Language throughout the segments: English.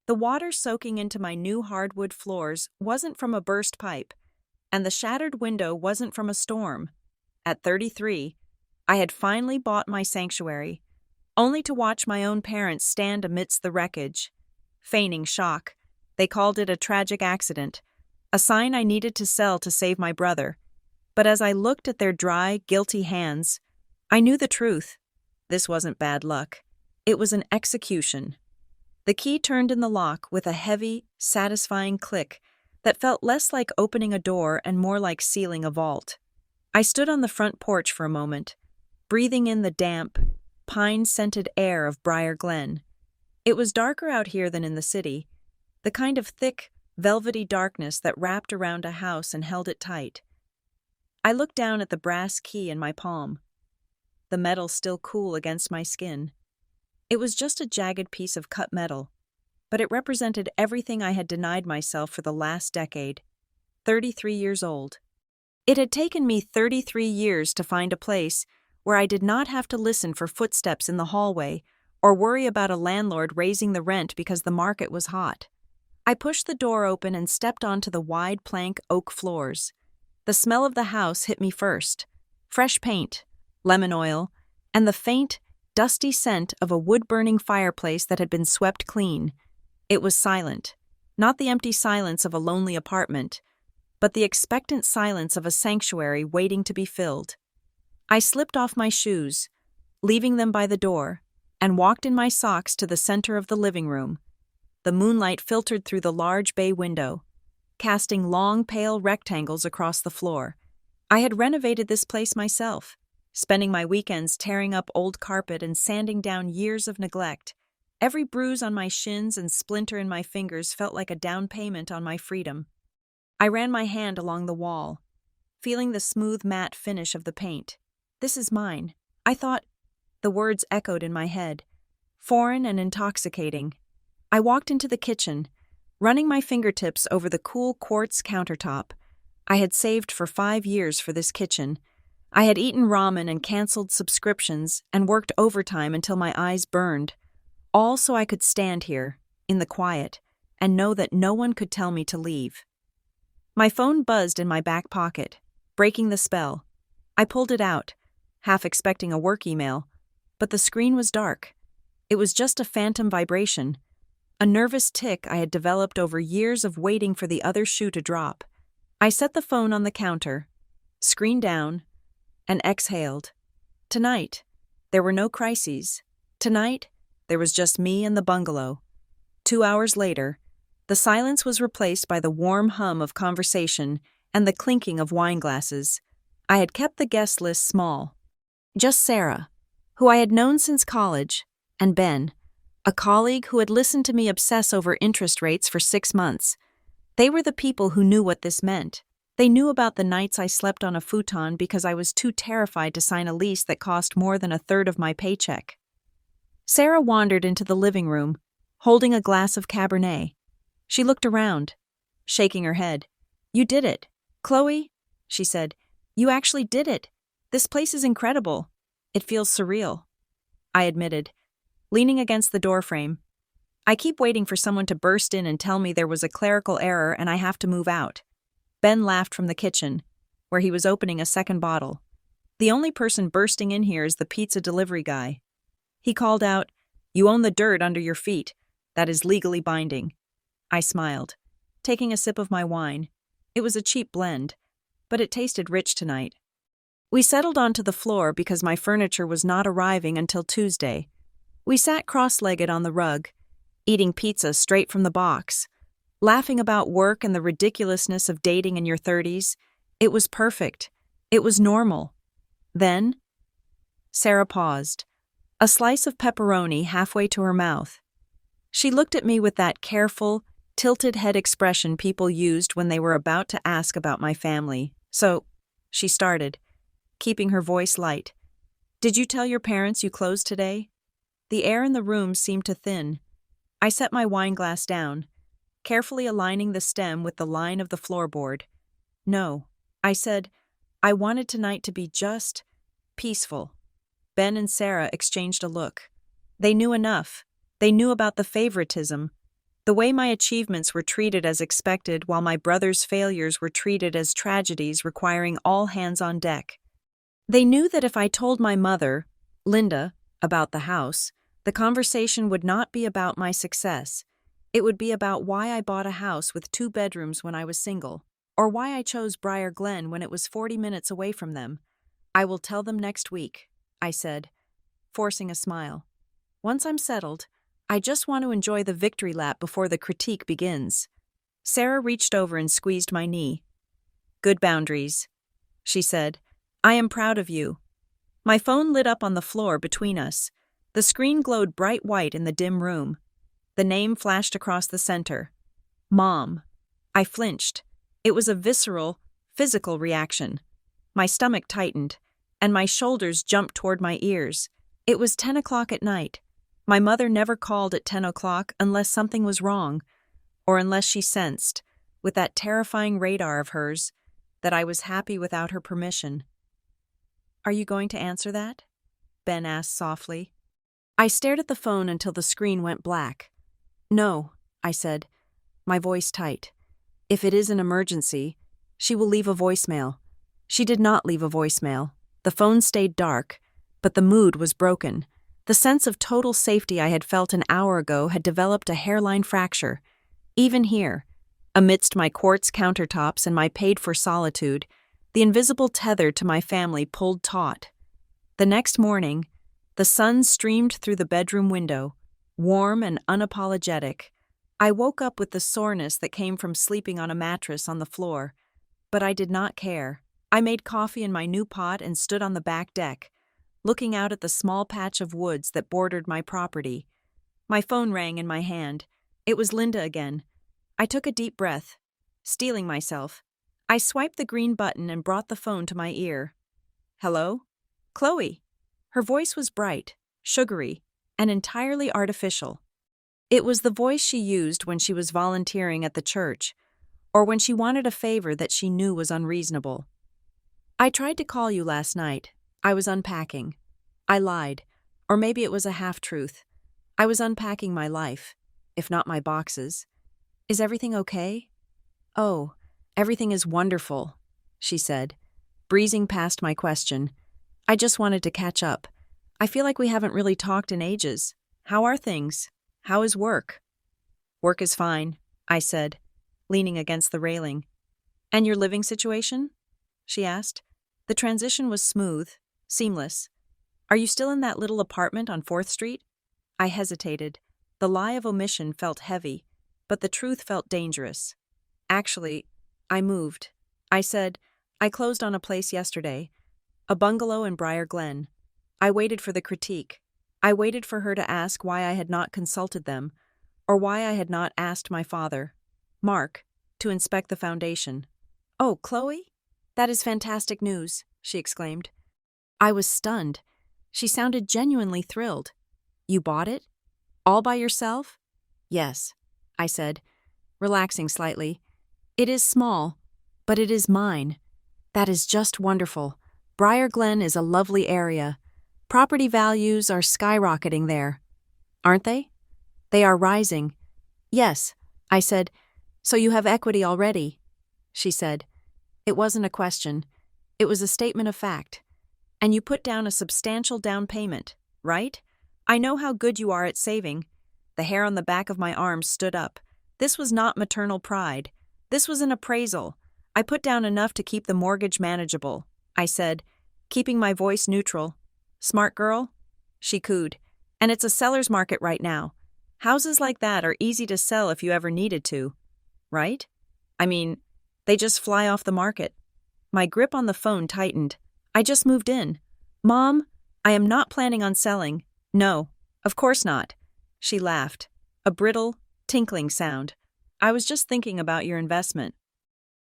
The water soaking into my new hardwood floors wasn't from a burst pipe, and the shattered window wasn't from a storm. At 33, I had finally bought my sanctuary, only to watch my own parents stand amidst the wreckage. Feigning shock, they called it a tragic accident, a sign I needed to sell to save my brother. But as I looked at their dry, guilty hands, I knew the truth. This wasn't bad luck. It was an execution. The key turned in the lock with a heavy, satisfying click that felt less like opening a door and more like sealing a vault. I stood on the front porch for a moment, breathing in the damp, pine-scented air of Briar Glen. It was darker out here than in the city, the kind of thick, velvety darkness that wrapped around a house and held it tight. I looked down at the brass key in my palm, the metal still cool against my skin. It was just a jagged piece of cut metal, but it represented everything I had denied myself for the last decade. 33 years old. It had taken me 33 years to find a place where I did not have to listen for footsteps in the hallway or worry about a landlord raising the rent because the market was hot. I pushed the door open and stepped onto the wide plank oak floors. The smell of the house hit me first. Fresh paint, lemon oil, and the faint, dusty scent of a wood-burning fireplace that had been swept clean. It was silent, not the empty silence of a lonely apartment, but the expectant silence of a sanctuary waiting to be filled. I slipped off my shoes, leaving them by the door, and walked in my socks to the center of the living room. The moonlight filtered through the large bay window, casting long, pale rectangles across the floor. I had renovated this place myself, spending my weekends tearing up old carpet and sanding down years of neglect. Every bruise on my shins and splinter in my fingers felt like a down payment on my freedom. I ran my hand along the wall, feeling the smooth matte finish of the paint. This is mine, I thought. The words echoed in my head, foreign and intoxicating. I walked into the kitchen, running my fingertips over the cool quartz countertop. I had saved for 5 years for this kitchen. I had eaten ramen and canceled subscriptions and worked overtime until my eyes burned, all so I could stand here, in the quiet, and know that no one could tell me to leave. My phone buzzed in my back pocket, breaking the spell. I pulled it out, half expecting a work email, but the screen was dark. It was just a phantom vibration, a nervous tick I had developed over years of waiting for the other shoe to drop. I set the phone on the counter, screen down, and exhaled. Tonight, there were no crises. Tonight, there was just me and the bungalow. 2 hours later, the silence was replaced by the warm hum of conversation and the clinking of wine glasses. I had kept the guest list small. Just Sarah, who I had known since college, and Ben, a colleague who had listened to me obsess over interest rates for 6 months. They were the people who knew what this meant. They knew about the nights I slept on a futon because I was too terrified to sign a lease that cost more than a third of my paycheck. Sarah wandered into the living room, holding a glass of Cabernet. She looked around, shaking her head. "You did it, Chloe," she said. "You actually did it. This place is incredible. It feels surreal," I admitted, leaning against the doorframe. "I keep waiting for someone to burst in and tell me there was a clerical error and I have to move out." Ben laughed from the kitchen, where he was opening a second bottle. "The only person bursting in here is the pizza delivery guy." He called out, "You own the dirt under your feet. That is legally binding." I smiled, taking a sip of my wine. It was a cheap blend, but it tasted rich tonight. We settled onto the floor because my furniture was not arriving until Tuesday. We sat cross-legged on the rug, eating pizza straight from the box, laughing about work and the ridiculousness of dating in your 30s. It was perfect. It was normal. Then, Sarah paused, a slice of pepperoni halfway to her mouth. She looked at me with that careful, tilted head expression people used when they were about to ask about my family. "So," she started, keeping her voice light, "did you tell your parents you closed today?" The air in the room seemed to thin. I set my wine glass down, carefully aligning the stem with the line of the floorboard. "No," I said. "I wanted tonight to be just peaceful." Ben and Sarah exchanged a look. They knew enough. They knew about the favoritism, The way my achievements were treated as expected while my brother's failures were treated as tragedies requiring all hands on deck. They knew that if I told my mother, Linda, about the house, the conversation would not be about my success. It would be about why I bought a house with 2 bedrooms when I was single, or why I chose Briar Glen when it was 40 minutes away from them. I will tell them next week, I said, forcing a smile. Once I'm settled, I just want to enjoy the victory lap before the critique begins. Sarah reached over and squeezed my knee. Good boundaries, she said. I am proud of you. My phone lit up on the floor between us. The screen glowed bright white in the dim room. The name flashed across the center. Mom. I flinched. It was a visceral, physical reaction. My stomach tightened, and my shoulders jumped toward my ears. It was 10 o'clock at night. My mother never called at 10 o'clock unless something was wrong, or unless she sensed, with that terrifying radar of hers, that I was happy without her permission. Are you going to answer that? Ben asked softly. I stared at the phone until the screen went black. No, I said, my voice tight. If it is an emergency, she will leave a voicemail. She did not leave a voicemail. The phone stayed dark, but the mood was broken. The sense of total safety I had felt an hour ago had developed a hairline fracture. Even here, amidst my quartz countertops and my paid-for solitude, the invisible tether to my family pulled taut. The next morning, the sun streamed through the bedroom window, warm and unapologetic. I woke up with the soreness that came from sleeping on a mattress on the floor, but I did not care. I made coffee in my new pot and stood on the back deck, looking out at the small patch of woods that bordered my property. My phone rang in my hand. It was Linda again. I took a deep breath. Steeling myself, I swiped the green button and brought the phone to my ear. Hello? Chloe. Her voice was bright, sugary, and entirely artificial. It was the voice she used when she was volunteering at the church, or when she wanted a favor that she knew was unreasonable. I tried to call you last night. I was unpacking. I lied, or maybe it was a half-truth. I was unpacking my life, if not my boxes. Is everything okay? Oh, everything is wonderful, she said, breezing past my question. I just wanted to catch up. I feel like we haven't really talked in ages. How are things? How is work? Work is fine, I said, leaning against the railing. And your living situation? She asked. The transition was smooth, seamless. Are you still in that little apartment on 4th Street? I hesitated. The lie of omission felt heavy, but the truth felt dangerous. Actually, I moved. I said, I closed on a place yesterday, a bungalow in Briar Glen. I waited for the critique. I waited for her to ask why I had not consulted them, or why I had not asked my father, Mark, to inspect the foundation. Oh, Chloe? That is fantastic news, she exclaimed. I was stunned. She sounded genuinely thrilled. You bought it? All by yourself? Yes, I said, relaxing slightly. It is small, but it is mine. That is just wonderful. Briar Glen is a lovely area. Property values are skyrocketing there. Aren't they? They are rising. Yes, I said. So you have equity already? She said. It wasn't a question. It was a statement of fact. And you put down a substantial down payment, right? I know how good you are at saving. The hair on the back of my arms stood up. This was not maternal pride. This was an appraisal. I put down enough to keep the mortgage manageable, I said, keeping my voice neutral. Smart girl? She cooed. And it's a seller's market right now. Houses like that are easy to sell if you ever needed to. Right? I mean, they just fly off the market. My grip on the phone tightened. I just moved in. Mom, I am not planning on selling. No, of course not. She laughed. A brittle, tinkling sound. I was just thinking about your investment.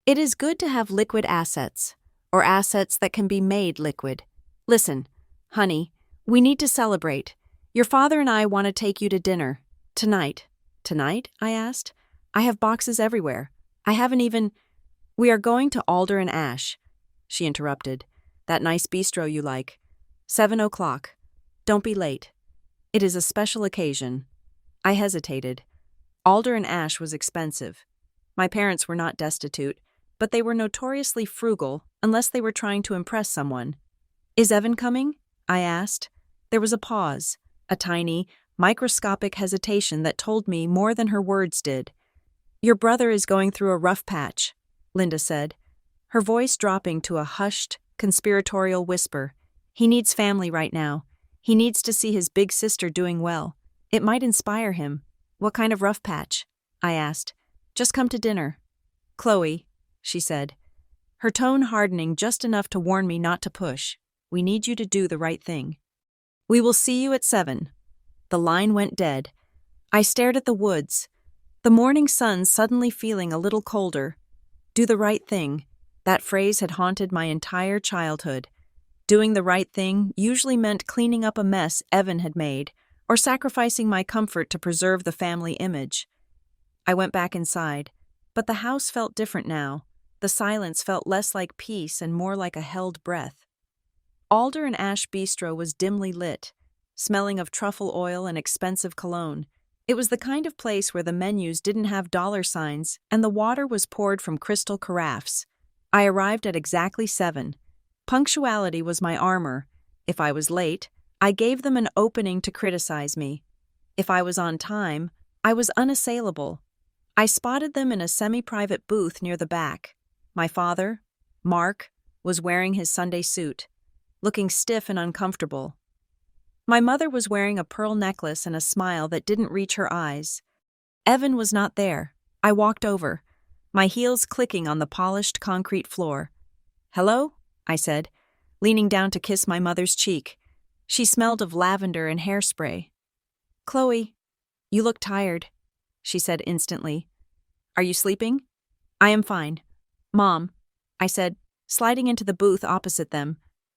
It is good to have liquid assets, or assets that can be made liquid. Listen, honey, we need to celebrate. Your father and I want to take you to dinner. Tonight. Tonight? I asked. I have boxes everywhere. I haven't even... We are going to Alder and Ash, she interrupted. That nice bistro you like. 7 o'clock. Don't be late. It is a special occasion. I hesitated. Alder and ash was expensive. My parents were not destitute, but they were notoriously frugal unless they were trying to impress someone. "Is Evan coming?" I asked. There was a pause, a tiny, microscopic hesitation that told me more than her words did. "Your brother is going through a rough patch," Linda said, her voice dropping to a hushed, conspiratorial whisper. "He needs family right now. He needs to see his big sister doing well. It might inspire him." "What kind of rough patch?" I asked. "Just come to dinner." "Chloe," she said, her tone hardening just enough to warn me not to push. "We need you to do the right thing." "We will see you at 7. The line went dead. I stared at the woods, the morning sun suddenly feeling a little colder. Do the right thing. That phrase had haunted my entire childhood. Doing the right thing usually meant cleaning up a mess Evan had made, or sacrificing my comfort to preserve the family image. I went back inside, but the house felt different now. The silence felt less like peace and more like a held breath. Alder and Ash Bistro was dimly lit, smelling of truffle oil and expensive cologne. It was the kind of place where the menus didn't have dollar signs and the water was poured from crystal carafes. I arrived at exactly 7. Punctuality was my armor. If I was late, I gave them an opening to criticize me. If I was on time, I was unassailable. I spotted them in a semi-private booth near the back. My father, Mark, was wearing his Sunday suit, looking stiff and uncomfortable. My mother was wearing a pearl necklace and a smile that didn't reach her eyes. Evan was not there. I walked over, my heels clicking on the polished concrete floor. "Hello?" I said, leaning down to kiss my mother's cheek. She smelled of lavender and hairspray. "Chloe, you look tired," she said instantly. "Are you sleeping?" "I am fine." "Mom," I said, sliding into the booth opposite them.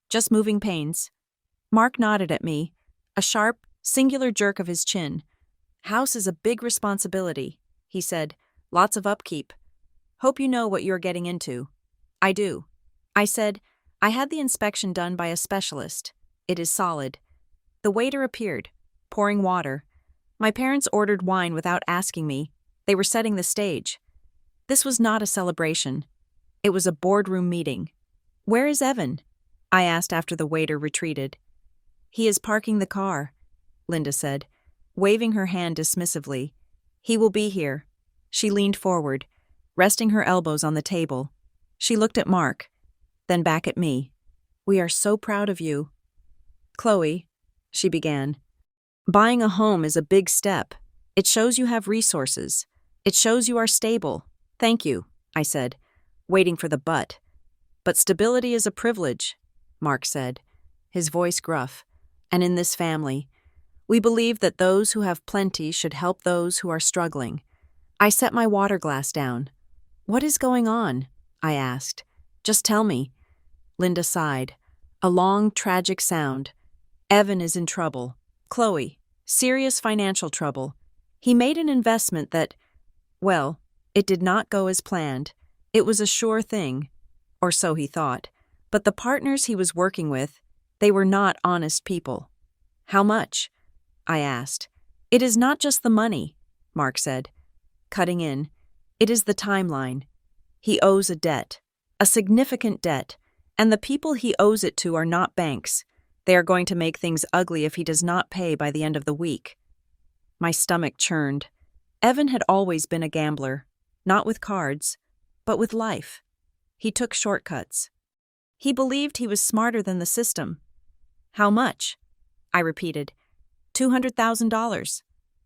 "Just moving pains." Mark nodded at me, a sharp, singular jerk of his chin. "House is a big responsibility," he said. "Lots of upkeep. Hope you know what you're getting into." "I do." I said, "I had the inspection done by a specialist. It is solid." The waiter appeared, pouring water. My parents ordered wine without asking me. They were setting the stage. This was not a celebration. It was a boardroom meeting. "Where is Evan?" I asked after the waiter retreated. "He is parking the car," Linda said, waving her hand dismissively. "He will be here." She leaned forward, resting her elbows on the table. She looked at Mark, then back at me. "We are so proud of you." "Chloe," she began, "buying a home is a big step. It shows you have resources. It shows you are stable." "Thank you," I said, waiting for the but. "But stability is a privilege," Mark said, his voice gruff. "And in this family, we believe that those who have plenty should help those who are struggling." I set my water glass down. "What is going on?" I asked. "Just tell me." Linda sighed, a long, tragic sound. "Evan is in trouble. Chloe, serious financial trouble. He made an investment that, well, it did not go as planned. It was a sure thing, or so he thought. But the partners he was working with, they were not honest people." "How much?" I asked. "It is not just the money," Mark said, cutting in. "It is the timeline. He owes a debt, a significant debt, and the people he owes it to are not banks. They are going to make things ugly if he does not pay by the end of the week." My stomach churned. Evan had always been a gambler, not with cards, but with life. He took shortcuts. He believed he was smarter than the system. "How much?" I repeated. $200,000,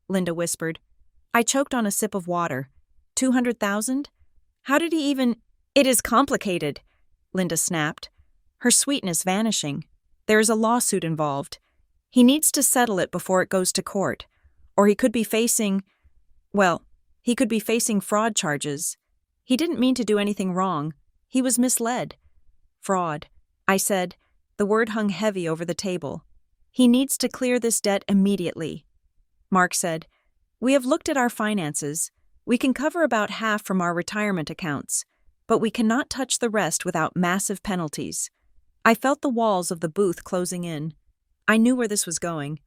Linda whispered. I choked on a sip of water. 200,000? How did he even— "It is complicated," Linda snapped, her sweetness vanishing. "There is a lawsuit involved. He needs to settle it before it goes to court, or he could be facing— he could be facing fraud charges. He didn't mean to do anything wrong. He was misled." "Fraud," I said. The word hung heavy over the table. "He needs to clear this debt immediately." Mark said, "We have looked at our finances. We can cover about half from our retirement accounts, but we cannot touch the rest without massive penalties." I felt the walls of the booth closing in. I knew where this was going.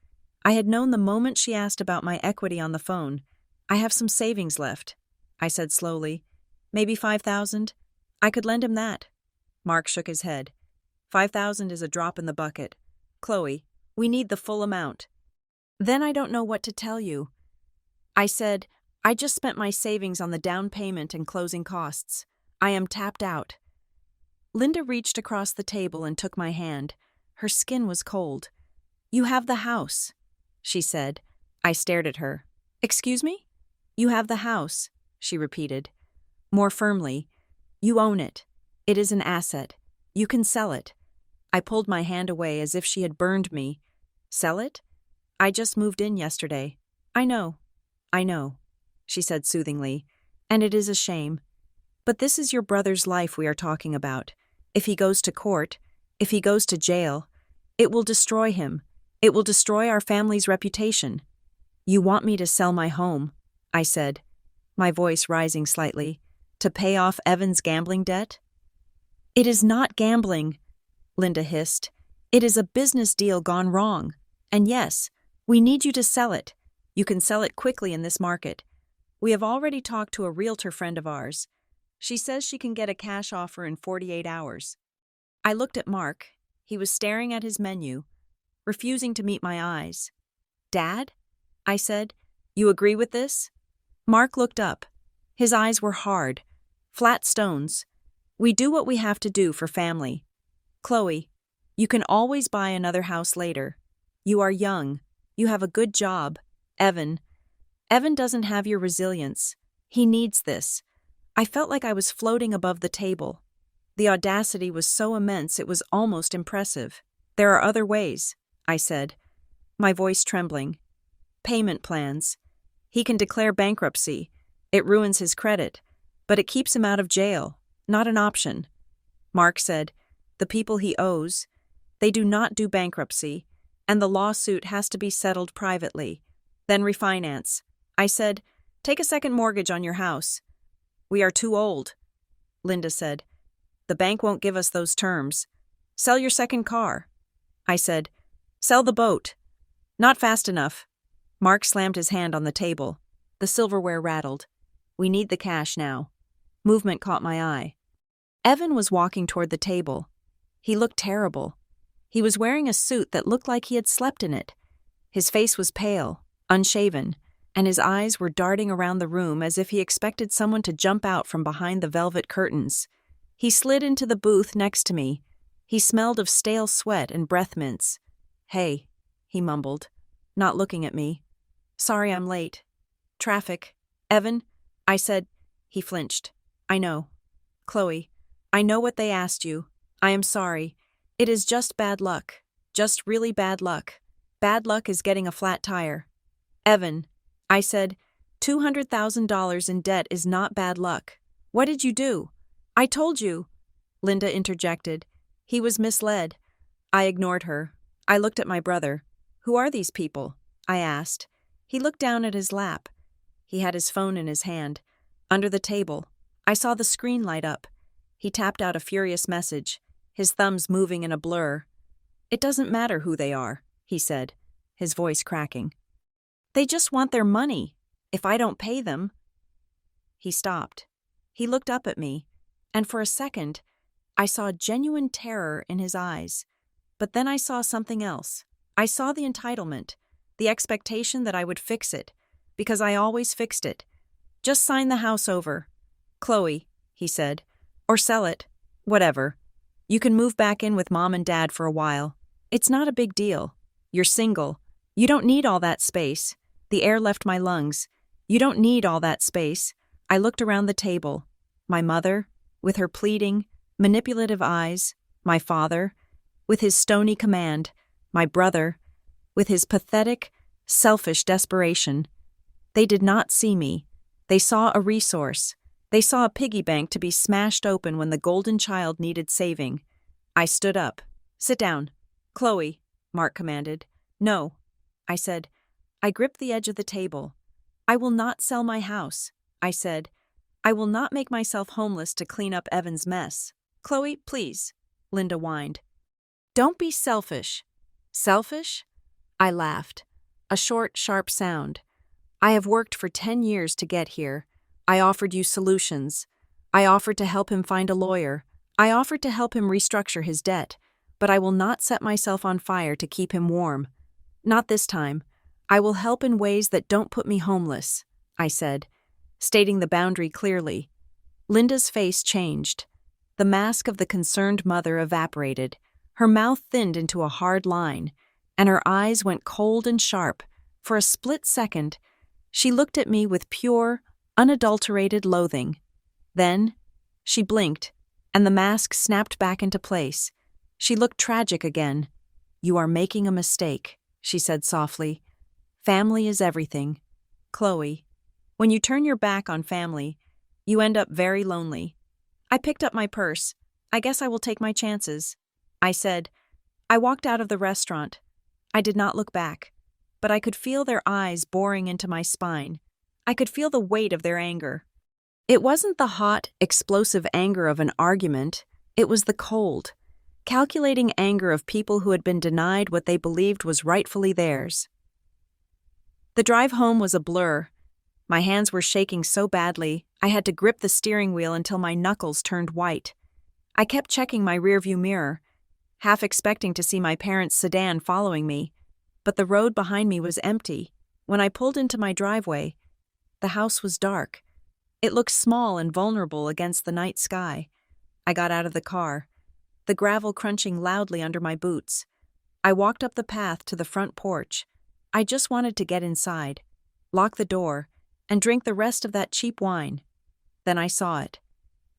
I had known the moment she asked about my equity on the phone. I have some savings left, I said slowly. Maybe 5,000? I could lend him that. Mark shook his head. 5,000 is a drop in the bucket. Chloe, we need the full amount. Then I don't know what to tell you. I said, I just spent my savings on the down payment and closing costs. I am tapped out. Linda reached across the table and took my hand. Her skin was cold. You have the house, she said. I stared at her. Excuse me? You have the house, she repeated. More firmly. You own it. It is an asset. You can sell it. I pulled my hand away as if she had burned me. Sell it? I just moved in yesterday. I know, she said soothingly, and it is a shame. But this is your brother's life we are talking about. If he goes to court, if he goes to jail, it will destroy him. It will destroy our family's reputation. You want me to sell my home, I said, my voice rising slightly, to pay off Evan's gambling debt? It is not gambling, Linda hissed. It is a business deal gone wrong. And yes, we need you to sell it. You can sell it quickly in this market. We have already talked to a realtor friend of ours. She says she can get a cash offer in 48 hours. I looked at Mark. He was staring at his menu, refusing to meet my eyes. Dad? I said, you agree with this? Mark looked up. His eyes were hard, flat stones. We do what we have to do for family. Chloe, you can always buy another house later. You are young. You have a good job. Evan doesn't have your resilience. He needs this. I felt like I was floating above the table. The audacity was so immense it was almost impressive. There are other ways, I said, my voice trembling. Payment plans. He can declare bankruptcy. It ruins his credit, but it keeps him out of jail. Not an option. Mark said, the people he owes, they do not do bankruptcy, and the lawsuit has to be settled privately. Then refinance. I said, take a second mortgage on your house. We are too old, Linda said. The bank won't give us those terms. Sell your second car. I said, sell the boat. Not fast enough. Mark slammed his hand on the table. The silverware rattled. We need the cash now. Movement caught my eye. Evan was walking toward the table. He looked terrible. He was wearing a suit that looked like he had slept in it. His face was pale, unshaven, and his eyes were darting around the room as if he expected someone to jump out from behind the velvet curtains. He slid into the booth next to me. He smelled of stale sweat and breath mints. Hey, he mumbled, not looking at me. Sorry I'm late. Traffic. Evan, I said. He flinched. I know. Chloe, I know what they asked you. I am sorry. It is just bad luck. Just really bad luck. Bad luck is getting a flat tire. Evan, I said, $200,000 in debt is not bad luck. What did you do? I told you, Linda interjected. He was misled. I ignored her. I looked at my brother. Who are these people? I asked. He looked down at his lap. He had his phone in his hand. Under the table. I saw the screen light up. He tapped out a furious message, his thumbs moving in a blur. It doesn't matter who they are, he said, his voice cracking. They just want their money. If I don't pay them. He stopped. He looked up at me, and for a second, I saw genuine terror in his eyes. But then I saw something else. I saw the entitlement, the expectation that I would fix it, because I always fixed it. Just sign the house over. Chloe, he said, or sell it. Whatever. You can move back in with Mom and Dad for a while. It's not a big deal. You're single. You don't need all that space. The air left my lungs. You don't need all that space. I looked around the table. My mother, with her pleading, manipulative eyes. My father, with his stony command. My brother, with his pathetic, selfish desperation. They did not see me. They saw a resource. They saw a piggy bank to be smashed open when the golden child needed saving. I stood up. Sit down. Chloe, Mark commanded. No, I said. I gripped the edge of the table. I will not sell my house, I said. I will not make myself homeless to clean up Evan's mess. Chloe, please, Linda whined. Don't be selfish. Selfish? I laughed. A short, sharp sound. I have worked for 10 years to get here. I offered you solutions. I offered to help him find a lawyer. I offered to help him restructure his debt. But I will not set myself on fire to keep him warm. Not this time. I will help in ways that don't put me homeless, I said, stating the boundary clearly. Linda's face changed. The mask of the concerned mother evaporated. Her mouth thinned into a hard line, and her eyes went cold and sharp. For a split second, she looked at me with pure, unadulterated loathing. Then, she blinked, and the mask snapped back into place. She looked tragic again. "You are making a mistake," she said softly. "Family is everything. Chloe, when you turn your back on family, you end up very lonely." I picked up my purse. "I guess I will take my chances," I said. I walked out of the restaurant. I did not look back, but I could feel their eyes boring into my spine. I could feel the weight of their anger. It wasn't the hot, explosive anger of an argument. It was the cold, calculating anger of people who had been denied what they believed was rightfully theirs. The drive home was a blur. My hands were shaking so badly, I had to grip the steering wheel until my knuckles turned white. I kept checking my rearview mirror, half expecting to see my parents' sedan following me, but the road behind me was empty. When I pulled into my driveway, the house was dark. It looked small and vulnerable against the night sky. I got out of the car, the gravel crunching loudly under my boots. I walked up the path to the front porch. I just wanted to get inside, lock the door, and drink the rest of that cheap wine. Then I saw it.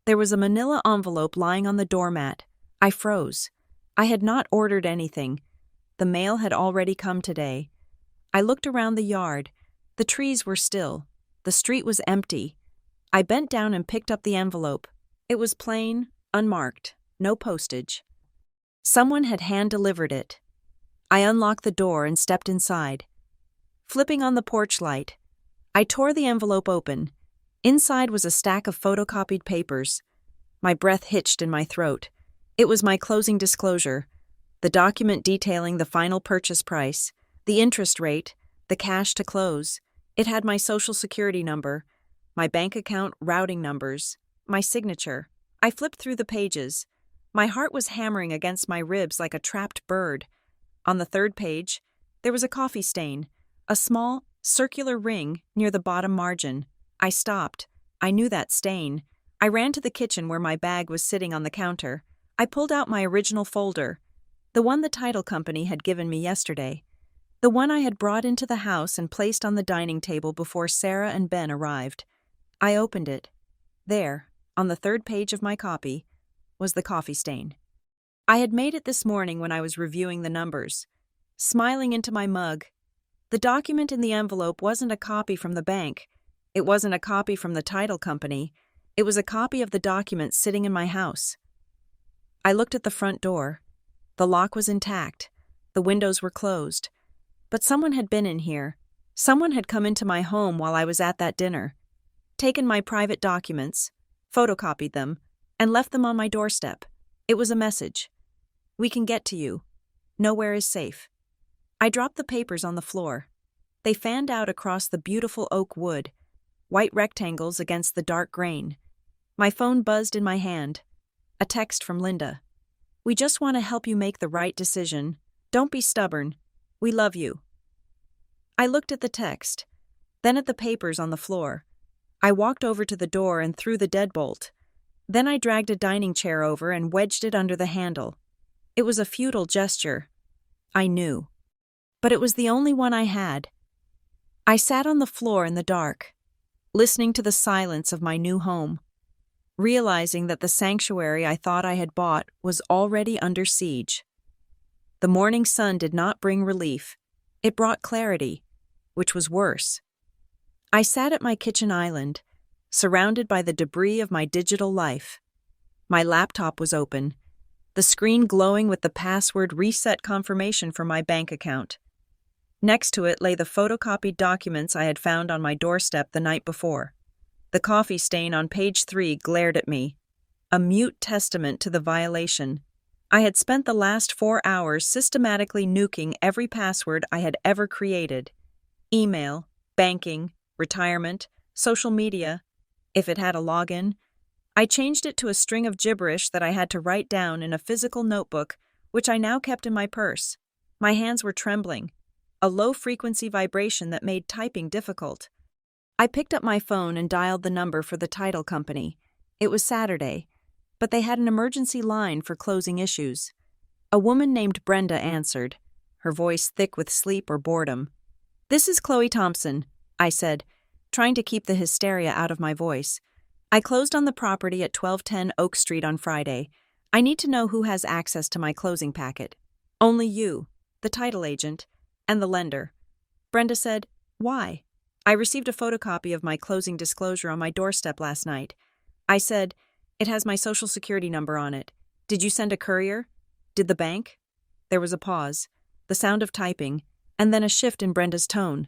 There was a manila envelope lying on the doormat. I froze. I had not ordered anything. The mail had already come today. I looked around the yard. The trees were still. The street was empty. I bent down and picked up the envelope. It was plain, unmarked, no postage. Someone had hand-delivered it. I unlocked the door and stepped inside. Flipping on the porch light, I tore the envelope open. Inside was a stack of photocopied papers. My breath hitched in my throat. It was my closing disclosure, the document detailing the final purchase price, the interest rate, the cash to close. It had my social security number, my bank account routing numbers, my signature. I flipped through the pages. My heart was hammering against my ribs like a trapped bird. On the third page, there was a coffee stain, a small, circular ring near the bottom margin. I stopped. I knew that stain. I ran to the kitchen where my bag was sitting on the counter. I pulled out my original folder, the one the title company had given me yesterday, the one I had brought into the house and placed on the dining table before Sarah and Ben arrived. I opened it. There, on the third page of my copy, was the coffee stain. I had made it this morning when I was reviewing the numbers. Smiling into my mug, the document in the envelope wasn't a copy from the bank. It wasn't a copy from the title company. It was a copy of the document sitting in my house. I looked at the front door. The lock was intact. The windows were closed. But someone had been in here. Someone had come into my home while I was at that dinner, taken my private documents, photocopied them, and left them on my doorstep. It was a message. "We can get to you. Nowhere is safe." I dropped the papers on the floor. They fanned out across the beautiful oak wood, white rectangles against the dark grain. My phone buzzed in my hand. A text from Linda. "We just want to help you make the right decision. Don't be stubborn. We love you." I looked at the text, then at the papers on the floor. I walked over to the door and threw the deadbolt. Then I dragged a dining chair over and wedged it under the handle. It was a futile gesture. I knew. But it was the only one I had. I sat on the floor in the dark, listening to the silence of my new home, realizing that the sanctuary I thought I had bought was already under siege. The morning sun did not bring relief. It brought clarity, which was worse. I sat at my kitchen island, surrounded by the debris of my digital life. My laptop was open, the screen glowing with the password reset confirmation for my bank account. Next to it lay the photocopied documents I had found on my doorstep the night before. The coffee stain on page 3 glared at me, a mute testament to the violation. I had spent the last 4 hours systematically nuking every password I had ever created. Email, banking, retirement, social media, if it had a login. I changed it to a string of gibberish that I had to write down in a physical notebook, which I now kept in my purse. My hands were trembling, a low-frequency vibration that made typing difficult. I picked up my phone and dialed the number for the title company. It was Saturday, but they had an emergency line for closing issues. A woman named Brenda answered, her voice thick with sleep or boredom. "This is Chloe Thompson," I said, trying to keep the hysteria out of my voice. "I closed on the property at 1210 Oak Street on Friday. I need to know who has access to my closing packet." "Only you, the title agent, and the lender." Brenda said, "Why?" "I received a photocopy of my closing disclosure on my doorstep last night." I said, "It has my social security number on it. Did you send a courier? Did the bank?" There was a pause, the sound of typing, and then a shift in Brenda's tone.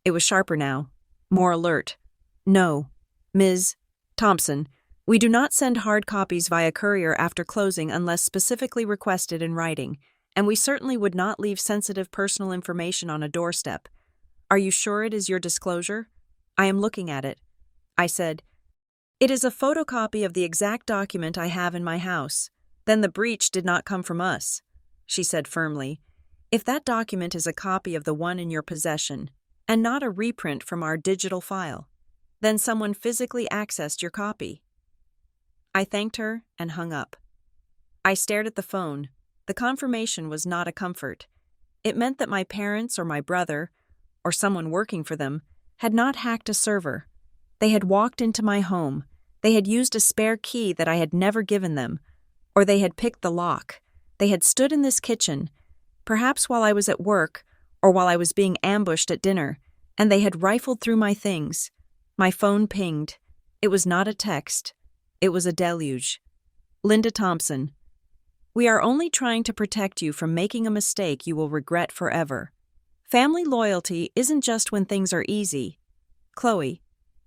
It was sharper now, more alert. "No, Ms. Thompson, we do not send hard copies via courier after closing unless specifically requested in writing, and we certainly would not leave sensitive personal information on a doorstep. Are you sure it is your disclosure?" "I am looking at it," I said. "It is a photocopy of the exact document I have in my house." "Then the breach did not come from us," she said firmly. "If that document is a copy of the one in your possession, and not a reprint from our digital file, then someone physically accessed your copy." I thanked her and hung up. I stared at the phone. The confirmation was not a comfort. It meant that my parents or my brother, or someone working for them, had not hacked a server. They had walked into my home. They had used a spare key that I had never given them, or they had picked the lock. They had stood in this kitchen, perhaps while I was at work or while I was being ambushed at dinner, and they had rifled through my things. My phone pinged. It was not a text. It was a deluge. "Linda Thompson, we are only trying to protect you from making a mistake you will regret forever. Family loyalty isn't just when things are easy. Chloe,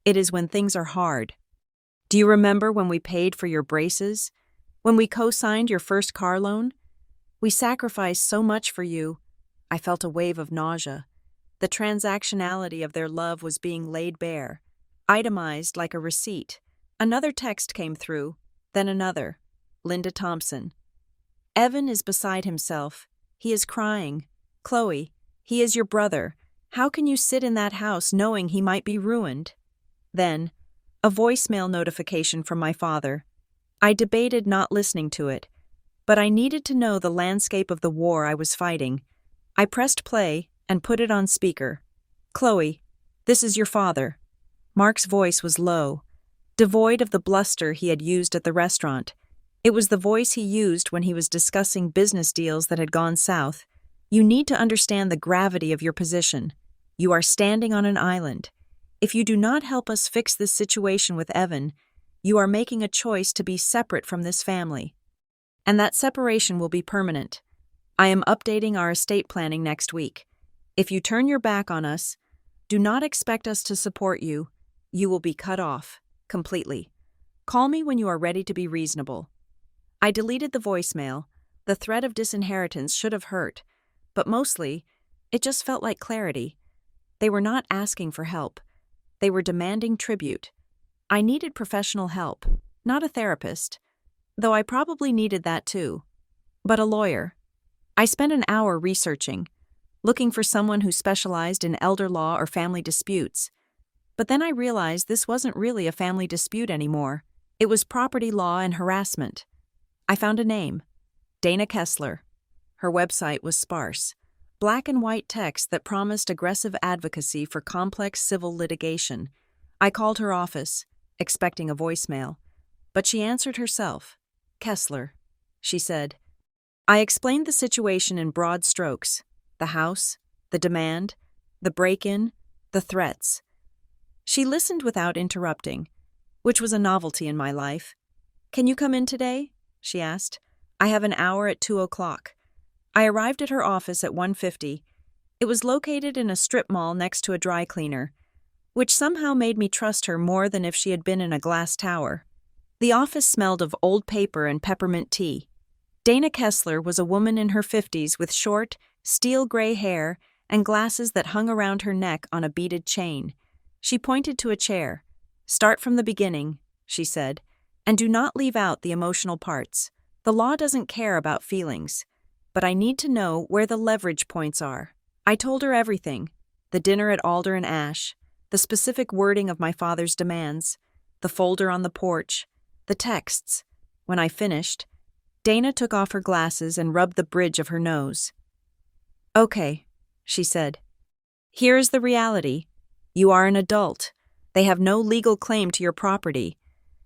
it is when things are hard. Do you remember when we paid for your braces? When we co-signed your first car loan? We sacrificed so much for you." I felt a wave of nausea. The transactionality of their love was being laid bare, itemized like a receipt. Another text came through, then another. "Linda Thompson. Evan is beside himself. He is crying. Chloe, he is your brother. How can you sit in that house knowing he might be ruined?" Then, a voicemail notification from my father. I debated not listening to it, but I needed to know the landscape of the war I was fighting. I pressed play and put it on speaker. "Chloe, this is your father." Mark's voice was low, devoid of the bluster he had used at the restaurant. It was the voice he used when he was discussing business deals that had gone south. "You need to understand the gravity of your position. You are standing on an island. If you do not help us fix this situation with Evan, you are making a choice to be separate from this family. And that separation will be permanent. I am updating our estate planning next week. If you turn your back on us, do not expect us to support you. You will be cut off, completely. Call me when you are ready to be reasonable." I deleted the voicemail. The threat of disinheritance should have hurt, but mostly, it just felt like clarity. They were not asking for help. They were demanding tribute. I needed professional help, not a therapist, though I probably needed that too, but a lawyer. I spent an hour researching, looking for someone who specialized in elder law or family disputes. But then I realized this wasn't really a family dispute anymore. It was property law and harassment. I found a name, Dana Kessler. Her website was sparse, black and white text that promised aggressive advocacy for complex civil litigation. I called her office, expecting a voicemail, but she answered herself. "Kessler," she said. I explained the situation in broad strokes: the house, the demand, the break-in, the threats. She listened without interrupting, which was a novelty in my life. "Can you come in today?" she asked. "I have an hour at 2:00. I arrived at her office at 1:50. It was located in a strip mall next to a dry cleaner, which somehow made me trust her more than if she had been in a glass tower. The office smelled of old paper and peppermint tea. Dana Kessler was a woman in her 50s with short, steel gray hair and glasses that hung around her neck on a beaded chain. She pointed to a chair. "Start from the beginning," she said, "and do not leave out the emotional parts. The law doesn't care about feelings. But I need to know where the leverage points are." I told her everything: the dinner at Alder and Ash, the specific wording of my father's demands, the folder on the porch, the texts. When I finished, Dana took off her glasses and rubbed the bridge of her nose. "Okay," she said. "Here is the reality. You are an adult. They have no legal claim to your property.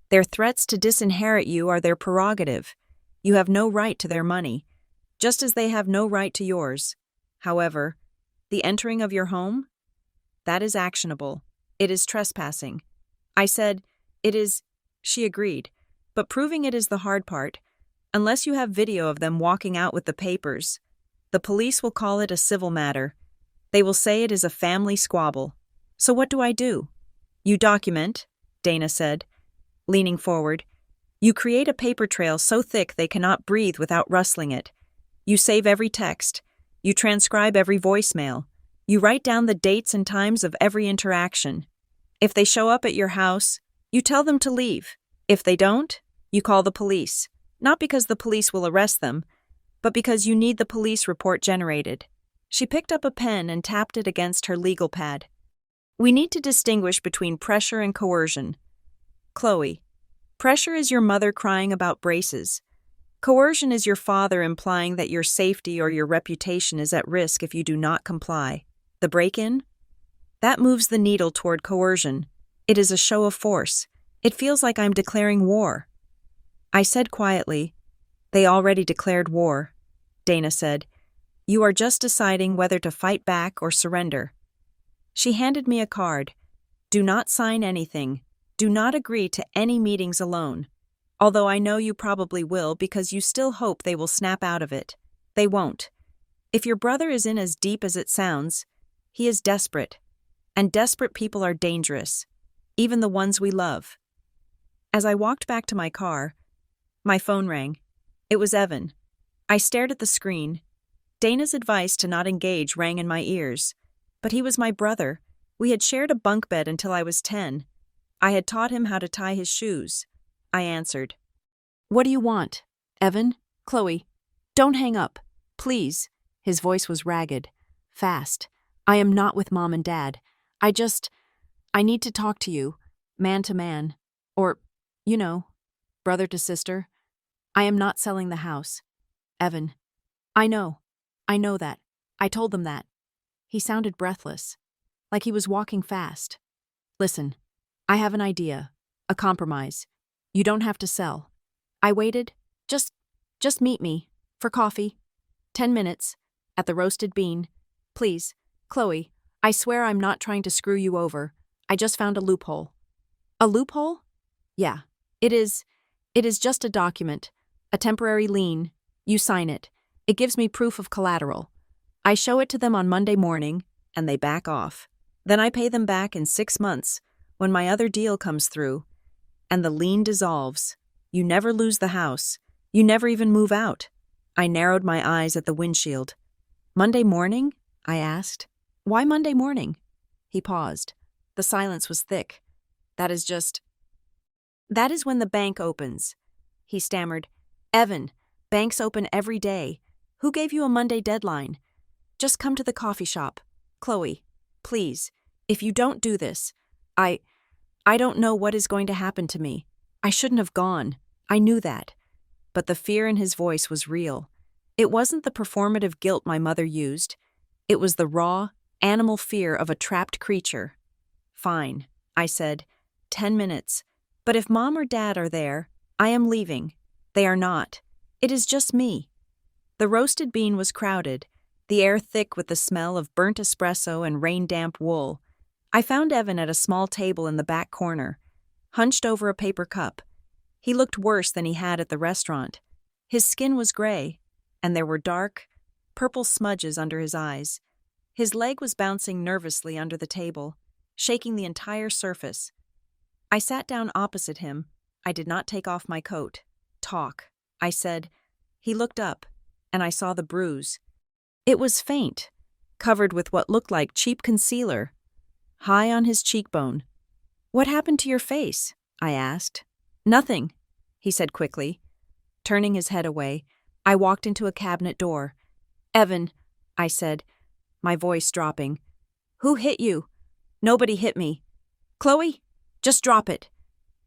Their threats to disinherit you are their prerogative. You have no right to their money, just as they have no right to yours. However, the entering of your home? That is actionable. It is trespassing." I said, "It is," she agreed, "but proving it is the hard part. Unless you have video of them walking out with the papers, the police will call it a civil matter. They will say it is a family squabble. So what do I do?" "You document," Dana said, leaning forward. "You create a paper trail so thick they cannot breathe without rustling it. You save every text. You transcribe every voicemail. You write down the dates and times of every interaction. If they show up at your house, you tell them to leave. If they don't, you call the police. Not because the police will arrest them, but because you need the police report generated." She picked up a pen and tapped it against her legal pad. "We need to distinguish between pressure and coercion. Chloe, pressure is your mother crying about braces. Coercion is your father implying that your safety or your reputation is at risk if you do not comply. The break-in? That moves the needle toward coercion. It is a show of force. It feels like I'm declaring war." I said quietly, "They already declared war," Dana said. "You are just deciding whether to fight back or surrender." She handed me a card. "Do not sign anything. Do not agree to any meetings alone. Although I know you probably will because you still hope they will snap out of it. They won't. If your brother is in as deep as it sounds, he is desperate. And desperate people are dangerous, even the ones we love." As I walked back to my car, my phone rang. It was Evan. I stared at the screen. Dana's advice to not engage rang in my ears. But he was my brother. We had shared a bunk bed until I was 10. I had taught him how to tie his shoes. I answered. "What do you want, Evan? Chloe, don't hang up, please." His voice was ragged, fast. "I am not with Mom and Dad. I need to talk to you, man to man. Or, brother to sister. I am not selling the house. Evan." I know that. I told them that." He sounded breathless, like he was walking fast. "Listen, I have an idea, a compromise. You don't have to sell." I waited. Just meet me, for coffee. 10 minutes, at the Roasted Bean. Please, Chloe, I swear I'm not trying to screw you over. I just found a loophole." "A loophole?" "Yeah, it is just a document, a temporary lien. You sign it. It gives me proof of collateral. I show it to them on Monday morning, and they back off. Then I pay them back in 6 months, when my other deal comes through, and the lien dissolves. You never lose the house. You never even move out." I narrowed my eyes at the windshield. "Monday morning?" I asked. "Why Monday morning?" He paused. The silence was thick. That is when the bank opens." He stammered. "Evan, banks open every day. Who gave you a Monday deadline? Just come to the coffee shop. Chloe, please, if you don't do this, I don't know what is going to happen to me. I shouldn't have gone. I knew that." But the fear in his voice was real. It wasn't the performative guilt my mother used. It was the raw, animal fear of a trapped creature. "Fine," I said. 10 minutes. But if Mom or Dad are there, I am leaving. They are not. It is just me." The Roasted Bean was crowded, the air thick with the smell of burnt espresso and rain-damp wool. I found Evan at a small table in the back corner, hunched over a paper cup. He looked worse than he had at the restaurant. His skin was gray, and there were dark, purple smudges under his eyes. His leg was bouncing nervously under the table, shaking the entire surface. I sat down opposite him. I did not take off my coat. "Talk," I said. He looked up, and I saw the bruise. It was faint, covered with what looked like cheap concealer, high on his cheekbone. "What happened to your face?" I asked. "Nothing," he said quickly. Turning his head away, I walked into a cabinet door. "Evan," I said, my voice dropping. "Who hit you?" "Nobody hit me." "Chloe, just drop it."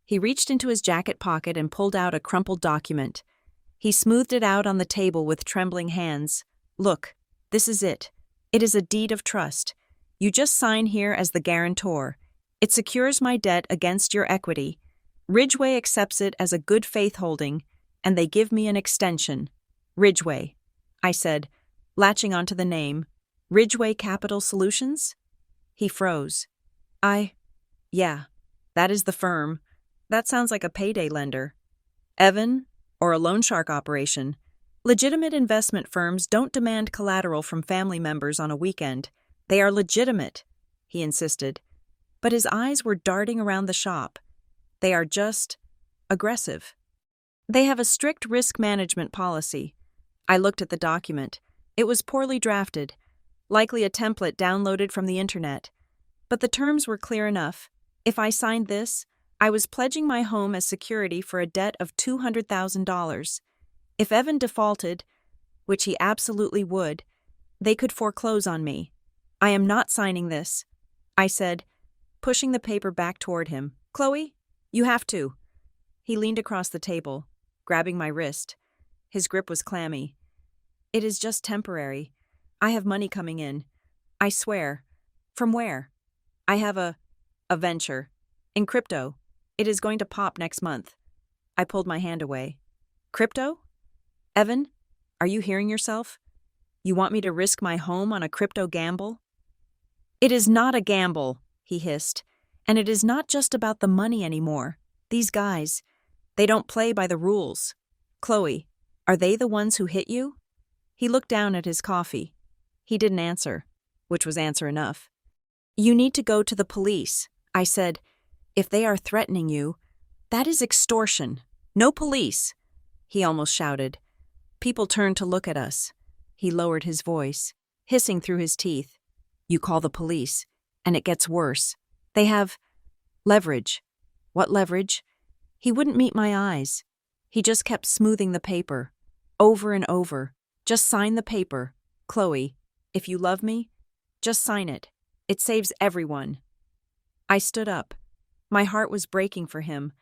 He reached into his jacket pocket and pulled out a crumpled document. He smoothed it out on the table with trembling hands. "Look, this is it. It is a deed of trust. You just sign here as the guarantor. It secures my debt against your equity. Ridgeway accepts it as a good faith holding, and they give me an extension. Ridgeway," I said, latching onto the name. "Ridgeway Capital Solutions?" He froze. Yeah, that is the firm. That sounds like a payday lender. Evan, or a loan shark operation. Legitimate investment firms don't demand collateral from family members on a weekend. They are legitimate," he insisted. But his eyes were darting around the shop. "They are just aggressive. They have a strict risk management policy." I looked at the document. It was poorly drafted, likely a template downloaded from the internet. But the terms were clear enough. If I signed this, I was pledging my home as security for a debt of $200,000. If Evan defaulted, which he absolutely would, they could foreclose on me. "I am not signing this," I said, pushing the paper back toward him. "Chloe, you have to." He leaned across the table, grabbing my wrist. His grip was clammy. "It is just temporary. I have money coming in. I swear." "From where?" "I have a venture. In crypto. It is going to pop next month." I pulled my hand away. "Crypto? Evan, are you hearing yourself? You want me to risk my home on a crypto gamble?" "It is not a gamble," he hissed. "And it is not just about the money anymore. These guys, they don't play by the rules. Chloe, are they the ones who hit you?" He looked down at his coffee. He didn't answer, which was answer enough. "You need to go to the police," I said. "If they are threatening you, that is extortion. No police," he almost shouted. People turned to look at us. He lowered his voice, hissing through his teeth. "You call the police, and it gets worse. They have leverage." "What leverage?" He wouldn't meet my eyes. He just kept smoothing the paper, over and over. "Just sign the paper. Chloe, if you love me, just sign it. It saves everyone." I stood up. My heart was breaking for him,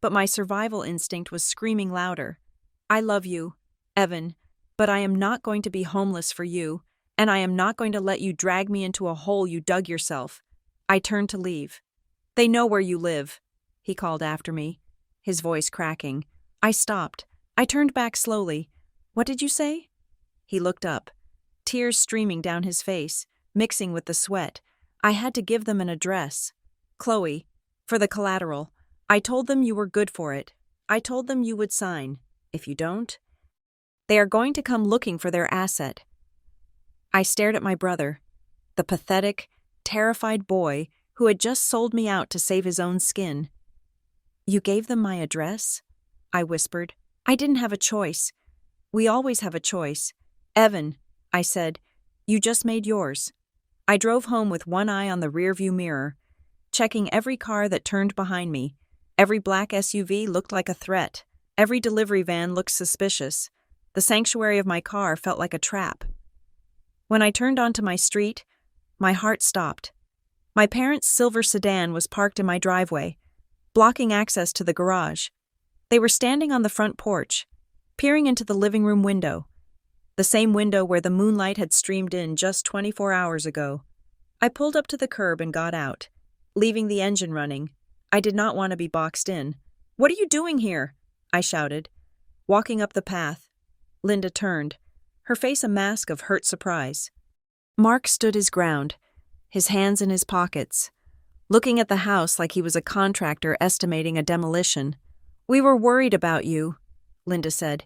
but my survival instinct was screaming louder. "I love you, Evan, but I am not going to be homeless for you, and I am not going to let you drag me into a hole you dug yourself." I turned to leave. "They know where you live," he called after me, his voice cracking. I stopped. I turned back slowly. "What did you say?" He looked up, tears streaming down his face, mixing with the sweat. I had to give them an address. "Chloe, for the collateral. I told them you were good for it. I told them you would sign. If you don't, they are going to come looking for their asset." I stared at my brother, the pathetic, terrified boy who had just sold me out to save his own skin. "You gave them my address?" I whispered. "I didn't have a choice. We always have a choice. Evan," I said, "you just made yours." I drove home with one eye on the rearview mirror, checking every car that turned behind me. Every black SUV looked like a threat. Every delivery van looked suspicious. The sanctuary of my car felt like a trap. When I turned onto my street, my heart stopped. My parents' silver sedan was parked in my driveway, blocking access to the garage. They were standing on the front porch, peering into the living room window, the same window where the moonlight had streamed in just 24 hours ago. I pulled up to the curb and got out, leaving the engine running. I did not want to be boxed in. "What are you doing here?" I shouted, walking up the path. Linda turned, her face a mask of hurt surprise. Mark stood his ground, his hands in his pockets, looking at the house like he was a contractor estimating a demolition. "We were worried about you," Linda said.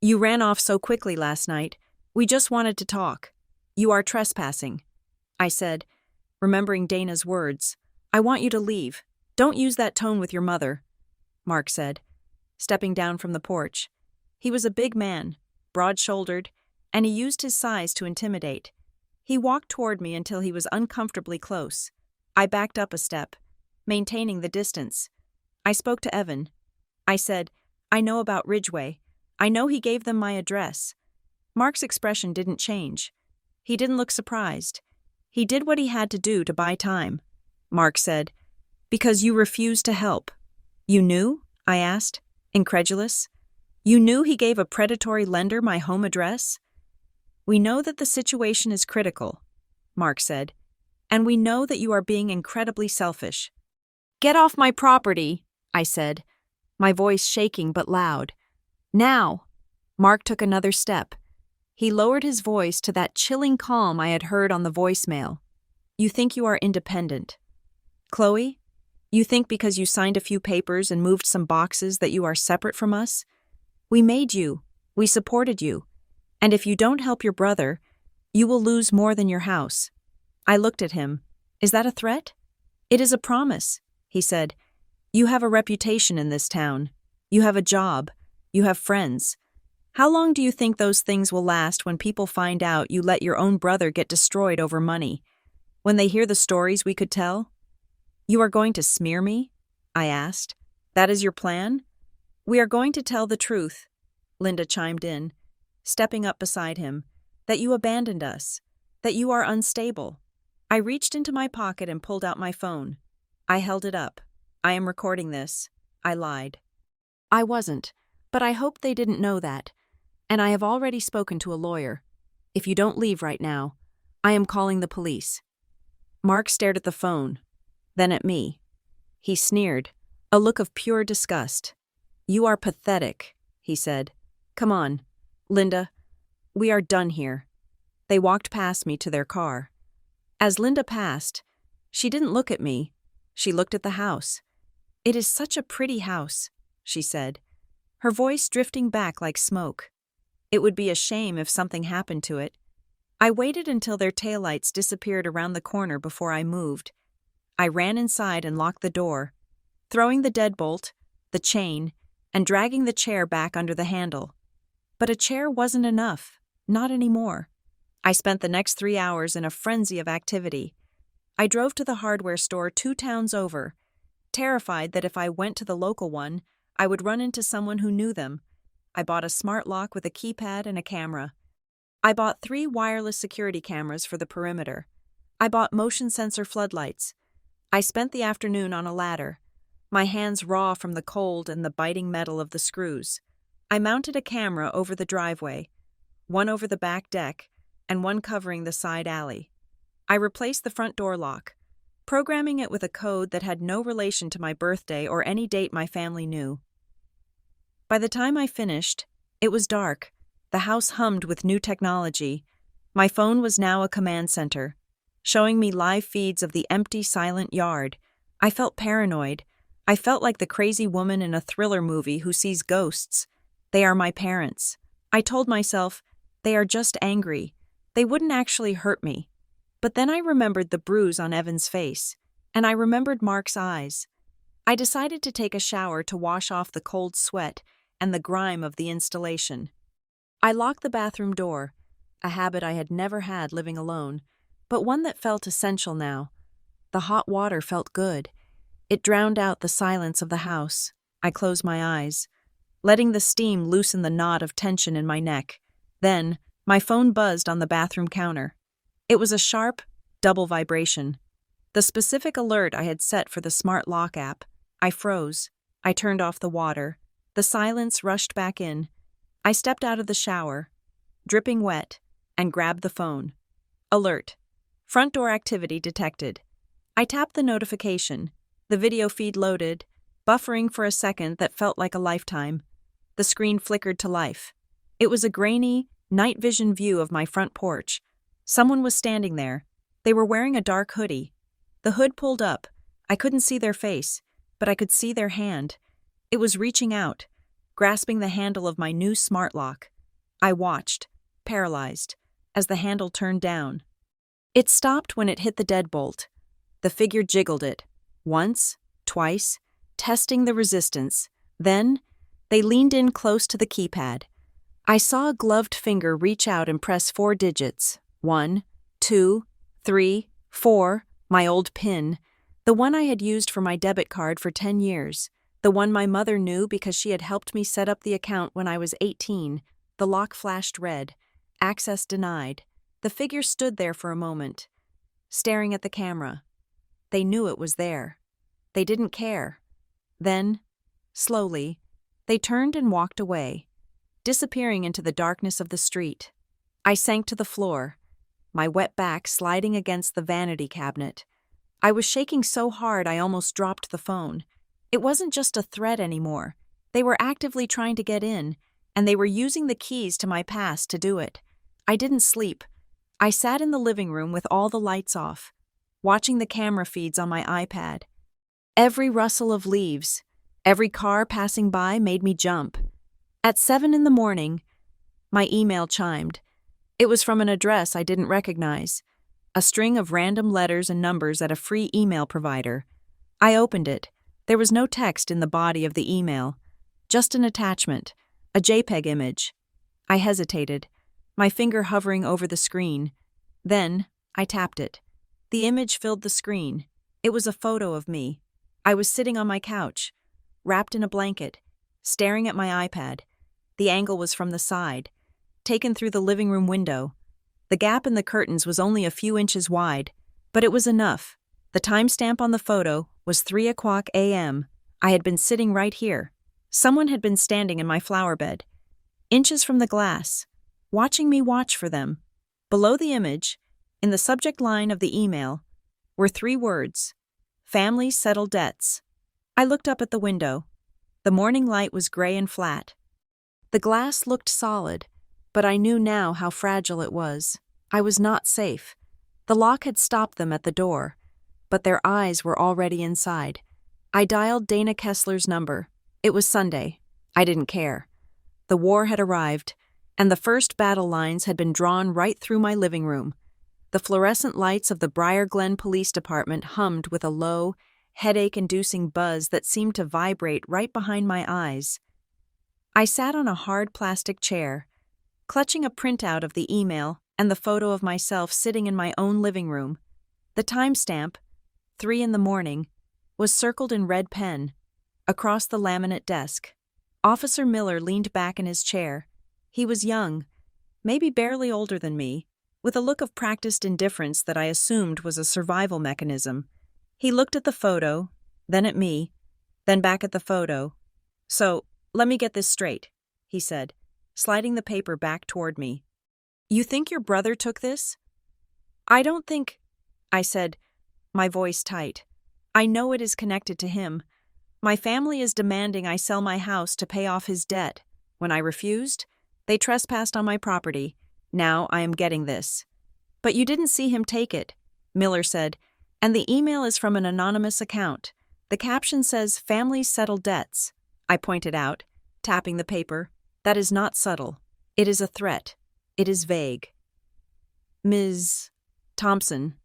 "You ran off so quickly last night. We just wanted to talk. You are trespassing," I said, remembering Dana's words. "I want you to leave. Don't use that tone with your mother," Mark said, stepping down from the porch. He was a big man, broad-shouldered, and he used his size to intimidate. He walked toward me until he was uncomfortably close. I backed up a step, maintaining the distance. I spoke to Evan. I said, "I know about Ridgeway. I know he gave them my address." Mark's expression didn't change. He didn't look surprised. He did what he had to do to buy time. Mark said, "Because you refused to help." "You knew?" I asked, incredulous. "You knew he gave a predatory lender my home address?" "We know that the situation is critical," Mark said, "and we know that you are being incredibly selfish." "Get off my property," I said, my voice shaking but loud. "Now!" Mark took another step. He lowered his voice to that chilling calm I had heard on the voicemail. "You think you are independent. Chloe, you think because you signed a few papers and moved some boxes that you are separate from us? We made you. We supported you. And if you don't help your brother, you will lose more than your house." I looked at him. "Is that a threat?" "It is a promise," he said. "You have a reputation in this town. You have a job. You have friends. How long do you think those things will last when people find out you let your own brother get destroyed over money? When they hear the stories we could tell?" "You are going to smear me?" I asked. "That is your plan?" "We are going to tell the truth," Linda chimed in, stepping up beside him, "that you abandoned us, that you are unstable." I reached into my pocket and pulled out my phone. I held it up. "I am recording this." I lied. I wasn't, but I hoped they didn't know that. And I have already spoken to a lawyer. If you don't leave right now, I am calling the police. Mark stared at the phone, then at me. He sneered, a look of pure disgust. "You are pathetic," he said. "Come on, Linda. We are done here." They walked past me to their car. As Linda passed, she didn't look at me. She looked at the house. "It is such a pretty house," she said, her voice drifting back like smoke. "It would be a shame if something happened to it." I waited until their taillights disappeared around the corner before I moved. I ran inside and locked the door, throwing the deadbolt, the chain, and dragging the chair back under the handle. But a chair wasn't enough, not anymore. I spent the next 3 hours in a frenzy of activity. I drove to the hardware store 2 towns over, terrified that if I went to the local one, I would run into someone who knew them. I bought a smart lock with a keypad and a camera. I bought 3 wireless security cameras for the perimeter. I bought motion sensor floodlights. I spent the afternoon on a ladder, my hands raw from the cold and the biting metal of the screws. I mounted a camera over the driveway, one over the back deck, and one covering the side alley. I replaced the front door lock, programming it with a code that had no relation to my birthday or any date my family knew. By the time I finished, it was dark. The house hummed with new technology. My phone was now a command center, showing me live feeds of the empty, silent yard. I felt paranoid. I felt like the crazy woman in a thriller movie who sees ghosts. They are my parents. I told myself, they are just angry. They wouldn't actually hurt me. But then I remembered the bruise on Evan's face, and I remembered Mark's eyes. I decided to take a shower to wash off the cold sweat and the grime of the installation. I locked the bathroom door, a habit I had never had living alone, but one that felt essential now. The hot water felt good. It drowned out the silence of the house. I closed my eyes, letting the steam loosen the knot of tension in my neck. Then, my phone buzzed on the bathroom counter. It was a sharp, double vibration. The specific alert I had set for the smart lock app. I froze. I turned off the water. The silence rushed back in. I stepped out of the shower, dripping wet, and grabbed the phone. Alert. Front door activity detected. I tapped the notification. The video feed loaded, buffering for a second that felt like a lifetime. The screen flickered to life. It was a grainy, night vision view of my front porch. Someone was standing there. They were wearing a dark hoodie. The hood pulled up. I couldn't see their face, but I could see their hand. It was reaching out, grasping the handle of my new smart lock. I watched, paralyzed, as the handle turned down. It stopped when it hit the deadbolt. The figure jiggled it, once, twice, testing the resistance. Then, they leaned in close to the keypad. I saw a gloved finger reach out and press 4 digits. 1, 2, 3, 4, my old PIN, the one I had used for my debit card for 10 years, the one my mother knew because she had helped me set up the account when I was 18. The lock flashed red. Access denied. The figure stood there for a moment, staring at the camera. They knew it was there. They didn't care. Then, slowly, they turned and walked away, disappearing into the darkness of the street. I sank to the floor, my wet back sliding against the vanity cabinet. I was shaking so hard I almost dropped the phone. It wasn't just a threat anymore. They were actively trying to get in, and they were using the keys to my past to do it. I didn't sleep. I sat in the living room with all the lights off, watching the camera feeds on my iPad. Every rustle of leaves, every car passing by made me jump. At 7 in the morning, my email chimed. It was from an address I didn't recognize, a string of random letters and numbers at a free email provider. I opened it. There was no text in the body of the email, just an attachment, a JPEG image. I hesitated, my finger hovering over the screen. Then, I tapped it. The image filled the screen. It was a photo of me. I was sitting on my couch, wrapped in a blanket, staring at my iPad. The angle was from the side, taken through the living room window. The gap in the curtains was only a few inches wide, but it was enough. The timestamp on the photo was 3:00 a.m. I had been sitting right here. Someone had been standing in my flower bed, inches from the glass, watching me watch for them. Below the image, in the subject line of the email, were 3 words: families settle debts. I looked up at the window. The morning light was gray and flat. The glass looked solid, but I knew now how fragile it was. I was not safe. The lock had stopped them at the door, but their eyes were already inside. I dialed Dana Kessler's number. It was Sunday. I didn't care. The war had arrived, and the first battle lines had been drawn right through my living room. The fluorescent lights of the Briar Glen Police Department hummed with a low, headache-inducing buzz that seemed to vibrate right behind my eyes. I sat on a hard plastic chair, clutching a printout of the email and the photo of myself sitting in my own living room. The timestamp, 3 in the morning, was circled in red pen, across the laminate desk. Officer Miller leaned back in his chair. He was young, maybe barely older than me, with a look of practiced indifference that I assumed was a survival mechanism. He looked at the photo, then at me, then back at the photo. "So, let me get this straight," he said, sliding the paper back toward me. "You think your brother took this?" "I don't think," I said, my voice tight. "I know it is connected to him. My family is demanding I sell my house to pay off his debt. When I refused, they trespassed on my property. Now I am getting this." "But you didn't see him take it," Miller said, "and the email is from an anonymous account. The caption says, 'Families settle debts.'" I pointed out, tapping the paper. "That is not subtle. It is a threat. It is vague." "Ms. Thompson,"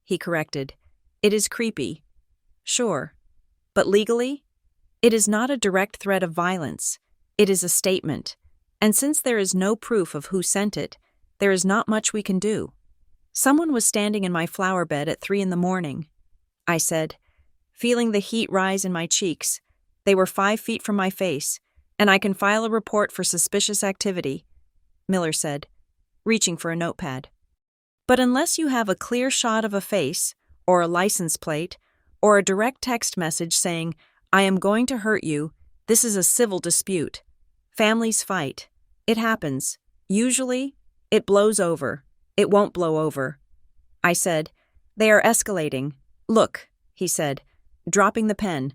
he corrected. "It is creepy. Sure. But legally, it is not a direct threat of violence. It is a statement. And since there is no proof of who sent it, there is not much we can do." "Someone was standing in my flower bed at 3 in the morning," I said, feeling the heat rise in my cheeks. "They were 5 feet from my face, and I can file a report for suspicious activity," Miller said, reaching for a notepad. "But unless you have a clear shot of a face, or a license plate, or a direct text message saying, 'I am going to hurt you,' this is a civil dispute. Families fight. It happens. Usually, it blows over. It won't blow over." I said, "They are escalating. Look," he said, dropping the pen.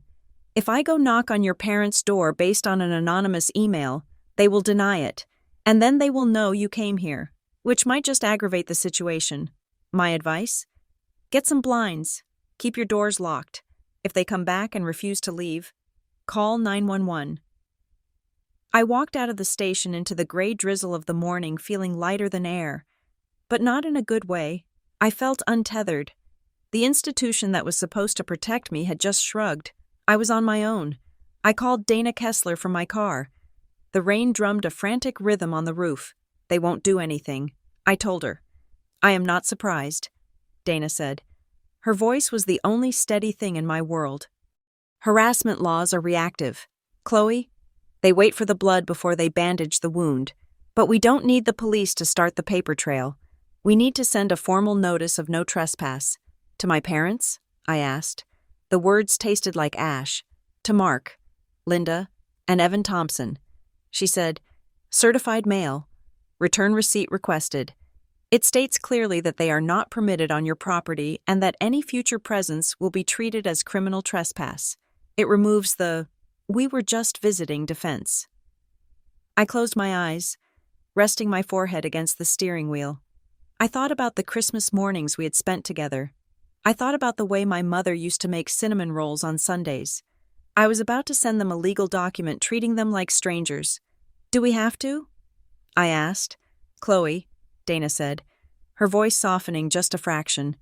"If I go knock on your parents' door based on an anonymous email, they will deny it, and then they will know you came here, which might just aggravate the situation. My advice? Get some blinds. Keep your doors locked. If they come back and refuse to leave, call 911. I walked out of the station into the gray drizzle of the morning feeling lighter than air, but not in a good way. I felt untethered. The institution that was supposed to protect me had just shrugged. I was on my own. I called Dana Kessler from my car. The rain drummed a frantic rhythm on the roof. "They won't do anything," I told her. I am not surprised, Dana said. Her voice was the only steady thing in my world. Harassment laws are reactive. Chloe, they wait for the blood before they bandage the wound. But we don't need the police to start the paper trail. We need to send a formal notice of no trespass. To my parents? I asked. The words tasted like ash. To Mark, Linda, and Evan Thompson. She said, certified mail. Return receipt requested. It states clearly that they are not permitted on your property and that any future presence will be treated as criminal trespass. It removes the "we were just visiting" defense. I closed my eyes, resting my forehead against the steering wheel. I thought about the Christmas mornings we had spent together. I thought about the way my mother used to make cinnamon rolls on Sundays. I was about to send them a legal document treating them like strangers. Do we have to? I asked. Chloe, Dana said, her voice softening just a fraction.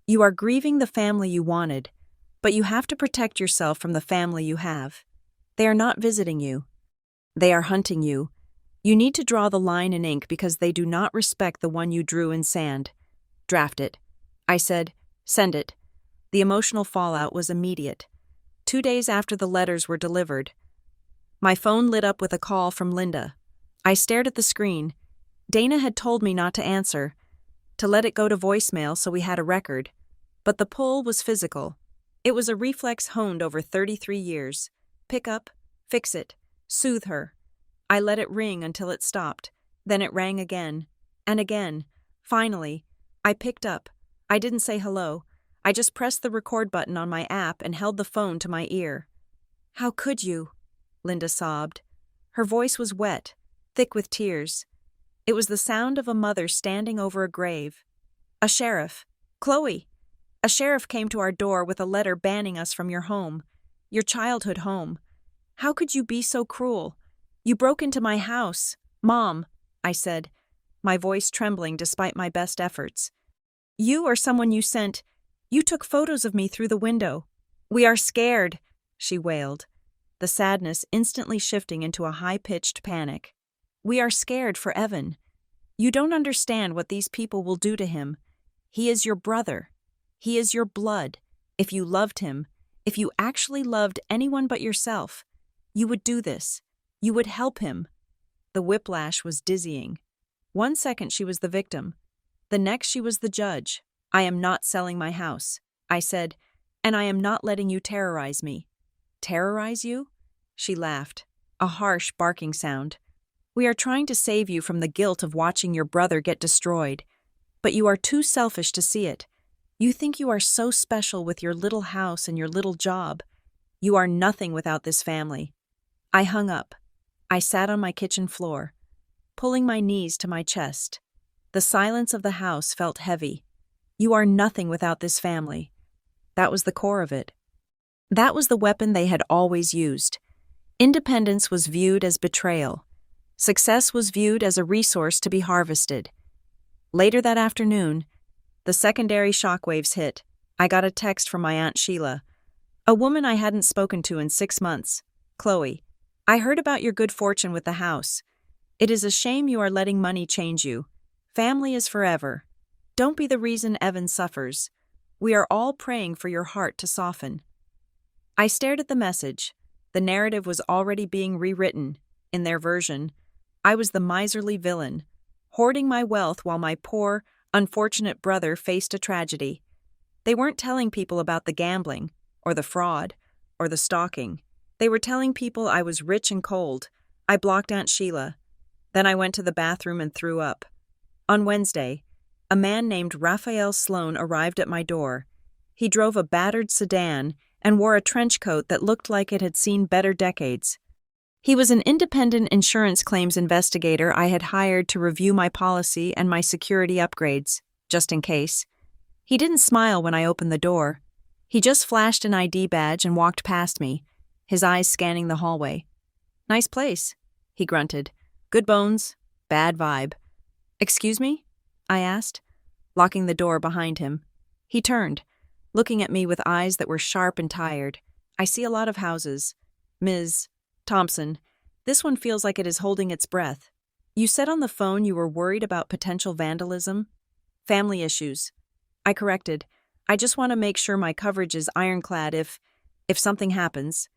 You are grieving the family you wanted, but you have to protect yourself from the family you have. They are not visiting you. They are hunting you. You need to draw the line in ink because they do not respect the one you drew in sand. Draft it. I said, send it. The emotional fallout was immediate. 2 days after the letters were delivered, my phone lit up with a call from Linda. I stared at the screen. Dana had told me not to answer, to let it go to voicemail so we had a record. But the pull was physical. It was a reflex honed over 33 years. Pick up, fix it, soothe her. I let it ring until it stopped. Then it rang again, and again. Finally, I picked up. I didn't say hello. I just pressed the record button on my app and held the phone to my ear. How could you? Linda sobbed. Her voice was wet, thick with tears. It was the sound of a mother standing over a grave. A sheriff. Chloe! A sheriff came to our door with a letter banning us from your home, your childhood home. How could you be so cruel? You broke into my house. Mom, I said, my voice trembling despite my best efforts. You or someone you sent, you took photos of me through the window. We are scared, she wailed, the sadness instantly shifting into a high-pitched panic. We are scared for Evan. You don't understand what these people will do to him. He is your brother. He is your blood. If you loved him, if you actually loved anyone but yourself, you would do this. You would help him. The whiplash was dizzying. 1 second she was the victim. The next she was the judge. I am not selling my house, I said, and I am not letting you terrorize me. Terrorize you? She laughed, a harsh barking sound. We are trying to save you from the guilt of watching your brother get destroyed, but you are too selfish to see it. You think you are so special with your little house and your little job. You are nothing without this family. I hung up. I sat on my kitchen floor, pulling my knees to my chest. The silence of the house felt heavy. You are nothing without this family. That was the core of it. That was the weapon they had always used. Independence was viewed as betrayal. Success was viewed as a resource to be harvested. Later that afternoon, the secondary shockwaves hit. I got a text from my Aunt Sheila, a woman I hadn't spoken to in 6 months. Chloe, I heard about your good fortune with the house. It is a shame you are letting money change you. Family is forever. Don't be the reason Evan suffers. We are all praying for your heart to soften. I stared at the message. The narrative was already being rewritten. In their version, I was the miserly villain, hoarding my wealth while my poor, unfortunate brother faced a tragedy. They weren't telling people about the gambling, or the fraud, or the stalking. They were telling people I was rich and cold. I blocked Aunt Sheila. Then I went to the bathroom and threw up. On Wednesday, a man named Raphael Sloan arrived at my door. He drove a battered sedan and wore a trench coat that looked like it had seen better decades. He was an independent insurance claims investigator I had hired to review my policy and my security upgrades, just in case. He didn't smile when I opened the door. He just flashed an ID badge and walked past me, his eyes scanning the hallway. Nice place, he grunted. Good bones, bad vibe. Excuse me? I asked, locking the door behind him. He turned, looking at me with eyes that were sharp and tired. I see a lot of houses. Ms. Thompson, this one feels like it is holding its breath. You said on the phone you were worried about potential vandalism. Family issues. I corrected. I just want to make sure my coverage is ironclad if something happens.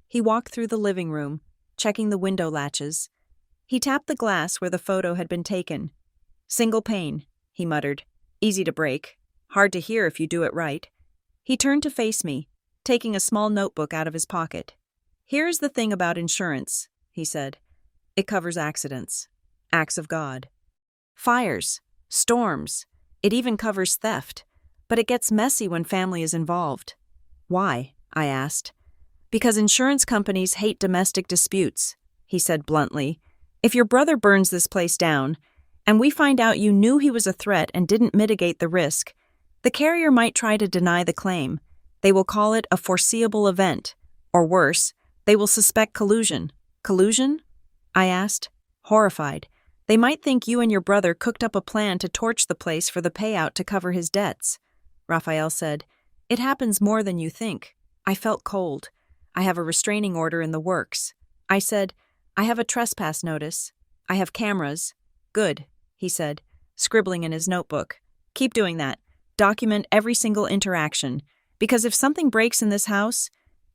He walked through the living room, checking the window latches. He tapped the glass where the photo had been taken. Single pane, he muttered. Easy to break. Hard to hear if you do it right. He turned to face me, taking a small notebook out of his pocket. Here's the thing about insurance, he said. It covers accidents. Acts of God. Fires. Storms. It even covers theft. But it gets messy when family is involved. Why? I asked. Because insurance companies hate domestic disputes, he said bluntly. If your brother burns this place down, and we find out you knew he was a threat and didn't mitigate the risk, the carrier might try to deny the claim. They will call it a foreseeable event. Or worse, they will suspect collusion. Collusion? I asked, horrified. They might think you and your brother cooked up a plan to torch the place for the payout to cover his debts. Raphael said, It happens more than you think. I felt cold. I have a restraining order in the works. I said, I have a trespass notice. I have cameras. Good, he said, scribbling in his notebook. Keep doing that. Document every single interaction. Because if something breaks in this house,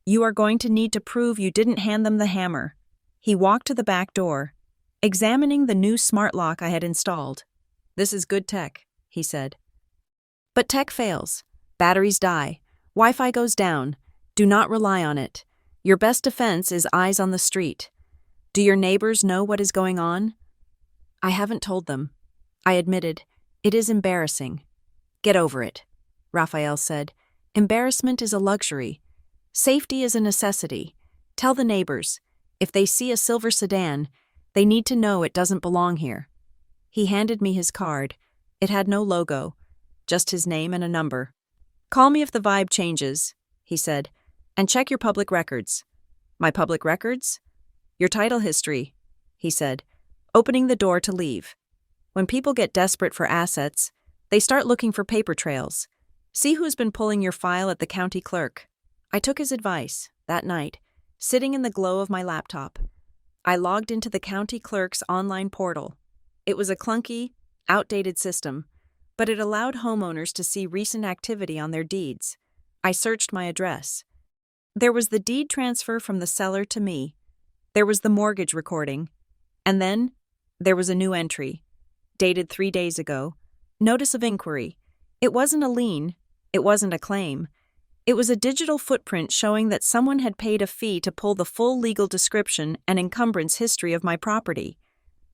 you are going to need to prove you didn't hand them the hammer. He walked to the back door, examining the new smart lock I had installed. This is good tech, he said. But tech fails. Batteries die. Wi-Fi goes down. Do not rely on it. Your best defense is eyes on the street. Do your neighbors know what is going on? I haven't told them. I admitted, it is embarrassing. Get over it, Raphael said. Embarrassment is a luxury. Safety is a necessity. Tell the neighbors, if they see a silver sedan, they need to know it doesn't belong here. He handed me his card. It had no logo, just his name and a number. Call me if the vibe changes, he said, and check your public records. My public records? Your title history, he said, opening the door to leave. When people get desperate for assets, they start looking for paper trails. See who's been pulling your file at the county clerk. I took his advice, that night, sitting in the glow of my laptop. I logged into the county clerk's online portal. It was a clunky, outdated system, but it allowed homeowners to see recent activity on their deeds. I searched my address. There was the deed transfer from the seller to me. There was the mortgage recording. And then, there was a new entry, dated 3 days ago. Notice of inquiry. It wasn't a lien. It wasn't a claim. It was a digital footprint showing that someone had paid a fee to pull the full legal description and encumbrance history of my property.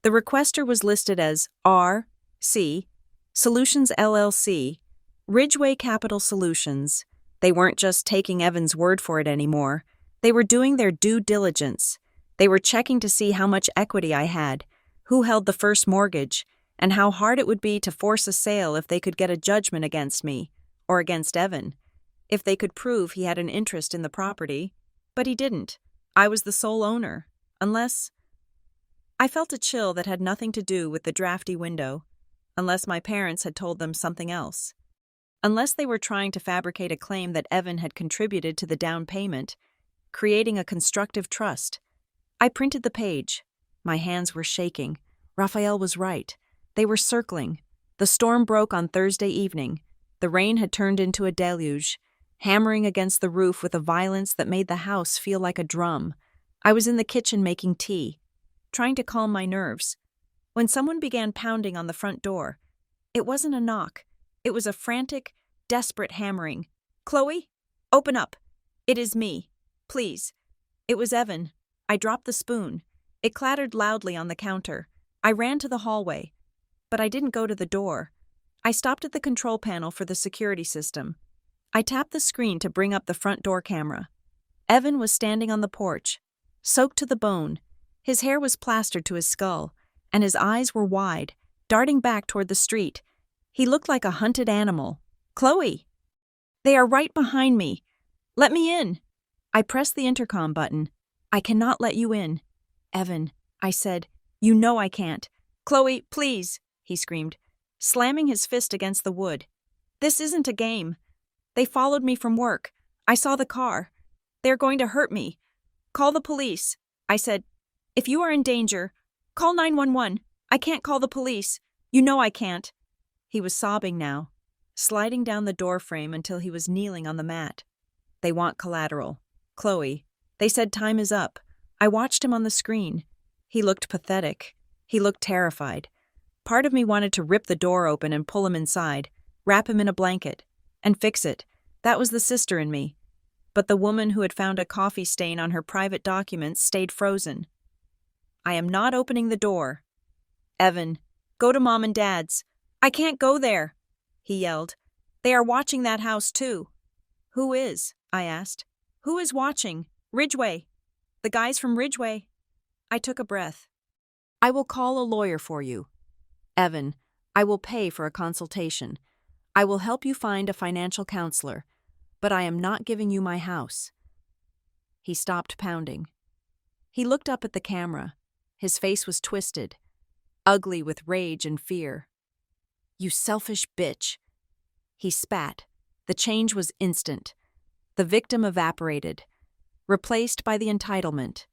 The requester was listed as R.C. Solutions LLC, Ridgeway Capital Solutions. They weren't just taking Evan's word for it anymore. They were doing their due diligence. They were checking to see how much equity I had, who held the first mortgage, and how hard it would be to force a sale if they could get a judgment against me, or against Evan. If they could prove he had an interest in the property. But he didn't. I was the sole owner. Unless... I felt a chill that had nothing to do with the drafty window. Unless my parents had told them something else. Unless they were trying to fabricate a claim that Evan had contributed to the down payment, creating a constructive trust. I printed the page. My hands were shaking. Raphael was right. They were circling. The storm broke on Thursday evening. The rain had turned into a deluge, hammering against the roof with a violence that made the house feel like a drum. I was in the kitchen making tea, trying to calm my nerves, when someone began pounding on the front door. It wasn't a knock. It was a frantic, desperate hammering. Chloe, open up. It is me. Please. It was Evan. I dropped the spoon. It clattered loudly on the counter. I ran to the hallway. But I didn't go to the door. I stopped at the control panel for the security system. I tapped the screen to bring up the front door camera. Evan was standing on the porch, soaked to the bone. His hair was plastered to his skull, and his eyes were wide, darting back toward the street. He looked like a hunted animal. Chloe! They are right behind me. Let me in. I pressed the intercom button. I cannot let you in. Evan, I said, you know I can't. Chloe, please, he screamed, slamming his fist against the wood. This isn't a game. They followed me from work. I saw the car. They're going to hurt me. Call the police. I said, if you are in danger, call 911. I can't call the police. You know I can't. He was sobbing now, sliding down the door frame until he was kneeling on the mat. They want collateral. Chloe. They said time is up. I watched him on the screen. He looked pathetic. He looked terrified. Part of me wanted to rip the door open and pull him inside, wrap him in a blanket, and fix it. That was the sister in me. But the woman who had found a coffee stain on her private documents stayed frozen. I am not opening the door. Evan, go to Mom and Dad's. I can't go there, he yelled. They are watching that house too. Who is? I asked. Who is watching? Ridgeway. The guys from Ridgeway. I took a breath. I will call a lawyer for you. Evan, I will pay for a consultation. I will help you find a financial counselor, but I am not giving you my house. He stopped pounding. He looked up at the camera. His face was twisted, ugly with rage and fear. You selfish bitch. He spat. The change was instant. The victim evaporated, replaced by the entitlement.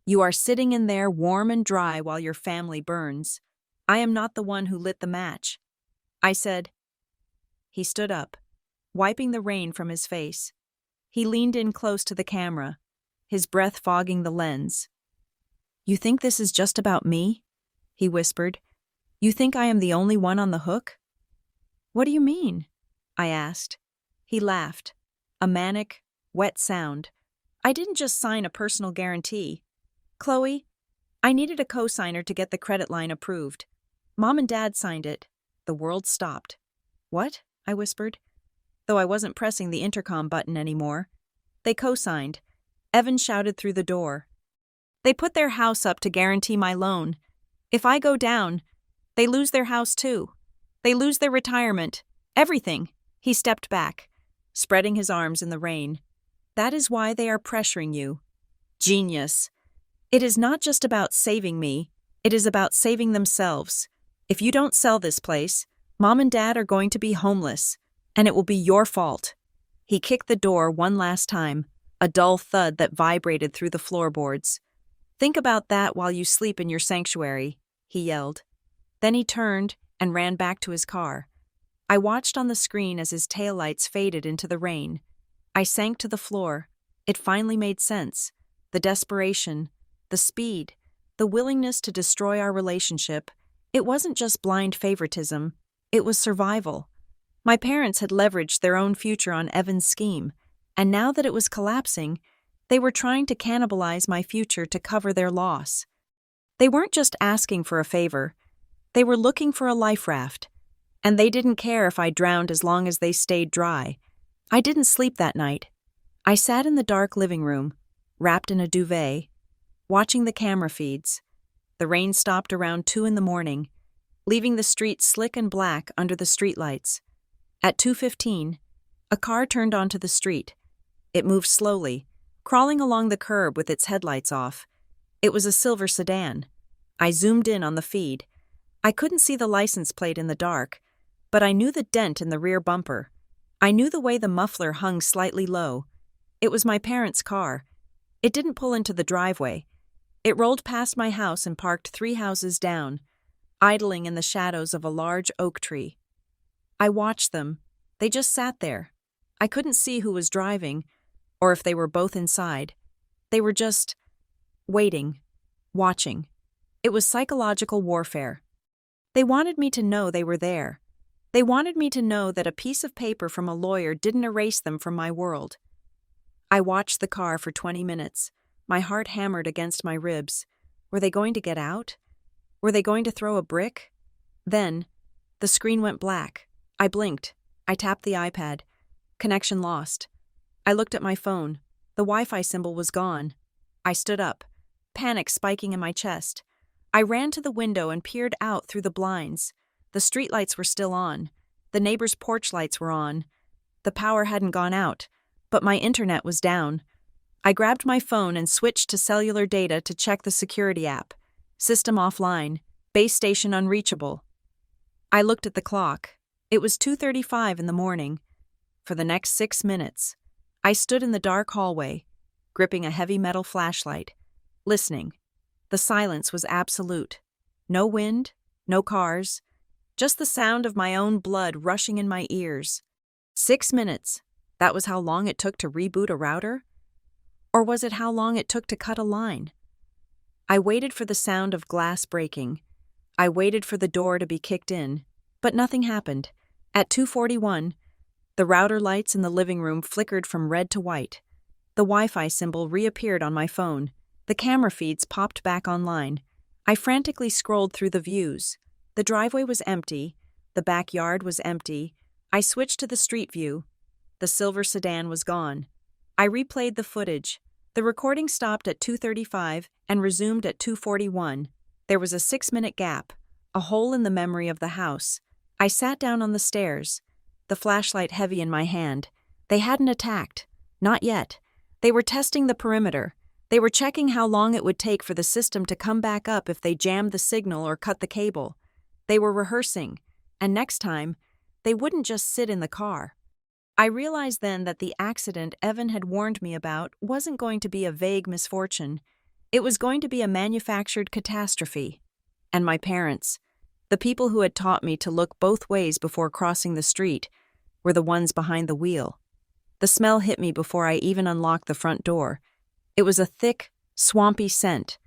You are sitting in there warm and dry while your family burns. I am not the one who lit the match. I said. He stood up, wiping the rain from his face. He leaned in close to the camera, his breath fogging the lens. You think this is just about me? He whispered. You think I am the only one on the hook? What do you mean? I asked. He laughed, a manic, wet sound. I didn't just sign a personal guarantee. Chloe, I needed a co-signer to get the credit line approved. Mom and Dad signed it. The world stopped. What? I whispered, though I wasn't pressing the intercom button anymore. They co-signed. Evan shouted through the door. They put their house up to guarantee my loan. If I go down, they lose their house too. They lose their retirement. Everything. He stepped back, spreading his arms in the rain. That is why they are pressuring you. Genius. It is not just about saving me. It is about saving themselves. If you don't sell this place, Mom and Dad are going to be homeless, and it will be your fault. He kicked the door one last time, a dull thud that vibrated through the floorboards. Think about that while you sleep in your sanctuary, he yelled. Then he turned and ran back to his car. I watched on the screen as his taillights faded into the rain. I sank to the floor. It finally made sense. The desperation, the speed, the willingness to destroy our relationship. It wasn't just blind favoritism. It was survival. My parents had leveraged their own future on Evan's scheme, and now that it was collapsing, they were trying to cannibalize my future to cover their loss. They weren't just asking for a favor. They were looking for a life raft, and they didn't care if I drowned as long as they stayed dry. I didn't sleep that night. I sat in the dark living room, wrapped in a duvet, watching the camera feeds. The rain stopped around 2 a.m, leaving the street slick and black under the streetlights. At 2:15, a car turned onto the street. It moved slowly, crawling along the curb with its headlights off. It was a silver sedan. I zoomed in on the feed. I couldn't see the license plate in the dark, but I knew the dent in the rear bumper. I knew the way the muffler hung slightly low. It was my parents' car. It didn't pull into the driveway. It rolled past my house and parked 3 houses down, idling in the shadows of a large oak tree. I watched them. They just sat there. I couldn't see who was driving, or if they were both inside. They were just waiting, watching. It was psychological warfare. They wanted me to know they were there. They wanted me to know that a piece of paper from a lawyer didn't erase them from my world. I watched the car for 20 minutes. My heart hammered against my ribs. Were they going to get out? Were they going to throw a brick? Then, the screen went black. I blinked. I tapped the iPad. Connection lost. I looked at my phone. The Wi-Fi symbol was gone. I stood up, panic spiking in my chest. I ran to the window and peered out through the blinds. The streetlights were still on. The neighbor's porch lights were on. The power hadn't gone out, but my internet was down. I grabbed my phone and switched to cellular data to check the security app. System offline. Base station unreachable. I looked at the clock. It was 2:35 in the morning. For the next 6 minutes, I stood in the dark hallway, gripping a heavy metal flashlight, listening. The silence was absolute. No wind, no cars, just the sound of my own blood rushing in my ears. 6 minutes. That was how long it took to reboot a router? Or was it how long it took to cut a line? I waited for the sound of glass breaking. I waited for the door to be kicked in, but nothing happened. At 2:41, the router lights in the living room flickered from red to white. The Wi-Fi symbol reappeared on my phone. The camera feeds popped back online. I frantically scrolled through the views. The driveway was empty. The backyard was empty. I switched to the street view. The silver sedan was gone. I replayed the footage. The recording stopped at 2:35 and resumed at 2:41. There was a 6-minute gap, a hole in the memory of the house. I sat down on the stairs, the flashlight heavy in my hand. They hadn't attacked. Not yet. They were testing the perimeter. They were checking how long it would take for the system to come back up if they jammed the signal or cut the cable. They were rehearsing, and next time, they wouldn't just sit in the car. I realized then that the accident Evan had warned me about wasn't going to be a vague misfortune. It was going to be a manufactured catastrophe. And my parents, the people who had taught me to look both ways before crossing the street, were the ones behind the wheel. The smell hit me before I even unlocked the front door. It was a thick, swampy scent,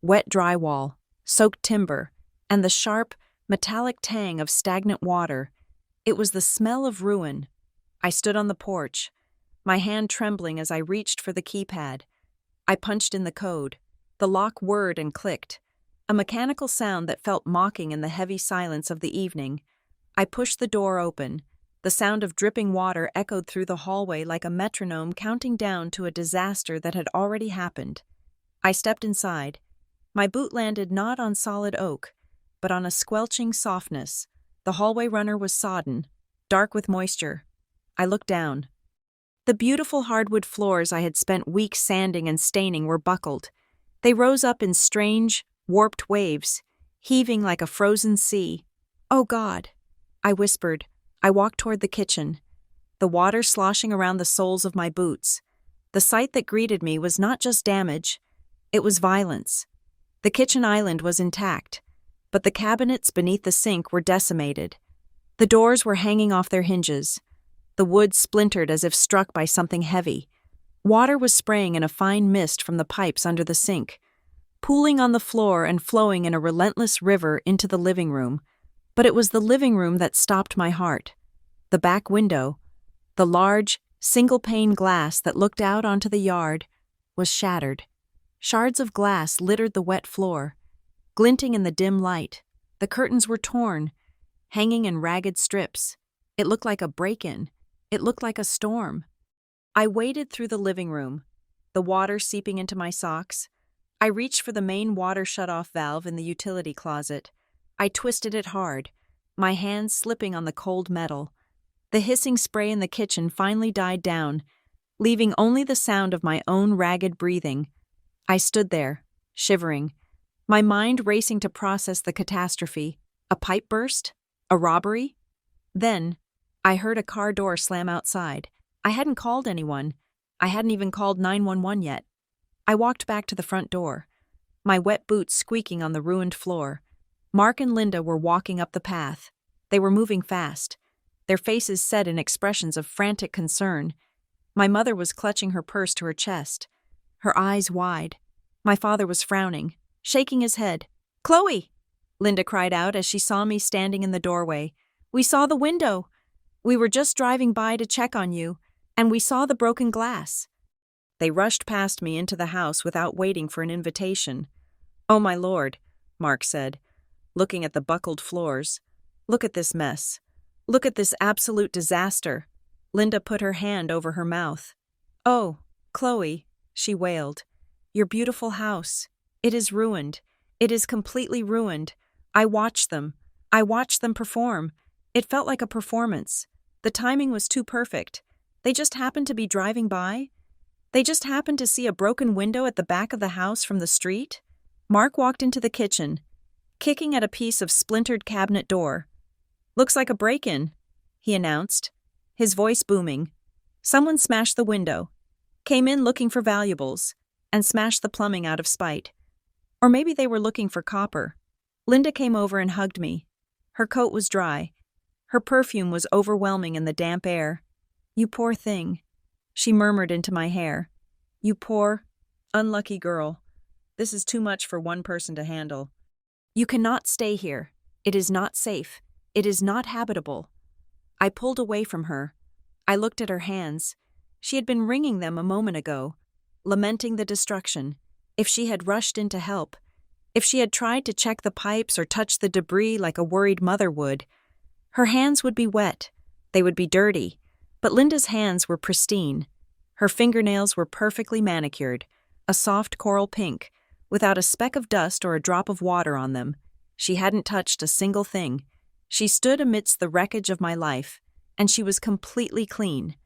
wet drywall, soaked timber, and the sharp, metallic tang of stagnant water. It was the smell of ruin. I stood on the porch, my hand trembling as I reached for the keypad. I punched in the code. The lock whirred and clicked, a mechanical sound that felt mocking in the heavy silence of the evening. I pushed the door open. The sound of dripping water echoed through the hallway like a metronome counting down to a disaster that had already happened. I stepped inside. My boot landed not on solid oak, but on a squelching softness. The hallway runner was sodden, dark with moisture. I looked down. The beautiful hardwood floors I had spent weeks sanding and staining were buckled. They rose up in strange, warped waves, heaving like a frozen sea. "Oh God," I whispered. I walked toward the kitchen, the water sloshing around the soles of my boots. The sight that greeted me was not just damage, it was violence. The kitchen island was intact, but the cabinets beneath the sink were decimated. The doors were hanging off their hinges. The wood splintered as if struck by something heavy. Water was spraying in a fine mist from the pipes under the sink, pooling on the floor and flowing in a relentless river into the living room. But it was the living room that stopped my heart. The back window, the large, single-pane glass that looked out onto the yard, was shattered. Shards of glass littered the wet floor, glinting in the dim light. The curtains were torn, hanging in ragged strips. It looked like a break-in. It looked like a storm. I waded through the living room, the water seeping into my socks. I reached for the main water shutoff valve in the utility closet. I twisted it hard, my hands slipping on the cold metal. The hissing spray in the kitchen finally died down, leaving only the sound of my own ragged breathing. I stood there, shivering, my mind racing to process the catastrophe. A pipe burst? A robbery? Then, I heard a car door slam outside. I hadn't called anyone. I hadn't even called 911 yet. I walked back to the front door, my wet boots squeaking on the ruined floor. Mark and Linda were walking up the path. They were moving fast, their faces set in expressions of frantic concern. My mother was clutching her purse to her chest, her eyes wide. My father was frowning, shaking his head. "Chloe!" Linda cried out as she saw me standing in the doorway. "We saw the window. We were just driving by to check on you, and we saw the broken glass." They rushed past me into the house without waiting for an invitation. "Oh, my lord," Mark said, looking at the buckled floors. "Look at this mess. Look at this absolute disaster." Linda put her hand over her mouth. "Oh, Chloe," she wailed, "your beautiful house. It is ruined. It is completely ruined. I watched them. I watched them perform. It felt like a performance. The timing was too perfect. They just happened to be driving by. They just happened to see a broken window at the back of the house from the street." Mark walked into the kitchen, kicking at a piece of splintered cabinet door. "Looks like a break-in," he announced, his voice booming. "Someone smashed the window, came in looking for valuables, and smashed the plumbing out of spite. Or maybe they were looking for copper." Linda came over and hugged me. Her coat was dry. Her perfume was overwhelming in the damp air. "You poor thing," she murmured into my hair. "You poor, unlucky girl. This is too much for one person to handle. You cannot stay here. It is not safe. It is not habitable." I pulled away from her. I looked at her hands. She had been wringing them a moment ago, lamenting the destruction. If she had rushed in to help, if she had tried to check the pipes or touch the debris like a worried mother would, her hands would be wet. They would be dirty. But Linda's hands were pristine. Her fingernails were perfectly manicured, a soft coral pink, without a speck of dust or a drop of water on them. She hadn't touched a single thing. She stood amidst the wreckage of my life, and she was completely clean.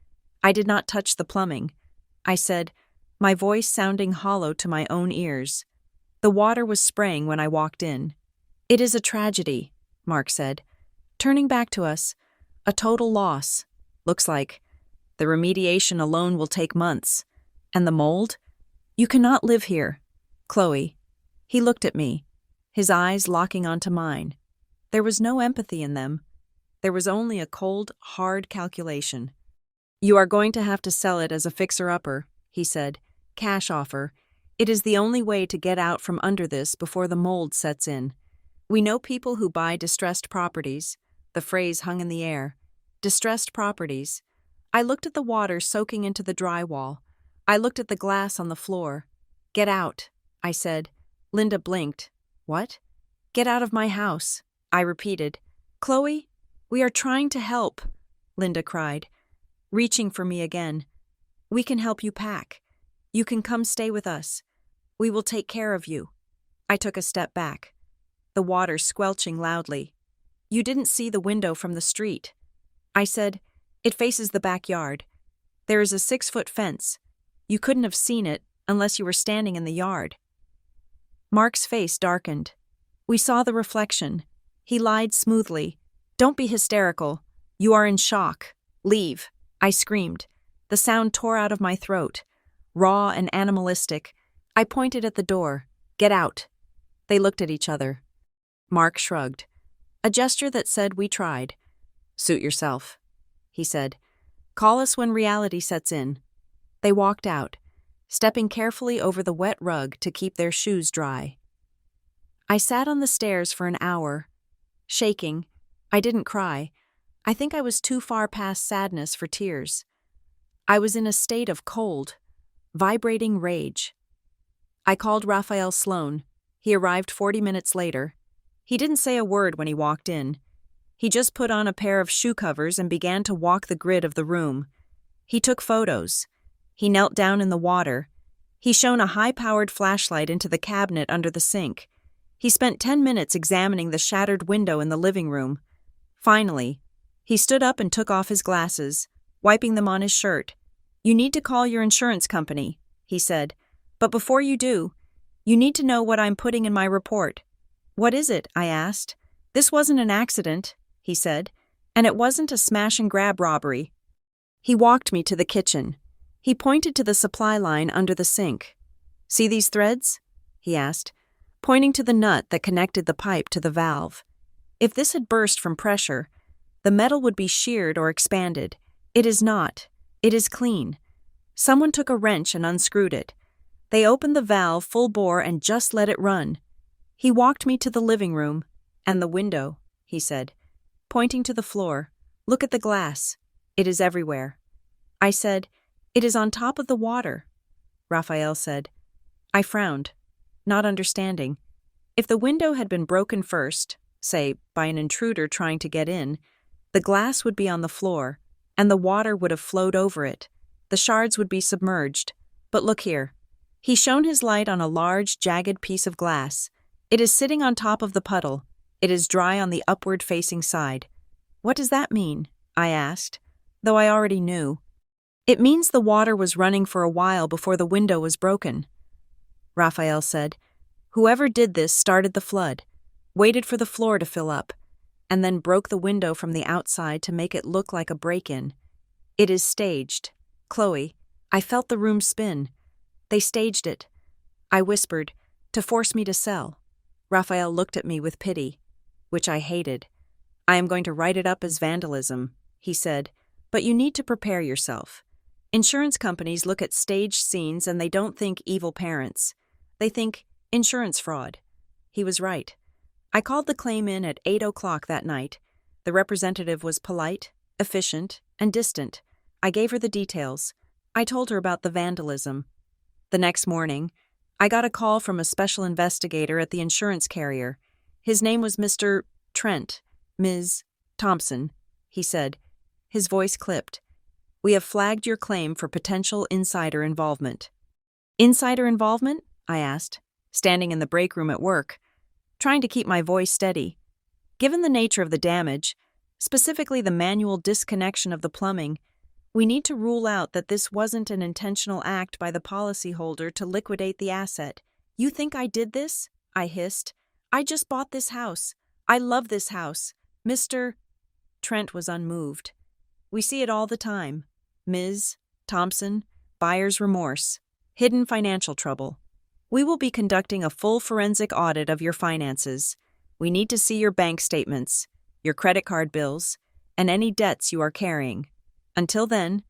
I did not touch the plumbing. I said, my voice sounding hollow to my own ears. The water was spraying when I walked in. "It is a tragedy," Mark said, turning back to us. "A total loss. Looks like. The remediation alone will take months. And the mold? You cannot live here. Chloe." He looked at me, his eyes locking onto mine. There was no empathy in them. There was only a cold, hard calculation. "You are going to have to sell it as a fixer-upper," he said. "Cash offer. It is the only way to get out from under this before the mold sets in. We know people who buy distressed properties." The phrase hung in the air. Distressed properties. I looked at the water soaking into the drywall. I looked at the glass on the floor. "Get out," I said. Linda blinked. "What?" "Get out of my house," I repeated. "Chloe, we are trying to help," Linda cried, reaching for me again. "We can help you pack. You can come stay with us. We will take care of you." I took a step back, the water squelching loudly. "You didn't see the window from the street," I said. "It faces the backyard. There is a 6-foot fence. You couldn't have seen it unless you were standing in the yard." Mark's face darkened. We saw the reflection. He lied smoothly. "Don't be hysterical. You are in shock. Leave," I screamed. The sound tore out of my throat. Raw and animalistic, I pointed at the door. "Get out." They looked at each other. Mark shrugged. A gesture that said we tried. "Suit yourself," he said. "Call us when reality sets in." They walked out, stepping carefully over the wet rug to keep their shoes dry. I sat on the stairs for an hour, shaking. I didn't cry. I think I was too far past sadness for tears. I was in a state of cold, vibrating rage. I called Raphael Sloan. He arrived 40 minutes later. He didn't say a word when he walked in. He just put on a pair of shoe covers and began to walk the grid of the room. He took photos. He knelt down in the water. He shone a high-powered flashlight into the cabinet under the sink. He spent 10 minutes examining the shattered window in the living room. Finally, he stood up and took off his glasses, wiping them on his shirt. "You need to call your insurance company," he said. "But before you do, you need to know what I'm putting in my report." "What is it?" I asked. "This wasn't an accident," he said, "and it wasn't a smash-and-grab robbery." He walked me to the kitchen. He pointed to the supply line under the sink. "See these threads?" he asked, pointing to the nut that connected the pipe to the valve. If this had burst from pressure, the metal would be sheared or expanded. It is not. It is clean. Someone took a wrench and unscrewed it. They opened the valve full bore and just let it run. He walked me to the living room. "And the window," he said, pointing to the floor. "Look at the glass. It is everywhere." I said, "It is on top of the water." Raphael said. I frowned, not understanding. If the window had been broken first, say, by an intruder trying to get in, the glass would be on the floor, and the water would have flowed over it. The shards would be submerged. But look here. He shone his light on a large, jagged piece of glass. It is sitting on top of the puddle. It is dry on the upward-facing side. "What does that mean?" I asked, though I already knew. "It means the water was running for a while before the window was broken." Raphael said, "Whoever did this started the flood, waited for the floor to fill up, and then broke the window from the outside to make it look like a break-in. It is staged. Chloe, I felt the room spin. They staged it." I whispered, "To force me to sell." Raphael looked at me with pity, which I hated. I am going to write it up as vandalism, he said, but you need to prepare yourself. Insurance companies look at staged scenes and they don't think evil parents. They think insurance fraud. He was right. I called the claim in at 8 o'clock that night. The representative was polite, efficient, and distant. I gave her the details. I told her about the vandalism. The next morning, I got a call from a special investigator at the insurance carrier. His name was Mr. Trent, Ms. Thompson, he said. His voice clipped. We have flagged your claim for potential insider involvement. Insider involvement? I asked, standing in the break room at work, trying to keep my voice steady. Given the nature of the damage, specifically the manual disconnection of the plumbing, we need to rule out that this wasn't an intentional act by the policyholder to liquidate the asset. You think I did this? I hissed. I just bought this house. I love this house. Mr. Trent was unmoved. We see it all the time. Ms. Thompson, buyer's remorse, hidden financial trouble. We will be conducting a full forensic audit of your finances. We need to see your bank statements, your credit card bills, and any debts you are carrying. Until then,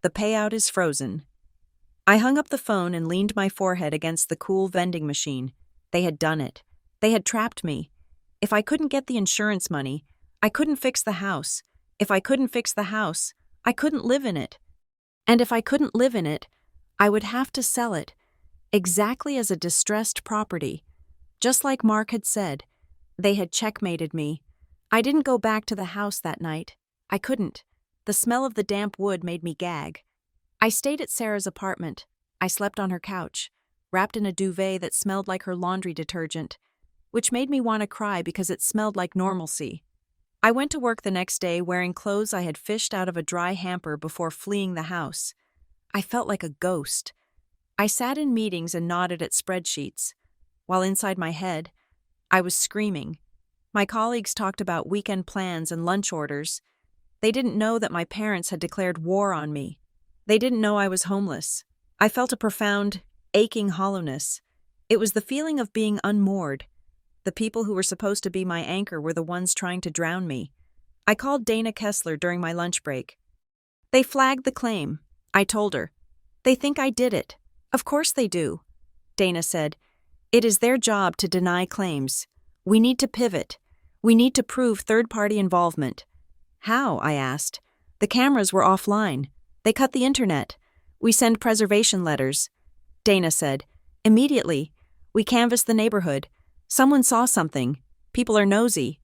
the payout is frozen. I hung up the phone and leaned my forehead against the cool vending machine. They had done it. They had trapped me. If I couldn't get the insurance money, I couldn't fix the house. If I couldn't fix the house, I couldn't live in it. And if I couldn't live in it, I would have to sell it, exactly as a distressed property. Just like Mark had said, they had checkmated me. I didn't go back to the house that night. I couldn't. The smell of the damp wood made me gag. I stayed at Sarah's apartment. I slept on her couch, wrapped in a duvet that smelled like her laundry detergent, which made me want to cry because it smelled like normalcy. I went to work the next day wearing clothes I had fished out of a dry hamper before fleeing the house. I felt like a ghost. I sat in meetings and nodded at spreadsheets, while inside my head, I was screaming. My colleagues talked about weekend plans and lunch orders. They didn't know that my parents had declared war on me. They didn't know I was homeless. I felt a profound, aching hollowness. It was the feeling of being unmoored. The people who were supposed to be my anchor were the ones trying to drown me. I called Dana Kessler during my lunch break. They flagged the claim. I told her. They think I did it. Of course they do. Dana said, it is their job to deny claims. We need to pivot. We need to prove third-party involvement. How? I asked. The cameras were offline. They cut the internet. We send preservation letters. Dana said, immediately. We canvassed the neighborhood. Someone saw something. People are nosy.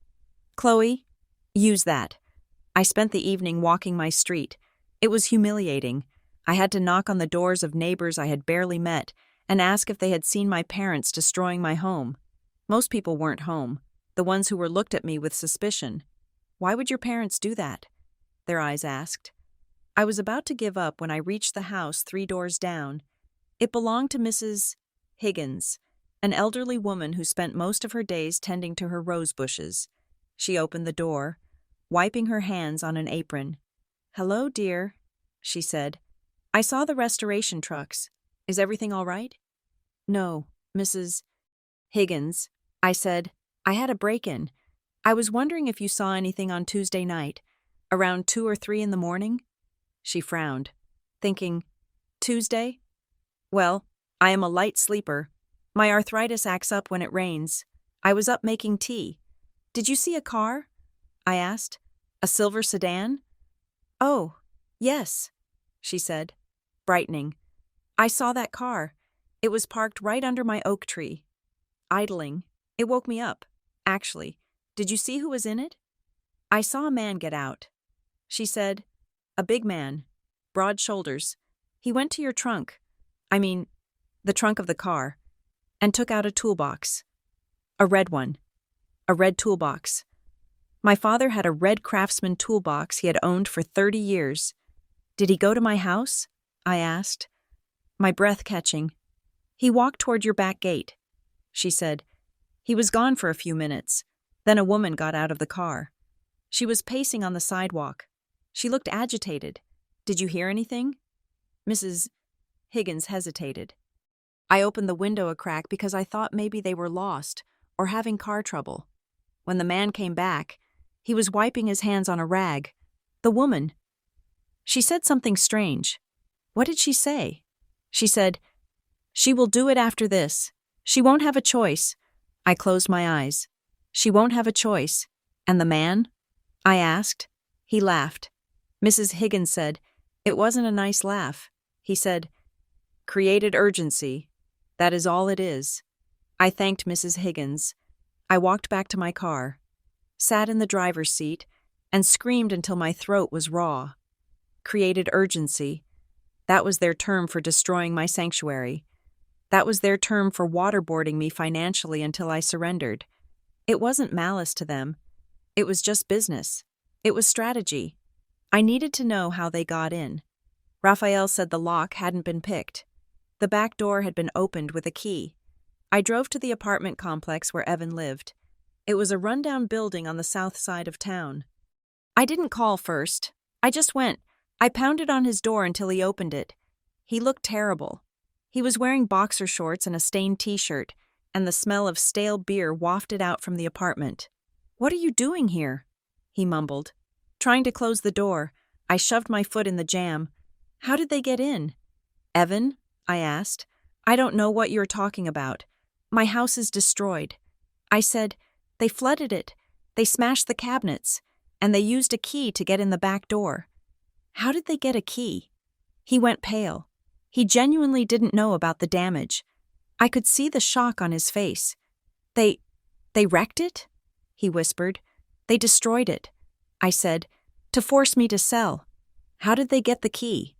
Chloe, use that. I spent the evening walking my street. It was humiliating. I had to knock on the doors of neighbors I had barely met and ask if they had seen my parents destroying my home. Most people weren't home, the ones who were looked at me with suspicion. Why would your parents do that? Their eyes asked. I was about to give up when I reached the house 3 doors down. It belonged to Mrs. Higgins, an elderly woman who spent most of her days tending to her rose bushes. She opened the door, wiping her hands on an apron. Hello, dear, she said. I saw the restoration trucks. Is everything all right? No, Mrs. Higgins, I said. I had a break-in. I was wondering if you saw anything on Tuesday night, around 2 or 3 in the morning? She frowned, thinking, Tuesday? Well, I am a light sleeper. My arthritis acts up when it rains. I was up making tea. Did you see a car? I asked. A silver sedan? Oh, yes, she said, brightening. I saw that car. It was parked right under my oak tree. Idling. It woke me up, actually. Did you see who was in it? I saw a man get out. She said, a big man, broad shoulders. He went to your trunk. I mean, the trunk of the car, and took out a toolbox. A red one. A red toolbox. My father had a red Craftsman toolbox he had owned for 30 years. Did he go to my house? I asked, my breath catching. He walked toward your back gate, she said. He was gone for a few minutes. Then a woman got out of the car. She was pacing on the sidewalk. She looked agitated. Did you hear anything? Mrs. Higgins hesitated. I opened the window a crack because I thought maybe they were lost or having car trouble. When the man came back, He was wiping his hands on a rag. The woman. She said something strange. What did she say? She said, "She will do it after this. She won't have a choice." I closed my eyes. She won't have a choice. And the man? I asked. He laughed. Mrs. Higgins said, it wasn't a nice laugh. He said, "Created urgency. That is all it is." I thanked Mrs. Higgins. I walked back to my car, sat in the driver's seat, and screamed until my throat was raw. Created urgency. That was their term for destroying my sanctuary. That was their term for waterboarding me financially until I surrendered. It wasn't malice to them. It was just business. It was strategy. I needed to know how they got in. Raphael said the lock hadn't been picked. The back door had been opened with a key. I drove to the apartment complex where Evan lived. It was a rundown building on the south side of town. I didn't call first. I just went. I pounded on his door until he opened it. He looked terrible. He was wearing boxer shorts and a stained t-shirt, and the smell of stale beer wafted out from the apartment. "What are you doing here?" he mumbled. Trying to close the door, I shoved my foot in the jamb. "How did they get in?" "Evan?" I asked. "I don't know what you're talking about. My house is destroyed." I said, "They flooded it. They smashed the cabinets, and they used a key to get in the back door." "How did they get a key?" He went pale. He genuinely didn't know about the damage. I could see the shock on his face. They wrecked it?" he whispered. "They destroyed it." I said, "To force me to sell." "How did they get the key?"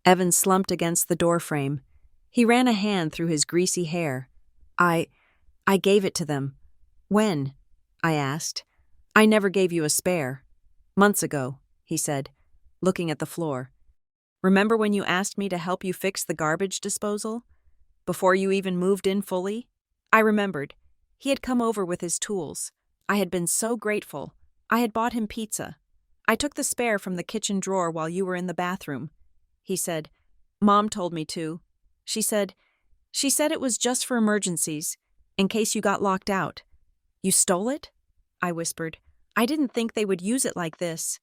Evan slumped against the doorframe. He ran a hand through his greasy hair. I gave it to them." "When?" I asked. "I never gave you a spare." "Months ago," he said, looking at the floor. "Remember when you asked me to help you fix the garbage disposal? Before you even moved in fully?" I remembered. He had come over with his tools. I had been so grateful. I had bought him pizza. "I took the spare from the kitchen drawer while you were in the bathroom," he said. "Mom told me to. She said it was just for emergencies, in case you got locked out." "You stole it?" I whispered. "I didn't think they would use it like this."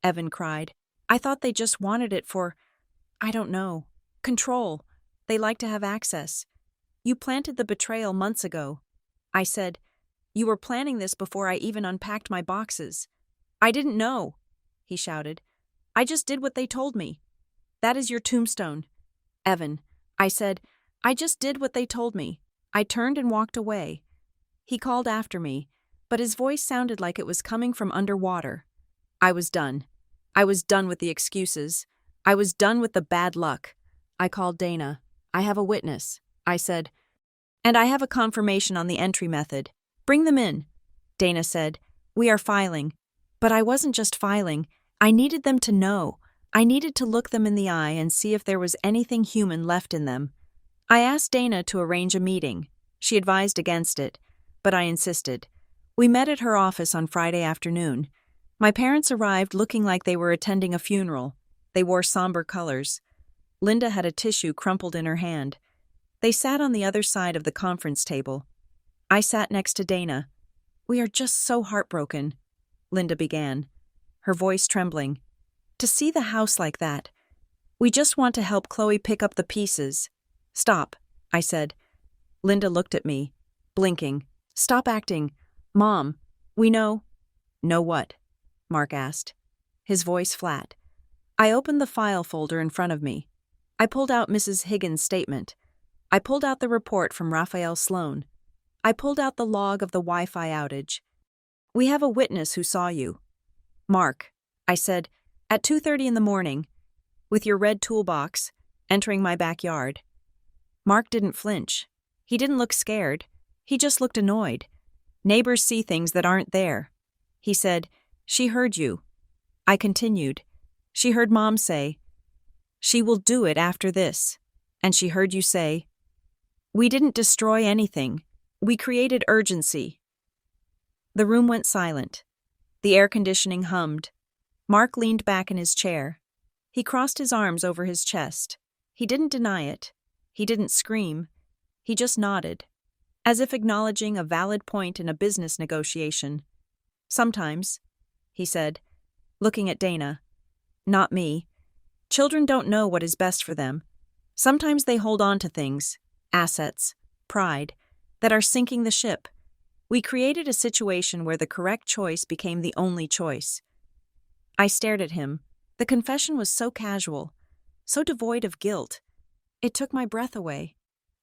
Evan cried. "I thought they just wanted it for, I don't know, control. They like to have access. You planted the betrayal months ago." I said, "You were planning this before I even unpacked my boxes." "I didn't know," he shouted. "I just did what they told me. That is your tombstone." "Evan," I said, "I just did what they told me." I turned and walked away. He called after me, but his voice sounded like it was coming from underwater. I was done. I was done with the excuses. I was done with the bad luck. I called Dana. "I have a witness," I said, "and I have a confirmation on the entry method. Bring them in." Dana said, "We are filing." But I wasn't just filing. I needed them to know. I needed to look them in the eye and see if there was anything human left in them. I asked Dana to arrange a meeting. She advised against it, but I insisted. We met at her office on Friday afternoon. My parents arrived looking like they were attending a funeral. They wore somber colors. Linda had a tissue crumpled in her hand. They sat on the other side of the conference table. I sat next to Dana. "We are just so heartbroken," Linda began, her voice trembling. "To see the house like that. We just want to help Chloe pick up the pieces." "Stop," I said. Linda looked at me, blinking. "Stop acting. Mom, we know." "Know what?" Mark asked, his voice flat. I opened the file folder in front of me. I pulled out Mrs. Higgins' statement. I pulled out the report from Raphael Sloan. I pulled out the log of the Wi-Fi outage. "We have a witness who saw you." "Mark," I said, "at 2:30 in the morning, with your red toolbox, entering my backyard." Mark didn't flinch. He didn't look scared. He just looked annoyed. "Neighbors see things that aren't there." He said, "She heard you." I continued. "She heard Mom say, 'She will do it after this.' And she heard you say, 'We didn't destroy anything. We created urgency.'" The room went silent. The air conditioning hummed. Mark leaned back in his chair. He crossed his arms over his chest. He didn't deny it. He didn't scream. He just nodded, as if acknowledging a valid point in a business negotiation. Sometimes, he said, looking at Dana. Not me. Children don't know what is best for them. Sometimes they hold on to things, assets, pride, that are sinking the ship. We created a situation where the correct choice became the only choice. I stared at him. The confession was so casual, so devoid of guilt. It took my breath away.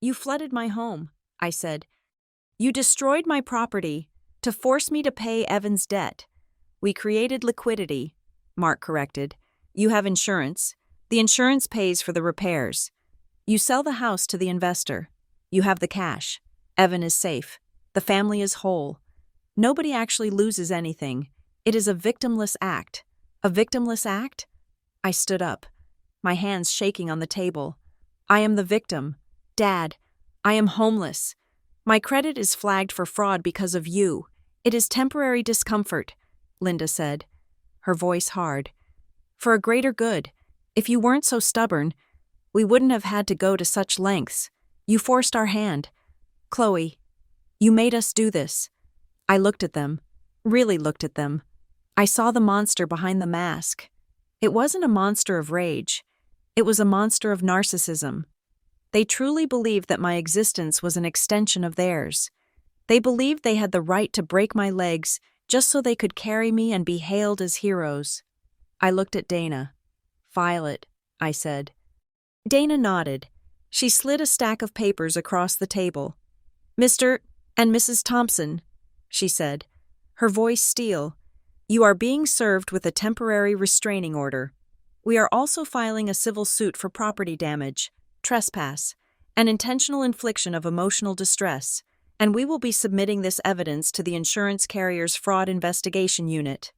You flooded my home, I said. You destroyed my property to force me to pay Evan's debt. We created liquidity, Mark corrected. You have insurance. The insurance pays for the repairs. You sell the house to the investor. You have the cash. Evan is safe. The family is whole. Nobody actually loses anything. It is a victimless act. A victimless act? I stood up, my hands shaking on the table. I am the victim. Dad, I am homeless. My credit is flagged for fraud because of you. It is temporary discomfort, Linda said, her voice hard. For a greater good. If you weren't so stubborn, we wouldn't have had to go to such lengths. You forced our hand. Chloe, you made us do this. I looked at them, really looked at them. I saw the monster behind the mask. It wasn't a monster of rage. It was a monster of narcissism. They truly believed that my existence was an extension of theirs. They believed they had the right to break my legs just so they could carry me and be hailed as heroes. I looked at Dana. File it, I said. Dana nodded. She slid a stack of papers across the table. Mr. and Mrs. Thompson, she said, her voice steel. You are being served with a temporary restraining order. We are also filing a civil suit for property damage, trespass, and intentional infliction of emotional distress, and we will be submitting this evidence to the insurance carrier's fraud investigation unit.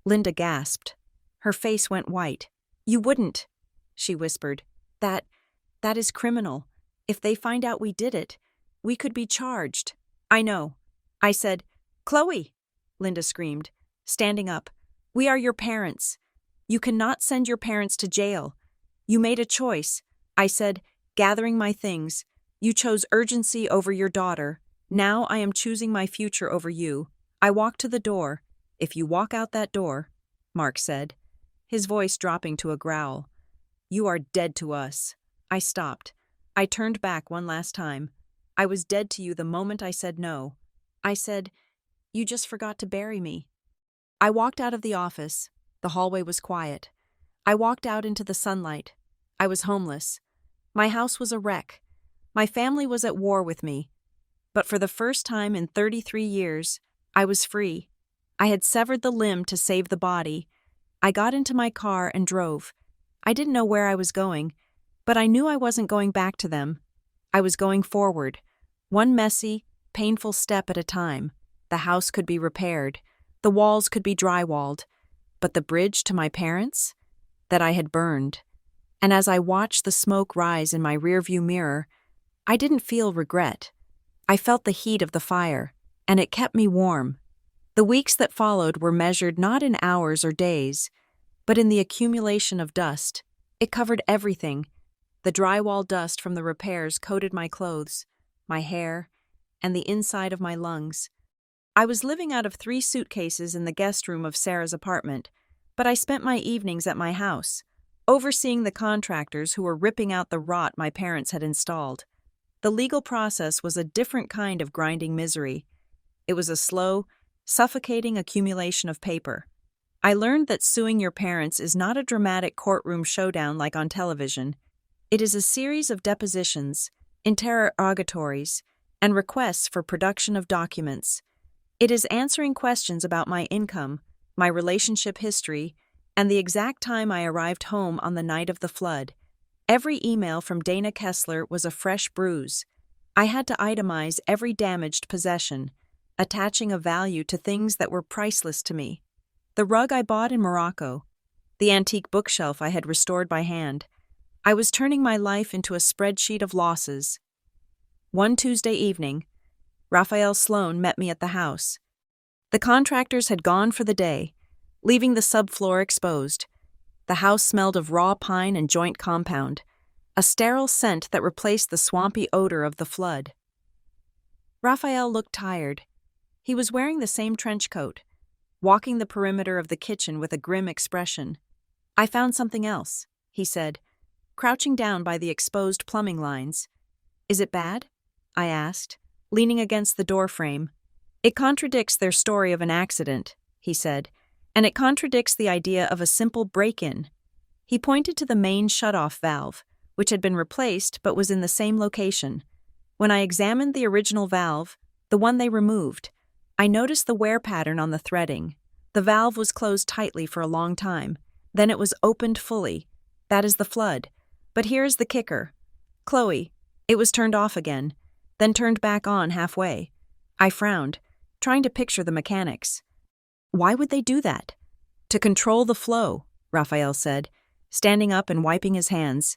Linda gasped. Her face went white. You wouldn't, she whispered. That is criminal. If they find out we did it, we could be charged. I know. I said, Chloe, Linda screamed, standing up. We are your parents. You cannot send your parents to jail. You made a choice, I said, gathering my things. You chose urgency over your daughter. Now I am choosing my future over you. I walked to the door. If you walk out that door, Mark said, his voice dropping to a growl. You are dead to us. I stopped. I turned back one last time. I was dead to you the moment I said no. I said, you just forgot to bury me. I walked out of the office. The hallway was quiet. I walked out into the sunlight. I was homeless. My house was a wreck. My family was at war with me. But for the first time in 33 years, I was free. I had severed the limb to save the body. I got into my car and drove. I didn't know where I was going, but I knew I wasn't going back to them. I was going forward, one messy, painful step at a time. The house could be repaired. The walls could be drywalled. But the bridge to my parents? That I had burned. And as I watched the smoke rise in my rearview mirror, I didn't feel regret. I felt the heat of the fire, and it kept me warm. The weeks that followed were measured not in hours or days, but in the accumulation of dust. It covered everything. The drywall dust from the repairs coated my clothes, my hair, and the inside of my lungs. I was living out of 3 suitcases in the guest room of Sarah's apartment, but I spent my evenings at my house, overseeing the contractors who were ripping out the rot my parents had installed. The legal process was a different kind of grinding misery. It was a slow, suffocating accumulation of paper. I learned that suing your parents is not a dramatic courtroom showdown like on television. It is a series of depositions, interrogatories, and requests for production of documents. It is answering questions about my income, my relationship history, and the exact time I arrived home on the night of the flood. Every email from Dana Kessler was a fresh bruise. I had to itemize every damaged possession, attaching a value to things that were priceless to me. The rug I bought in Morocco, the antique bookshelf I had restored by hand. I was turning my life into a spreadsheet of losses. One Tuesday evening, Raphael Sloan met me at the house. The contractors had gone for the day, leaving the subfloor exposed. The house smelled of raw pine and joint compound, a sterile scent that replaced the swampy odor of the flood. Raphael looked tired. He was wearing the same trench coat. walking the perimeter of the kitchen with a grim expression. "I found something else," he said, crouching down by the exposed plumbing lines. "Is it bad?" I asked, leaning against the doorframe. "It contradicts their story of an accident," he said, "and it contradicts the idea of a simple break-in." He pointed to the main shutoff valve, which had been replaced but was in the same location. When I examined the original valve, the one they removed, I noticed the wear pattern on the threading. The valve was closed tightly for a long time. Then it was opened fully. That is the flood. But here is the kicker. Chloe, it was turned off again, then turned back on halfway. I frowned, trying to picture the mechanics. "Why would they do that?" "To control the flow," Raphael said, standing up and wiping his hands.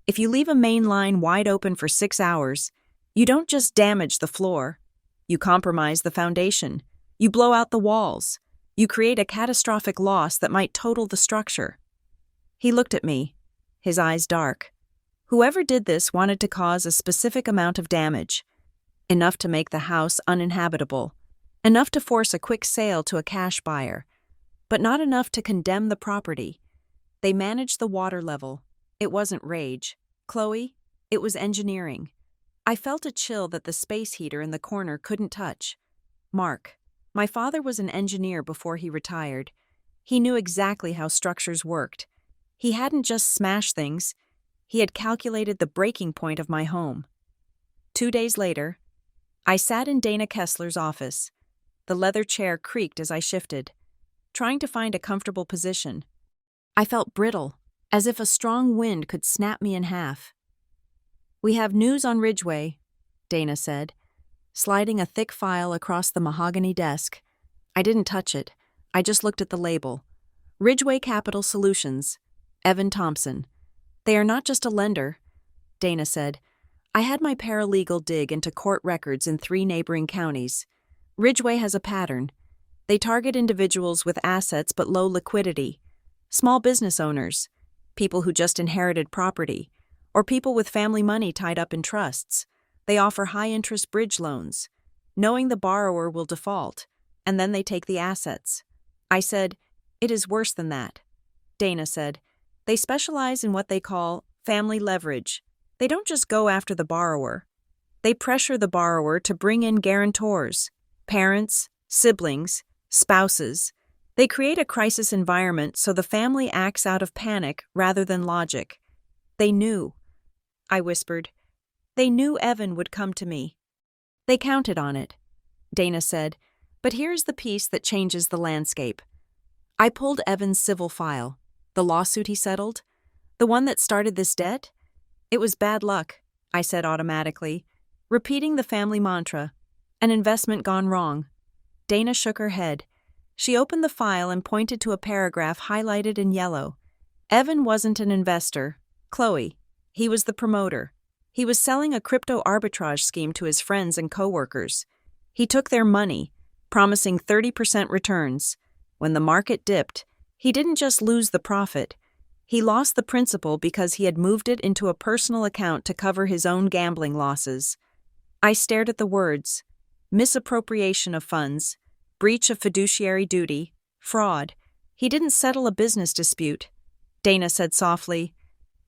"If you leave a main line wide open for 6 hours, you don't just damage the floor. You compromise the foundation. You blow out the walls. You create a catastrophic loss that might total the structure." He looked at me, his eyes dark. Whoever did this wanted to cause a specific amount of damage. Enough to make the house uninhabitable. Enough to force a quick sale to a cash buyer. But not enough to condemn the property. They managed the water level. It wasn't rage. Chloe, it was engineering. I felt a chill that the space heater in the corner couldn't touch. Mark. My father was an engineer before he retired. He knew exactly how structures worked. He hadn't just smashed things. He had calculated the breaking point of my home. 2 days later, I sat in Dana Kessler's office. The leather chair creaked as I shifted, trying to find a comfortable position. I felt brittle, as if a strong wind could snap me in half. "We have news on Ridgeway," Dana said, sliding a thick file across the mahogany desk. I didn't touch it. I just looked at the label. "Ridgeway Capital Solutions, Evan Thompson." "They are not just a lender," Dana said. "I had my paralegal dig into court records in 3 neighboring counties. Ridgeway has a pattern. They target individuals with assets but low liquidity, small business owners, people who just inherited property, or people with family money tied up in trusts. They offer high-interest bridge loans, knowing the borrower will default, and then they take the assets." I said, "It is worse than that." Dana said, "They specialize in what they call family leverage. They don't just go after the borrower. They pressure the borrower to bring in guarantors, parents, siblings, spouses. They create a crisis environment so the family acts out of panic rather than logic. They knew," I whispered. "They knew Evan would come to me." "They counted on it," Dana said, "but here's the piece that changes the landscape." I pulled Evan's civil file, the lawsuit he settled, the one that started this debt. "It was bad luck," I said automatically, repeating the family mantra, "an investment gone wrong." Dana shook her head. She opened the file and pointed to a paragraph highlighted in yellow. "Evan wasn't an investor, Chloe. He was the promoter. He was selling a crypto arbitrage scheme to his friends and coworkers. He took their money, promising 30% returns. When the market dipped, he didn't just lose the profit. He lost the principal because he had moved it into a personal account to cover his own gambling losses." I stared at the words. Misappropriation of funds, breach of fiduciary duty, fraud. "He didn't settle a business dispute," Dana said softly.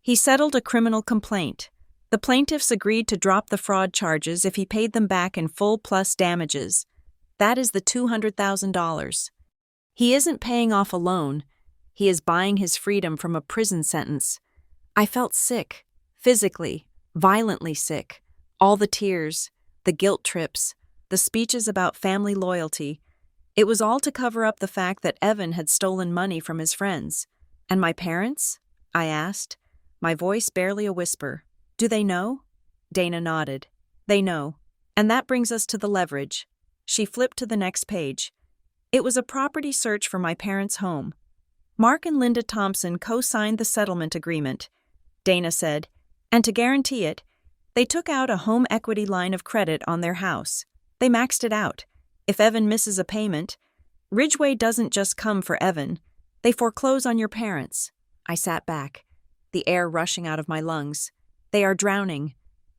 "He settled a criminal complaint. The plaintiffs agreed to drop the fraud charges if he paid them back in full plus damages. That is the $200,000. He isn't paying off a loan. He is buying his freedom from a prison sentence." I felt sick, physically, violently sick. All the tears, the guilt trips, the speeches about family loyalty. It was all to cover up the fact that Evan had stolen money from his friends. "And my parents?" I asked, my voice barely a whisper. "Do they know?" Dana nodded. "They know. And that brings us to the leverage." She flipped to the next page. It was a property search for my parents' home. "Mark and Linda Thompson co-signed the settlement agreement," Dana said, "and to guarantee it, they took out a home equity line of credit on their house. They maxed it out. If Evan misses a payment, Ridgeway doesn't just come for Evan. They foreclose on your parents." I sat back, the air rushing out of my lungs. "They are drowning."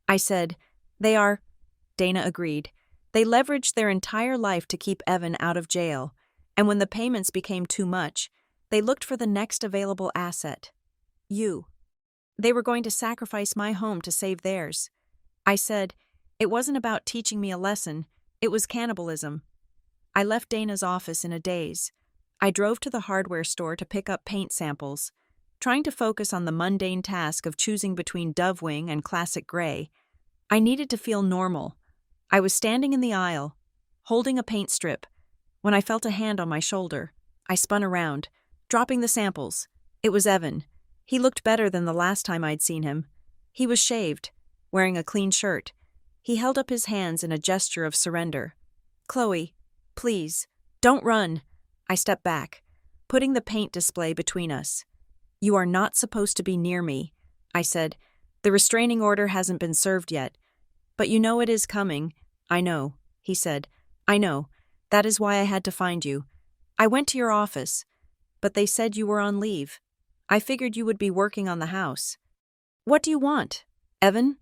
I said, "They are," Dana agreed. "They leveraged their entire life to keep Evan out of jail. And when the payments became too much, they looked for the next available asset. You. They were going to sacrifice my home to save theirs. I said, it wasn't about teaching me a lesson, it was cannibalism. I left Dana's office in a daze. I drove to the hardware store to pick up paint samples. Trying to focus on the mundane task of choosing between Dove Wing and Classic Gray, I needed to feel normal. I was standing in the aisle, holding a paint strip, when I felt a hand on my shoulder. I spun around, dropping the samples. It was Evan. He looked better than the last time I'd seen him. He was shaved, wearing a clean shirt. He held up his hands in a gesture of surrender. Chloe, please, don't run. I stepped back, putting the paint display between us. You are not supposed to be near me, I said. The restraining order hasn't been served yet. But you know it is coming. I know, he said. I know. That is why I had to find you. I went to your office, but they said you were on leave. I figured you would be working on the house. What do you want, Evan?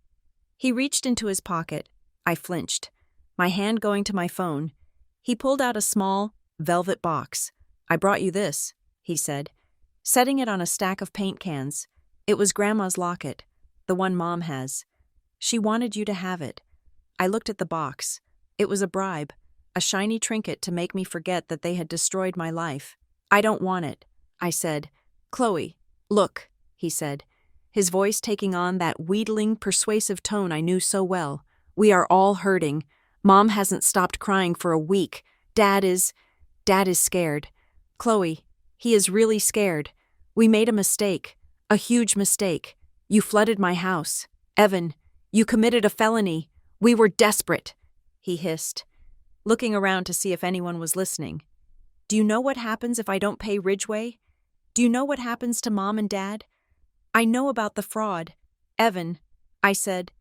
He reached into his pocket. I flinched, my hand going to my phone. He pulled out a small, velvet box. I brought you this, he said, setting it on a stack of paint cans. It was Grandma's locket, the one Mom has. She wanted you to have it. I looked at the box. It was a bribe, a shiny trinket to make me forget that they had destroyed my life. I don't want it, I said. Chloe, look, he said, his voice taking on that wheedling, persuasive tone I knew so well. We are all hurting. Mom hasn't stopped crying for a week. Dad is scared. Chloe, he is really scared. We made a mistake, a huge mistake. You flooded my house. Evan, you committed a felony. We were desperate, he hissed, looking around to see if anyone was listening. Do you know what happens if I don't pay Ridgeway? Do you know what happens to Mom and Dad? I know about the fraud. Evan, I said.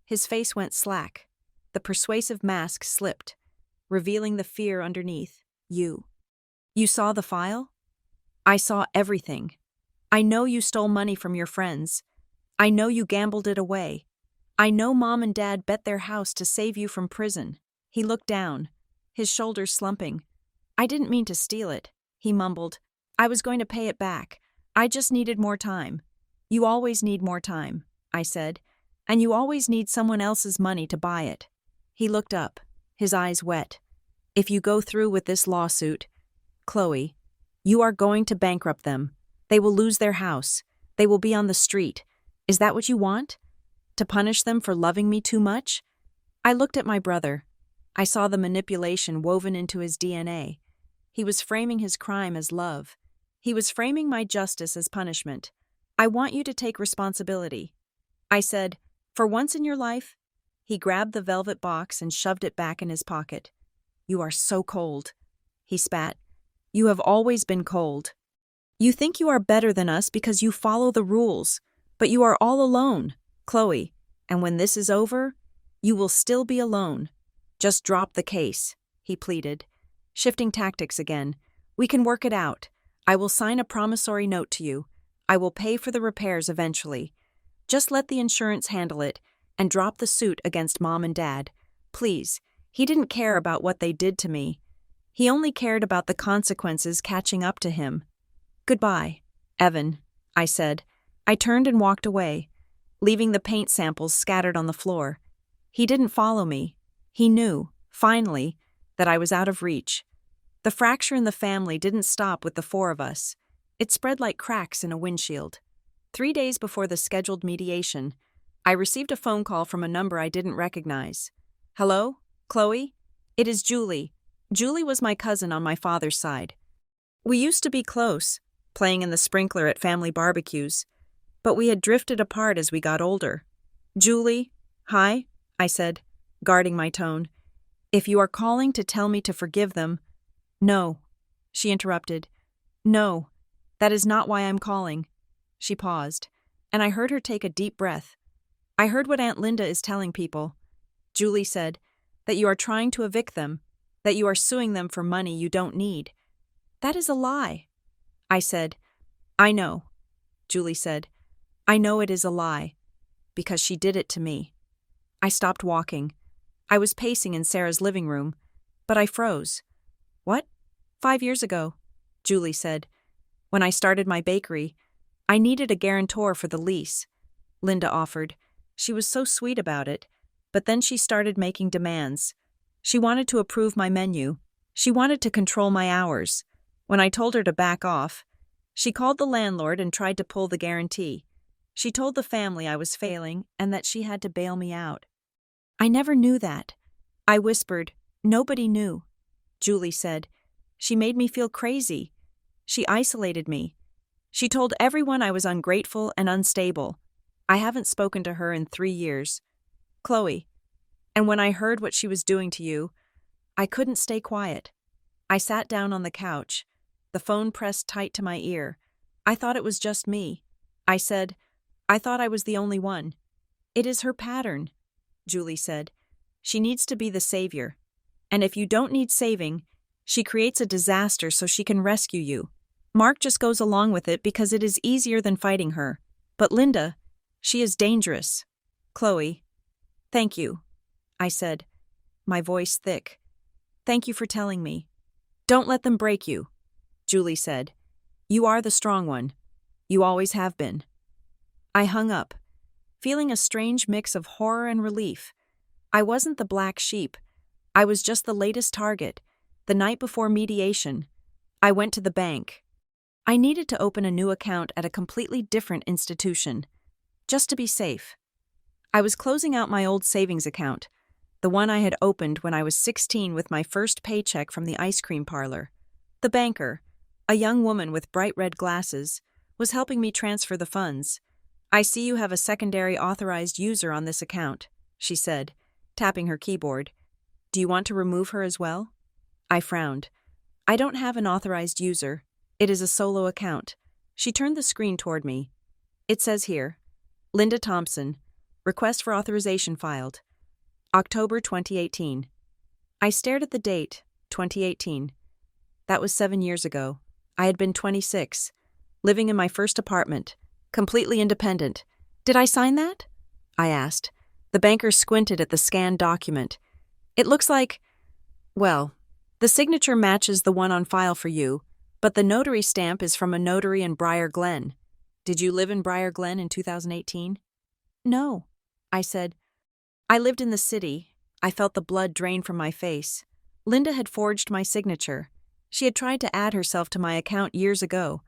His face went slack. The persuasive mask slipped, revealing the fear underneath. You saw the file? I saw everything. I know you stole money from your friends. I know you gambled it away. I know Mom and Dad bet their house to save you from prison. He looked down, his shoulders slumping. I didn't mean to steal it, he mumbled. I was going to pay it back. I just needed more time. You always need more time, I said, and you always need someone else's money to buy it. He looked up, his eyes wet. If you go through with this lawsuit, Chloe, you are going to bankrupt them. They will lose their house. They will be on the street. Is that what you want? To punish them for loving me too much? I looked at my brother. I saw the manipulation woven into his DNA. He was framing his crime as love. He was framing my justice as punishment. I want you to take responsibility. I said, for once in your life. He grabbed the velvet box and shoved it back in his pocket. You are so cold, he spat. You have always been cold. You think you are better than us because you follow the rules, but you are all alone, Chloe, and when this is over, you will still be alone. Just drop the case, he pleaded, shifting tactics again. We can work it out. I will sign a promissory note to you. I will pay for the repairs eventually. Just let the insurance handle it and drop the suit against Mom and Dad. Please, he didn't care about what they did to me. He only cared about the consequences catching up to him. Goodbye, Evan, I said. I turned and walked away, leaving the paint samples scattered on the floor. He didn't follow me. He knew, finally, that I was out of reach. The fracture in the family didn't stop with the four of us. It spread like cracks in a windshield. 3 days before the scheduled mediation, I received a phone call from a number I didn't recognize. Hello, Chloe? It is Julie. Julie was my cousin on my father's side. We used to be close, playing in the sprinkler at family barbecues, but we had drifted apart as we got older. Julie, hi, I said, guarding my tone. If you are calling to tell me to forgive them— No, she interrupted. No, that is not why I'm calling. She paused, and I heard her take a deep breath. I heard what Aunt Linda is telling people. Julie said that you are trying to evict them, that you are suing them for money you don't need. That is a lie. I said, I know. Julie said, I know it is a lie, because she did it to me. I stopped walking. I was pacing in Sarah's living room, but I froze. What? 5 years ago, Julie said. When I started my bakery, I needed a guarantor for the lease. Linda offered. She was so sweet about it, but then she started making demands. She wanted to approve my menu. She wanted to control my hours. When I told her to back off, she called the landlord and tried to pull the guarantee. She told the family I was failing and that she had to bail me out. I never knew that. I whispered, "Nobody knew." Julie said, "She made me feel crazy. She isolated me. She told everyone I was ungrateful and unstable. I haven't spoken to her in 3 years. Chloe, and when I heard what she was doing to you, I couldn't stay quiet. I sat down on the couch, the phone pressed tight to my ear. I thought it was just me. I said, I thought I was the only one. It is her pattern," Julie said. "She needs to be the savior. And if you don't need saving, she creates a disaster so she can rescue you. Mark just goes along with it because it is easier than fighting her. But Linda, she is dangerous." "Chloe, thank you," I said, my voice thick. "Thank you for telling me." "Don't let them break you," Julie said. "You are the strong one. You always have been." I hung up, feeling a strange mix of horror and relief. I wasn't the black sheep. I was just the latest target. The night before mediation, I went to the bank. I needed to open a new account at a completely different institution, just to be safe. I was closing out my old savings account, the one I had opened when I was 16 with my first paycheck from the ice cream parlor. The banker, a young woman with bright red glasses, was helping me transfer the funds. "I see you have a secondary authorized user on this account," she said, tapping her keyboard. "Do you want to remove her as well?" I frowned. "I don't have an authorized user. It is a solo account." She turned the screen toward me. "It says here, Linda Thompson, request for authorization filed. October 2018. I stared at the date, 2018. That was 7 years ago. I had been 26, living in my first apartment, completely independent. "Did I sign that?" I asked. The banker squinted at the scanned document. "It looks like, well, the signature matches the one on file for you, but the notary stamp is from a notary in Briar Glen. Did you live in Briar Glen in 2018? "No," I said. "I lived in the city." I felt the blood drain from my face. Linda had forged my signature. She had tried to add herself to my account years ago,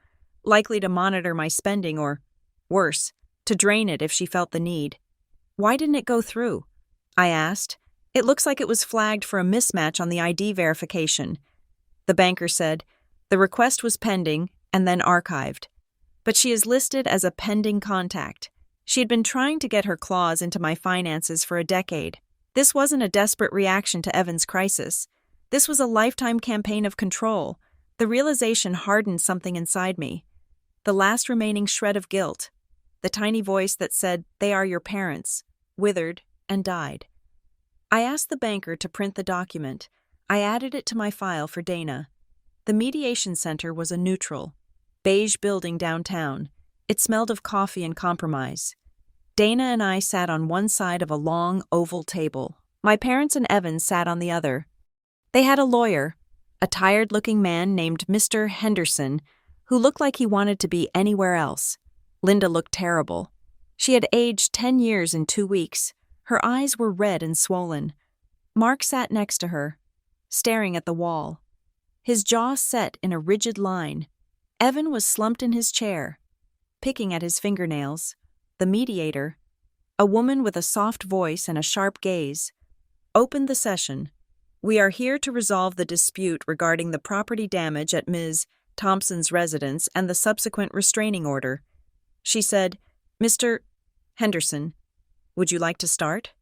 likely to monitor my spending or, worse, to drain it if she felt the need. "Why didn't it go through?" I asked. "It looks like it was flagged for a mismatch on the ID verification." The banker said, "The request was pending and then archived. But she is listed as a pending contact. She had been trying to get her claws into my finances for a decade. This wasn't a desperate reaction to Evan's crisis. This was a lifetime campaign of control." The realization hardened something inside me. The last remaining shred of guilt, the tiny voice that said, "They are your parents," withered and died. I asked the banker to print the document. I added it to my file for Dana. The mediation center was a neutral, beige building downtown. It smelled of coffee and compromise. Dana and I sat on one side of a long, oval table. My parents and Evan sat on the other. They had a lawyer, a tired-looking man named Mr. Henderson, who looked like he wanted to be anywhere else. Linda looked terrible. She had aged 10 years in 2 weeks. Her eyes were red and swollen. Mark sat next to her, staring at the wall, his jaw set in a rigid line. Evan was slumped in his chair, picking at his fingernails. The mediator, a woman with a soft voice and a sharp gaze, opened the session. "We are here to resolve the dispute regarding the property damage at Ms. Thompson's residence and the subsequent restraining order," she said. "Mr. Henderson, would you like to start?"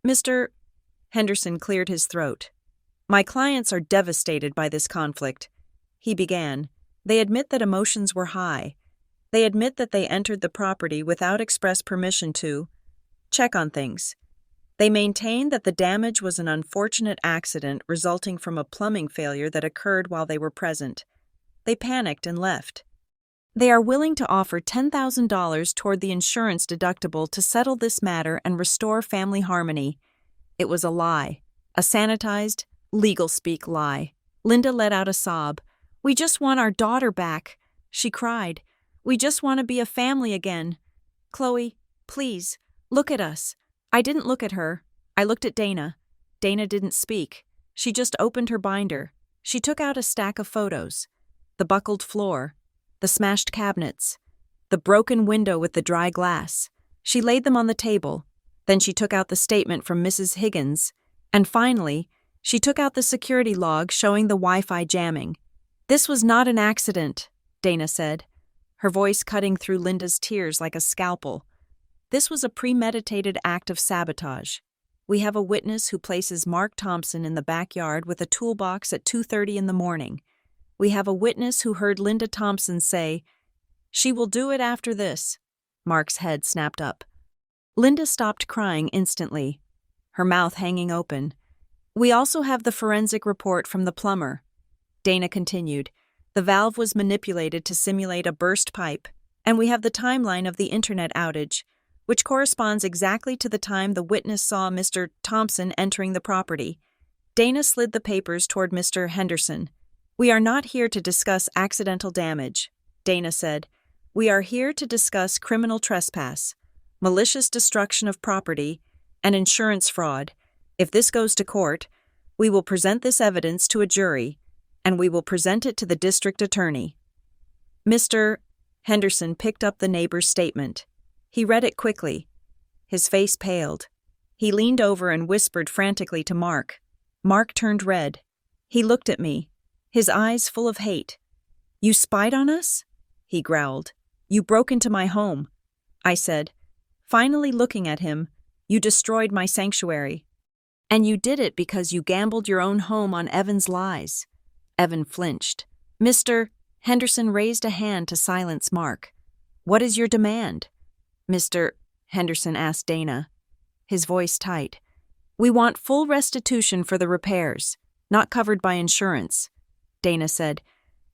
Mr. Henderson cleared his throat. "My clients are devastated by this conflict," he began. "They admit that emotions were high. They admit that they entered the property without express permission to check on things. They maintain that the damage was an unfortunate accident resulting from a plumbing failure that occurred while they were present. They panicked and left. They are willing to offer $10,000 toward the insurance deductible to settle this matter and restore family harmony." It was a lie, a sanitized, legal-speak lie. Linda let out a sob. "We just want our daughter back," she cried. "We just want to be a family again. Chloe, please, look at us." I didn't look at her. I looked at Dana. Dana didn't speak. She just opened her binder. She took out a stack of photos. The buckled floor, the smashed cabinets, the broken window with the dry glass. She laid them on the table. Then she took out the statement from Mrs. Higgins. And finally, she took out the security log showing the Wi-Fi jamming. "This was not an accident," Dana said, her voice cutting through Linda's tears like a scalpel. "This was a premeditated act of sabotage. We have a witness who places Mark Thompson in the backyard with a toolbox at 2:30 in the morning. We have a witness who heard Linda Thompson say, 'She will do it after this.'" Mark's head snapped up. Linda stopped crying instantly, her mouth hanging open. "We also have the forensic report from the plumber," Dana continued. "The valve was manipulated to simulate a burst pipe, and we have the timeline of the internet outage, which corresponds exactly to the time the witness saw Mr. Thompson entering the property." Dana slid the papers toward Mr. Henderson. "We are not here to discuss accidental damage," Dana said. "We are here to discuss criminal trespass, malicious destruction of property, and insurance fraud. If this goes to court, we will present this evidence to a jury, and we will present it to the district attorney." Mr. Henderson picked up the neighbor's statement. He read it quickly. His face paled. He leaned over and whispered frantically to Mark. Mark turned red. He looked at me, his eyes full of hate. "You spied on us?" he growled. "You broke into my home." I said, finally looking at him, "You destroyed my sanctuary. And you did it because you gambled your own home on Evan's lies." Evan flinched. Mr. Henderson raised a hand to silence Mark. "What is your demand?" Mr. Henderson asked Dana, his voice tight. "We want full restitution for the repairs, not covered by insurance," Dana said.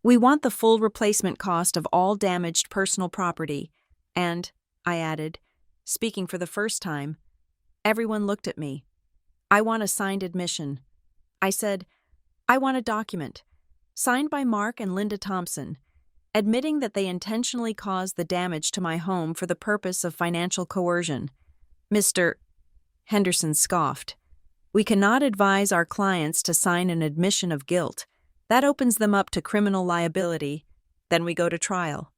"We want the full replacement cost of all damaged personal property. And," I added, speaking for the first time, everyone looked at me. "I want a signed admission." I said, "I want a document, signed by Mark and Linda Thompson, admitting that they intentionally caused the damage to my home for the purpose of financial coercion." Mr. Henderson scoffed. "We cannot advise our clients to sign an admission of guilt. That opens them up to criminal liability. Then we go to trial."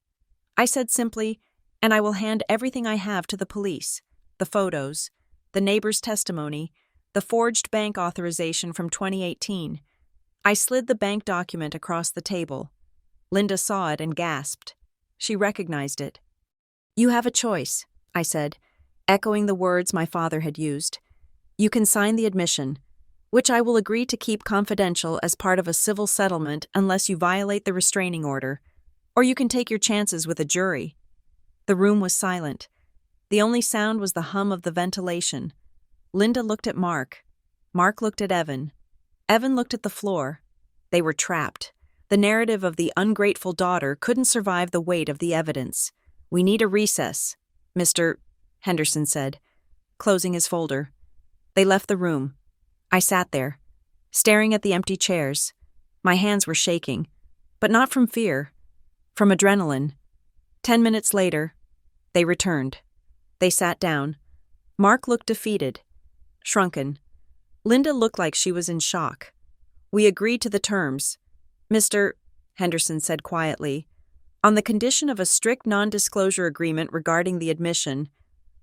I said simply, "And I will hand everything I have to the police, the photos, the neighbor's testimony, the forged bank authorization from 2018. I slid the bank document across the table. Linda saw it and gasped. She recognized it. "You have a choice," I said, echoing the words my father had used. "You can sign the admission, which I will agree to keep confidential as part of a civil settlement unless you violate the restraining order, or you can take your chances with a jury." The room was silent. The only sound was the hum of the ventilation. Linda looked at Mark. Mark looked at Evan. Evan looked at the floor. They were trapped. The narrative of the ungrateful daughter couldn't survive the weight of the evidence. "We need a recess," Mr. Henderson said, closing his folder. They left the room. I sat there, staring at the empty chairs. My hands were shaking, but not from fear, from adrenaline. 10 minutes later, they returned. They sat down. Mark looked defeated, shrunken. Linda looked like she was in shock. We agreed to the terms. Mr. Henderson said quietly, "On the condition of a strict non-disclosure agreement regarding the admission."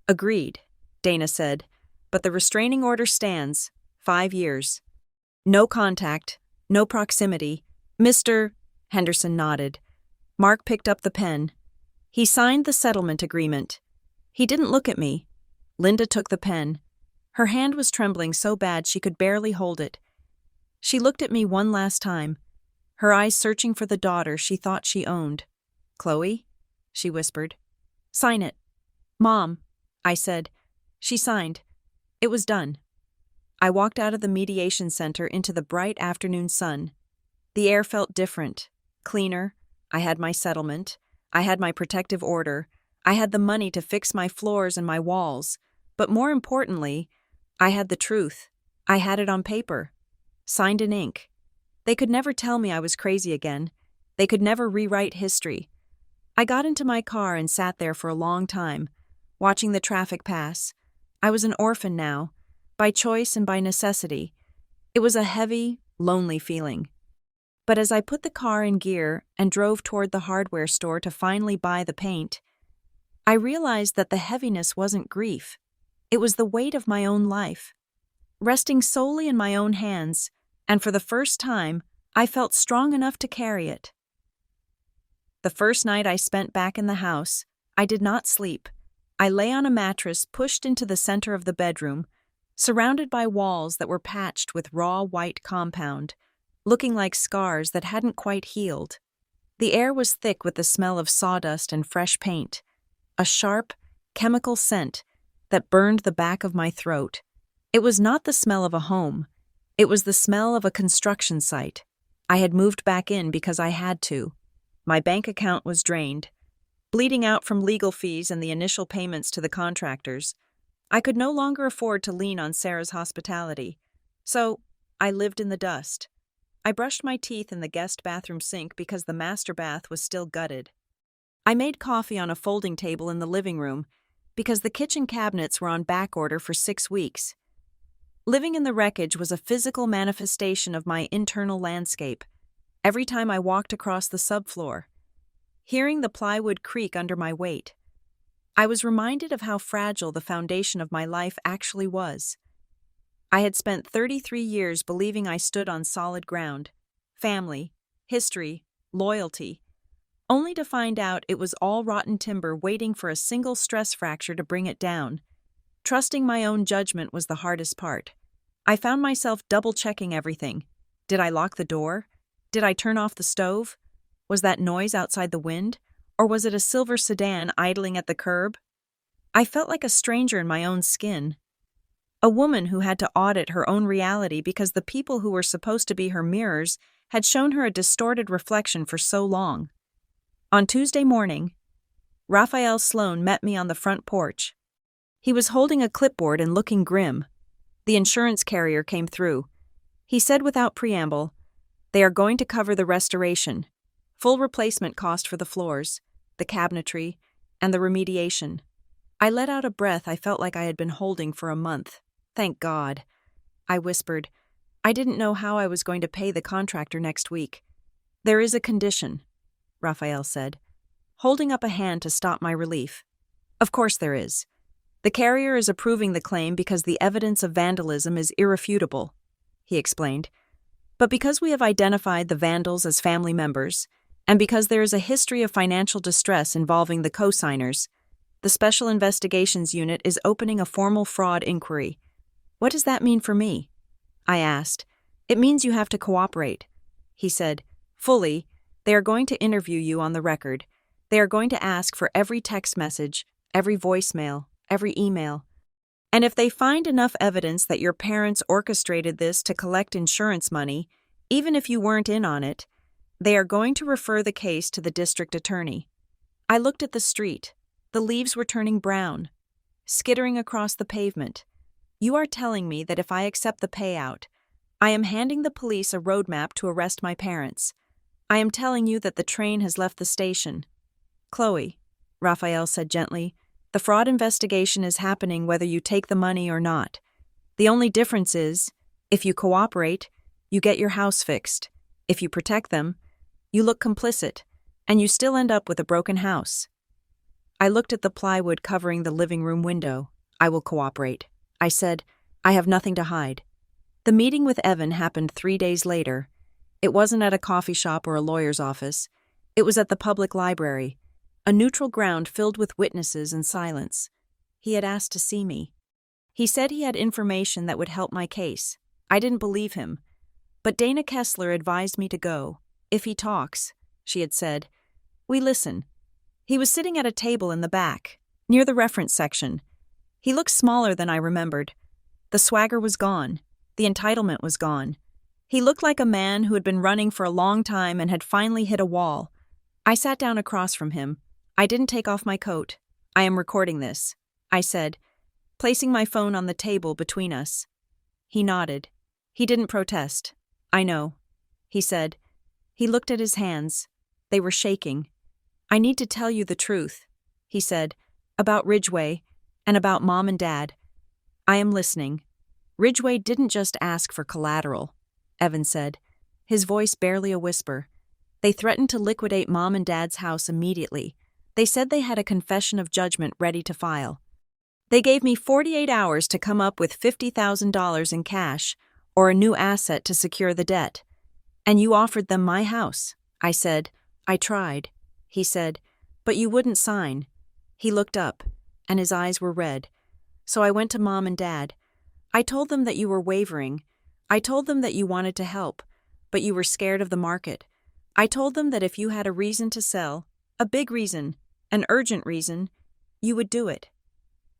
"Agreed," Dana said, "but the restraining order stands. 5 years. No contact, no proximity." Mr. Henderson nodded. Mark picked up the pen. He signed the settlement agreement. He didn't look at me. Linda took the pen. Her hand was trembling so bad she could barely hold it. She looked at me one last time, her eyes searching for the daughter she thought she owned. "Chloe?" she whispered. "Sign it." "Mom," I said. She signed. It was done. I walked out of the mediation center into the bright afternoon sun. The air felt different, cleaner. I had my settlement. I had my protective order. I had the money to fix my floors and my walls. But more importantly, I had the truth. I had it on paper, signed in ink. They could never tell me I was crazy again. They could never rewrite history. I got into my car and sat there for a long time, watching the traffic pass. I was an orphan now, by choice and by necessity. It was a heavy, lonely feeling. But as I put the car in gear and drove toward the hardware store to finally buy the paint, I realized that the heaviness wasn't grief. It was the weight of my own life. Resting solely in my own hands, and for the first time, I felt strong enough to carry it. The first night I spent back in the house, I did not sleep. I lay on a mattress pushed into the center of the bedroom, surrounded by walls that were patched with raw white compound, looking like scars that hadn't quite healed. The air was thick with the smell of sawdust and fresh paint, a sharp, chemical scent that burned the back of my throat. It was not the smell of a home. It was the smell of a construction site. I had moved back in because I had to. My bank account was drained, bleeding out from legal fees and the initial payments to the contractors. I could no longer afford to lean on Sarah's hospitality, so I lived in the dust. I brushed my teeth in the guest bathroom sink because the master bath was still gutted. I made coffee on a folding table in the living room because the kitchen cabinets were on back order for 6 weeks. Living in the wreckage was a physical manifestation of my internal landscape. Every time I walked across the subfloor, hearing the plywood creak under my weight, I was reminded of how fragile the foundation of my life actually was. I had spent 33 years believing I stood on solid ground, family, history, loyalty, only to find out it was all rotten timber waiting for a single stress fracture to bring it down. Trusting my own judgment was the hardest part. I found myself double-checking everything. Did I lock the door? Did I turn off the stove? Was that noise outside the wind? Or was it a silver sedan idling at the curb? I felt like a stranger in my own skin. A woman who had to audit her own reality because the people who were supposed to be her mirrors had shown her a distorted reflection for so long. On Tuesday morning, Raphael Sloan met me on the front porch. He was holding a clipboard and looking grim. The insurance carrier came through. He said without preamble, "They are going to cover the restoration, full replacement cost for the floors, the cabinetry, and the remediation." I let out a breath I felt like I had been holding for a month. Thank God. I whispered. I didn't know how I was going to pay the contractor next week. "There is a condition," Raphael said, holding up a hand to stop my relief. "Of course there is. The carrier is approving the claim because the evidence of vandalism is irrefutable," he explained. "But because we have identified the vandals as family members, and because there is a history of financial distress involving the co-signers, the Special Investigations Unit is opening a formal fraud inquiry." "What does that mean for me?" I asked. "It means you have to cooperate," he said. "Fully. They are going to interview you on the record. They are going to ask for every text message, every voicemail, every email. And if they find enough evidence that your parents orchestrated this to collect insurance money, even if you weren't in on it, they are going to refer the case to the district attorney." I looked at the street. The leaves were turning brown, skittering across the pavement. "You are telling me that if I accept the payout, I am handing the police a roadmap to arrest my parents. I am telling you that the train has left the station." "Chloe," Raphael said gently, "the fraud investigation is happening whether you take the money or not. The only difference is, if you cooperate, you get your house fixed. If you protect them, you look complicit, and you still end up with a broken house." I looked at the plywood covering the living room window. "I will cooperate," I said. "I have nothing to hide." The meeting with Evan happened 3 days later. It wasn't at a coffee shop or a lawyer's office. It was at the public library, a neutral ground filled with witnesses and silence. He had asked to see me. He said he had information that would help my case. I didn't believe him. But Dana Kessler advised me to go. "If he talks," she had said, "we listen." He was sitting at a table in the back, near the reference section. He looked smaller than I remembered. The swagger was gone. The entitlement was gone. He looked like a man who had been running for a long time and had finally hit a wall. I sat down across from him. I didn't take off my coat. "I am recording this," I said, placing my phone on the table between us. He nodded. He didn't protest. "I know," he said. He looked at his hands. They were shaking. "I need to tell you the truth," he said, "about Ridgway and about Mom and Dad. I am listening." "Ridgway didn't just ask for collateral," Evan said, his voice barely a whisper. "They threatened to liquidate Mom and Dad's house immediately. They said they had a confession of judgment ready to file. They gave me 48 hours to come up with $50,000 in cash or a new asset to secure the debt. And you offered them my house." I said, "I tried." He said, "But you wouldn't sign." He looked up, and his eyes were red. "So I went to Mom and Dad. I told them that you were wavering. I told them that you wanted to help, but you were scared of the market. I told them that if you had a reason to sell, a big reason, an urgent reason, you would do it."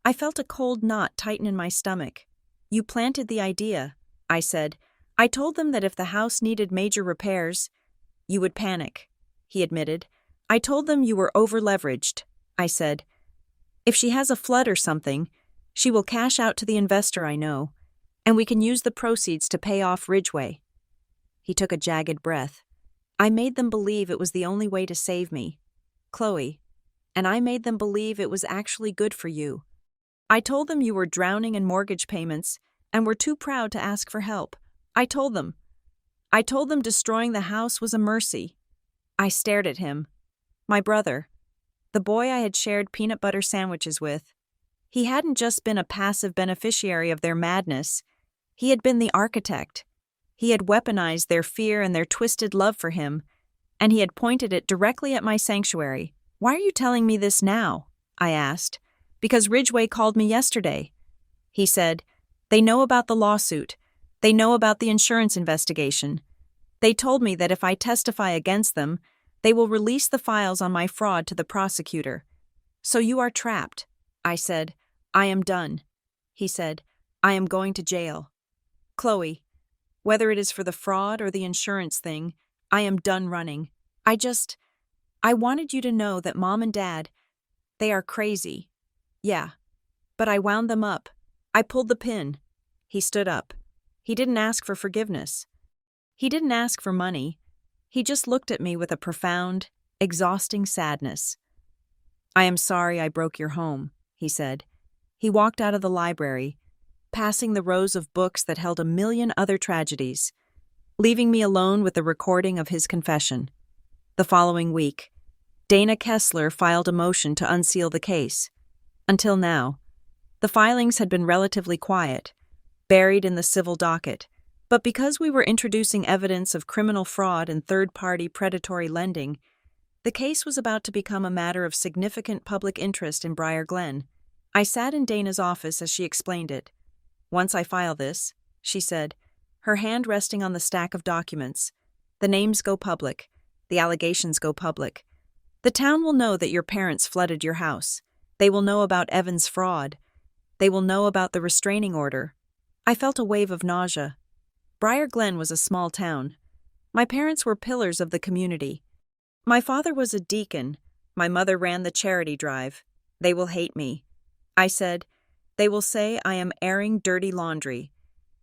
I felt a cold knot tighten in my stomach. "You planted the idea," I said. "I told them that if the house needed major repairs, you would panic," he admitted. "I told them you were over-leveraged," I said. "If she has a flood or something, she will cash out to the investor I know, and we can use the proceeds to pay off Ridgway." He took a jagged breath. "I made them believe it was the only way to save me, Chloe, and I made them believe it was actually good for you. I told them you were drowning in mortgage payments and were too proud to ask for help. I told them destroying the house was a mercy." I stared at him. My brother, the boy I had shared peanut butter sandwiches with. He hadn't just been a passive beneficiary of their madness. He had been the architect. He had weaponized their fear and their twisted love for him, and he had pointed it directly at my sanctuary. "Why are you telling me this now?" I asked. "Because Ridgway called me yesterday." He said, "They know about the lawsuit. They know about the insurance investigation. They told me that if I testify against them, they will release the files on my fraud to the prosecutor. So you are trapped." I said, "I am done." He said, "I am going to jail. Chloe, whether it is for the fraud or the insurance thing, I am done running. I wanted you to know that Mom and Dad, they are crazy. Yeah, but I wound them up. I pulled the pin." He stood up. He didn't ask for forgiveness. He didn't ask for money. He just looked at me with a profound, exhausting sadness. "I am sorry I broke your home," he said. He walked out of the library, passing the rows of books that held a million other tragedies, leaving me alone with the recording of his confession. The following week, Dana Kessler filed a motion to unseal the case. Until now, the filings had been relatively quiet, buried in the civil docket, but because we were introducing evidence of criminal fraud and third-party predatory lending, the case was about to become a matter of significant public interest in Briar Glen. I sat in Dana's office as she explained it. "Once I file this," she said, her hand resting on the stack of documents, "the names go public, the allegations go public. The town will know that your parents flooded your house. They will know about Evan's fraud. They will know about the restraining order." I felt a wave of nausea. Briar Glen was a small town. My parents were pillars of the community. My father was a deacon. My mother ran the charity drive. They will hate me. I said, "They will say I am airing dirty laundry.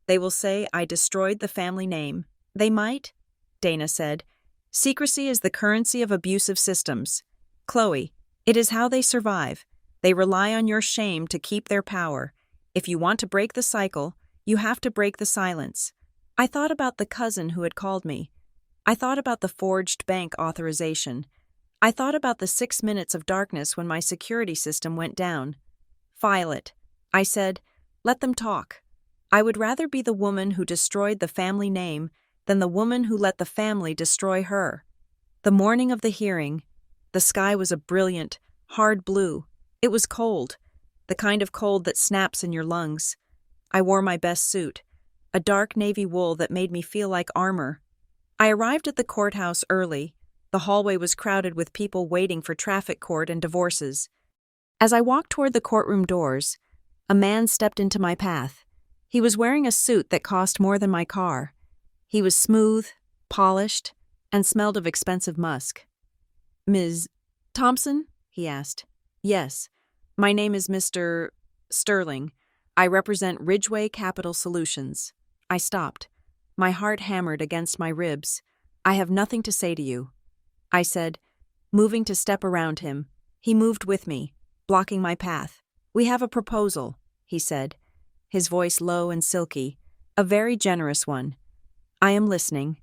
They will say I destroyed the family name." "They might," Dana said. "Secrecy is the currency of abusive systems. Chloe, it is how they survive. They rely on your shame to keep their power. If you want to break the cycle, you have to break the silence." I thought about the cousin who had called me. I thought about the forged bank authorization. I thought about the 6 minutes of darkness when my security system went down. "File it," I said. "Let them talk. I would rather be the woman who destroyed the family name than the woman who let the family destroy her." The morning of the hearing, the sky was a brilliant, hard blue. It was cold, the kind of cold that snaps in your lungs. I wore my best suit, a dark navy wool that made me feel like armor. I arrived at the courthouse early. The hallway was crowded with people waiting for traffic court and divorces. As I walked toward the courtroom doors, a man stepped into my path. He was wearing a suit that cost more than my car. He was smooth, polished, and smelled of expensive musk. "Ms. Thompson?" he asked. "Yes. My name is Mr. Sterling. I represent Ridgway Capital Solutions." I stopped. My heart hammered against my ribs. "I have nothing to say to you." I said, moving to step around him. He moved with me, blocking my path. "We have a proposal," he said, his voice low and silky, "a very generous one." "I am listening,"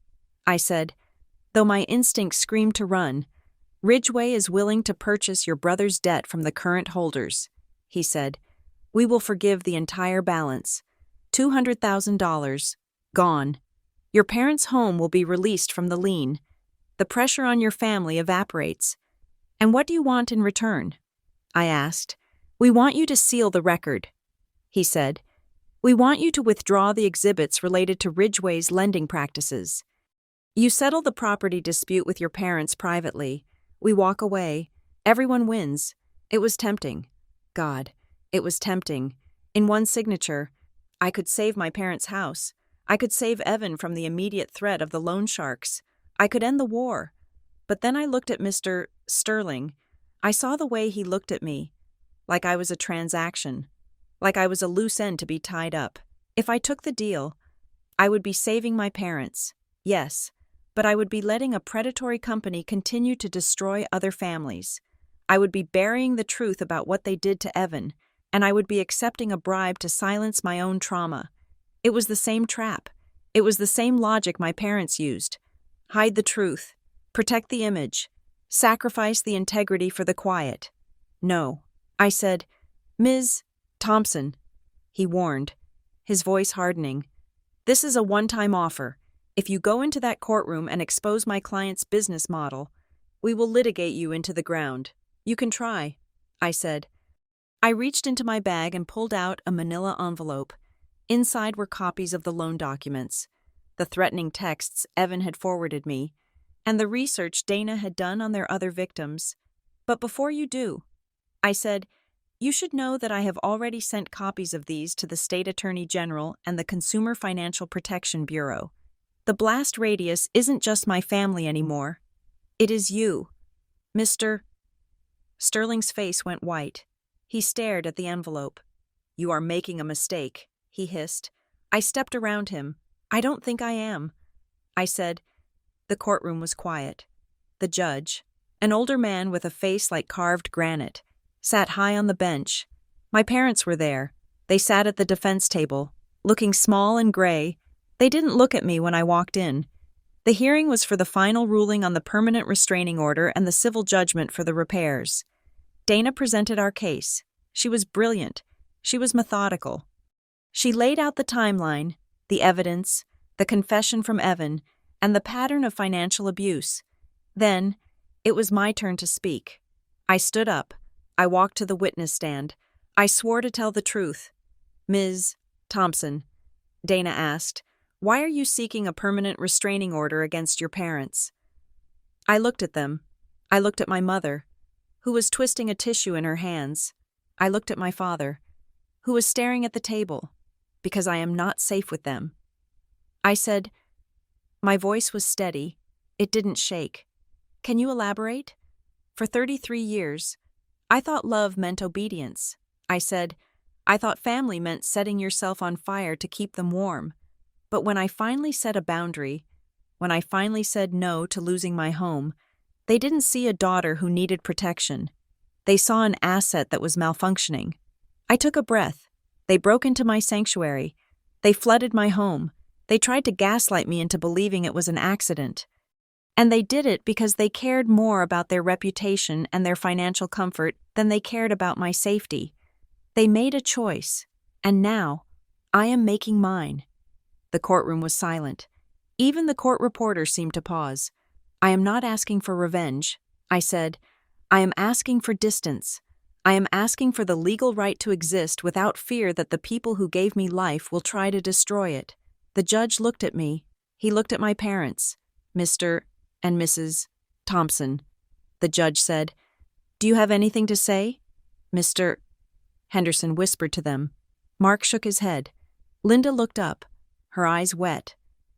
I said, though my instincts screamed to run. "Ridgeway is willing to purchase your brother's debt from the current holders," he said. "We will forgive the entire balance. $200,000. Gone. Your parents' home will be released from the lien. The pressure on your family evaporates. And what do you want in return?" I asked. "We want you to seal the record," he said. "We want you to withdraw the exhibits related to Ridgeway's lending practices. You settle the property dispute with your parents privately. We walk away. Everyone wins." It was tempting. God, it was tempting. In one signature, I could save my parents' house. I could save Evan from the immediate threat of the loan sharks. I could end the war. But then I looked at Mr. Sterling. I saw the way he looked at me, like I was a transaction, like I was a loose end to be tied up. If I took the deal, I would be saving my parents, yes, but I would be letting a predatory company continue to destroy other families. I would be burying the truth about what they did to Evan, and I would be accepting a bribe to silence my own trauma. It was the same trap. It was the same logic my parents used. Hide the truth, protect the image, sacrifice the integrity for the quiet. "No," I said. "Ms. Thompson," he warned, his voice hardening. "This is a one-time offer. If you go into that courtroom and expose my client's business model, we will litigate you into the ground. You can try," I said. I reached into my bag and pulled out a manila envelope. Inside were copies of the loan documents, the threatening texts Evan had forwarded me, and the research Dana had done on their other victims. "But before you do," I said, "you should know that I have already sent copies of these to the State Attorney General and the Consumer Financial Protection Bureau. The blast radius isn't just my family anymore. It is you." Mr. Sterling's face went white. He stared at the envelope. "You are making a mistake," he hissed. I stepped around him. "I don't think I am," I said. The courtroom was quiet. The judge, an older man with a face like carved granite, sat high on the bench. My parents were there. They sat at the defense table, looking small and gray. They didn't look at me when I walked in. The hearing was for the final ruling on the permanent restraining order and the civil judgment for the repairs. Dana presented our case. She was brilliant. She was methodical. She laid out the timeline, the evidence, the confession from Evan, and the pattern of financial abuse. Then, it was my turn to speak. I stood up. I walked to the witness stand. I swore to tell the truth. "Ms. Thompson," Dana asked, "why are you seeking a permanent restraining order against your parents?" I looked at them. I looked at my mother, who was twisting a tissue in her hands. I looked at my father, who was staring at the table, because I am not safe with them. I said, my voice was steady. It didn't shake. "Can you elaborate? For 33 years, I thought love meant obedience." I said, "I thought family meant setting yourself on fire to keep them warm. But when I finally set a boundary, when I finally said no to losing my home, they didn't see a daughter who needed protection. They saw an asset that was malfunctioning. I took a breath. They broke into my sanctuary. They flooded my home. They tried to gaslight me into believing it was an accident. And they did it because they cared more about their reputation and their financial comfort than they cared about my safety. They made a choice, and now I am making mine." The courtroom was silent. Even the court reporter seemed to pause. "I am not asking for revenge," I said. "I am asking for distance. I am asking for the legal right to exist without fear that the people who gave me life will try to destroy it." The judge looked at me. He looked at my parents, Mr. and Mrs. Thompson. The judge said, "Do you have anything to say?" Mr. Henderson whispered to them. Mark shook his head. Linda looked up, her eyes wet,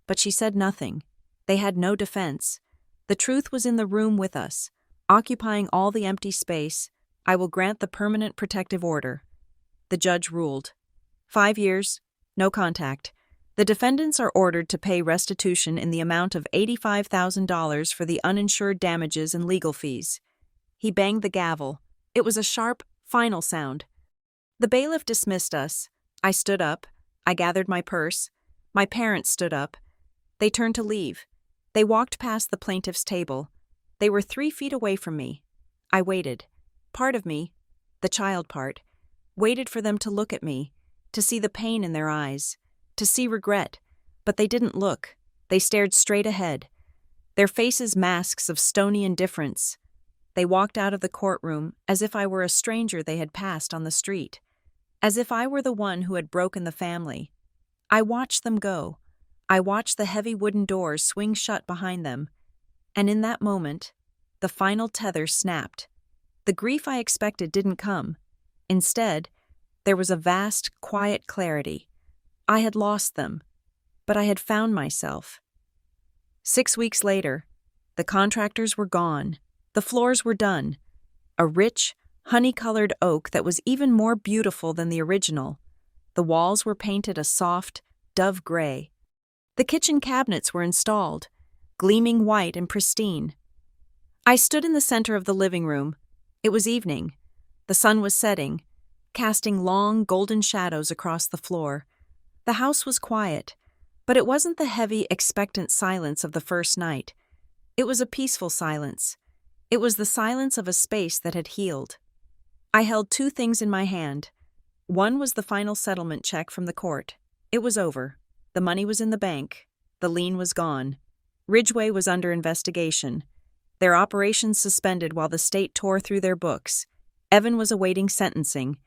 but she said nothing. They had no defense. The truth was in the room with us, occupying all the empty space. "I will grant the permanent protective order." The judge ruled. 5 years, no contact. The defendants are ordered to pay restitution in the amount of $85,000 for the uninsured damages and legal fees. He banged the gavel. It was a sharp, final sound. The bailiff dismissed us. I stood up. I gathered my purse. My parents stood up. They turned to leave. They walked past the plaintiff's table. They were 3 feet away from me. I waited. Part of me, the child part, waited for them to look at me, to see the pain in their eyes, to see regret, but they didn't look. They stared straight ahead, their faces masks of stony indifference. They walked out of the courtroom as if I were a stranger they had passed on the street, as if I were the one who had broken the family. I watched them go. I watched the heavy wooden doors swing shut behind them, and in that moment, the final tether snapped. The grief I expected didn't come. Instead, there was a vast, quiet clarity. I had lost them, but I had found myself. 6 weeks later, the contractors were gone. The floors were done. A rich, honey-colored oak that was even more beautiful than the original. The walls were painted a soft, dove gray. The kitchen cabinets were installed, gleaming white and pristine. I stood in the center of the living room. It was evening. The sun was setting, casting long, golden shadows across the floor. The house was quiet, but it wasn't the heavy, expectant silence of the first night. It was a peaceful silence. It was the silence of a space that had healed. I held 2 things in my hand. One was the final settlement check from the court. It was over. The money was in the bank. The lien was gone. Ridgway was under investigation. Their operations suspended while the state tore through their books. Evan was awaiting sentencing,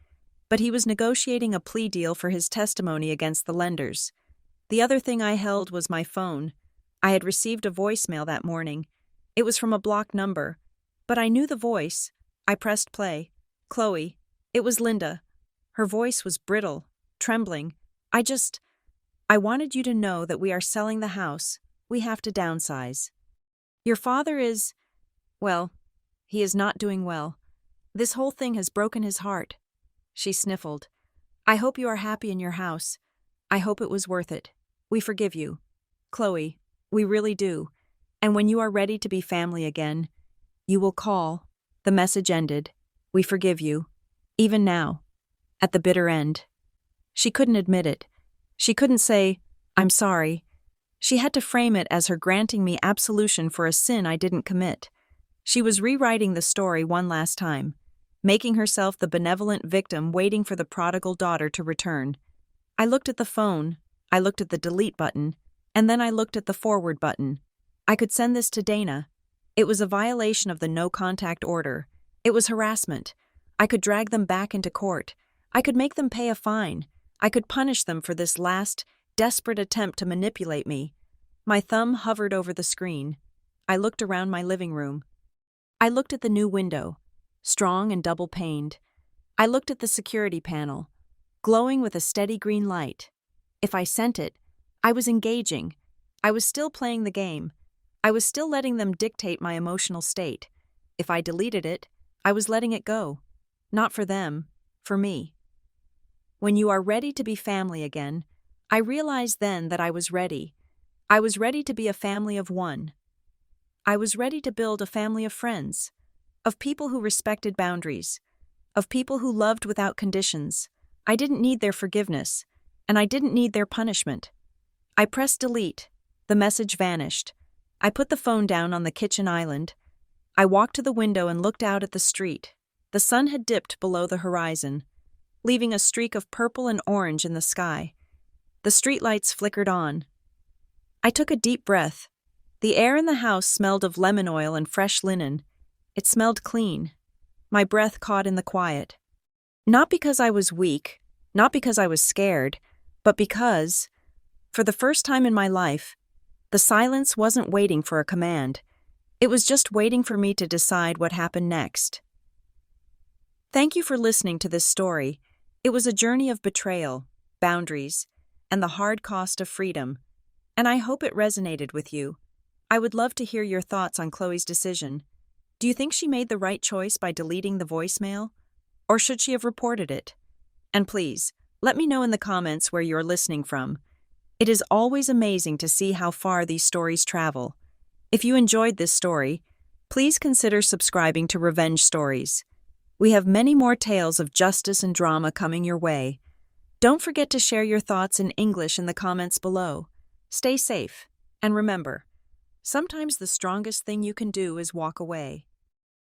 but he was negotiating a plea deal for his testimony against the lenders. The other thing I held was my phone. I had received a voicemail that morning. It was from a blocked number, but I knew the voice. I pressed play. Chloe. It was Linda. Her voice was brittle, trembling. I wanted you to know that we are selling the house. We have to downsize. Your father is, well, he is not doing well. This whole thing has broken his heart. She sniffled. I hope you are happy in your house. I hope it was worth it. We forgive you. Chloe, we really do. And when you are ready to be family again, you will call. The message ended. We forgive you. Even now. At the bitter end. She couldn't admit it. She couldn't say, I'm sorry. She had to frame it as her granting me absolution for a sin I didn't commit. She was rewriting the story one last time, making herself the benevolent victim waiting for the prodigal daughter to return. I looked at the phone, I looked at the delete button, and then I looked at the forward button. I could send this to Dana. It was a violation of the no-contact order. It was harassment. I could drag them back into court. I could make them pay a fine. I could punish them for this last, desperate attempt to manipulate me. My thumb hovered over the screen. I looked around my living room. I looked at the new window, strong and double-paned. I looked at the security panel, glowing with a steady green light. If I sent it, I was engaging. I was still playing the game. I was still letting them dictate my emotional state. If I deleted it, I was letting it go. Not for them, for me. When you are ready to be family again, I realized then that I was ready. I was ready to be a family of one. I was ready to build a family of friends, of people who respected boundaries, of people who loved without conditions. I didn't need their forgiveness, and I didn't need their punishment. I pressed delete. The message vanished. I put the phone down on the kitchen island. I walked to the window and looked out at the street. The sun had dipped below the horizon, leaving a streak of purple and orange in the sky. The streetlights flickered on. I took a deep breath. The air in the house smelled of lemon oil and fresh linen. It smelled clean. My breath caught in the quiet. Not because I was weak, not because I was scared, but because, for the first time in my life, the silence wasn't waiting for a command. It was just waiting for me to decide what happened next. Thank you for listening to this story. It was a journey of betrayal, boundaries, and the hard cost of freedom, and I hope it resonated with you. I would love to hear your thoughts on Chloe's decision. Do you think she made the right choice by deleting the voicemail? Or should she have reported it? And please, let me know in the comments where you're listening from. It is always amazing to see how far these stories travel. If you enjoyed this story, please consider subscribing to Revenge Stories. We have many more tales of justice and drama coming your way. Don't forget to share your thoughts in English in the comments below. Stay safe, and remember, sometimes the strongest thing you can do is walk away.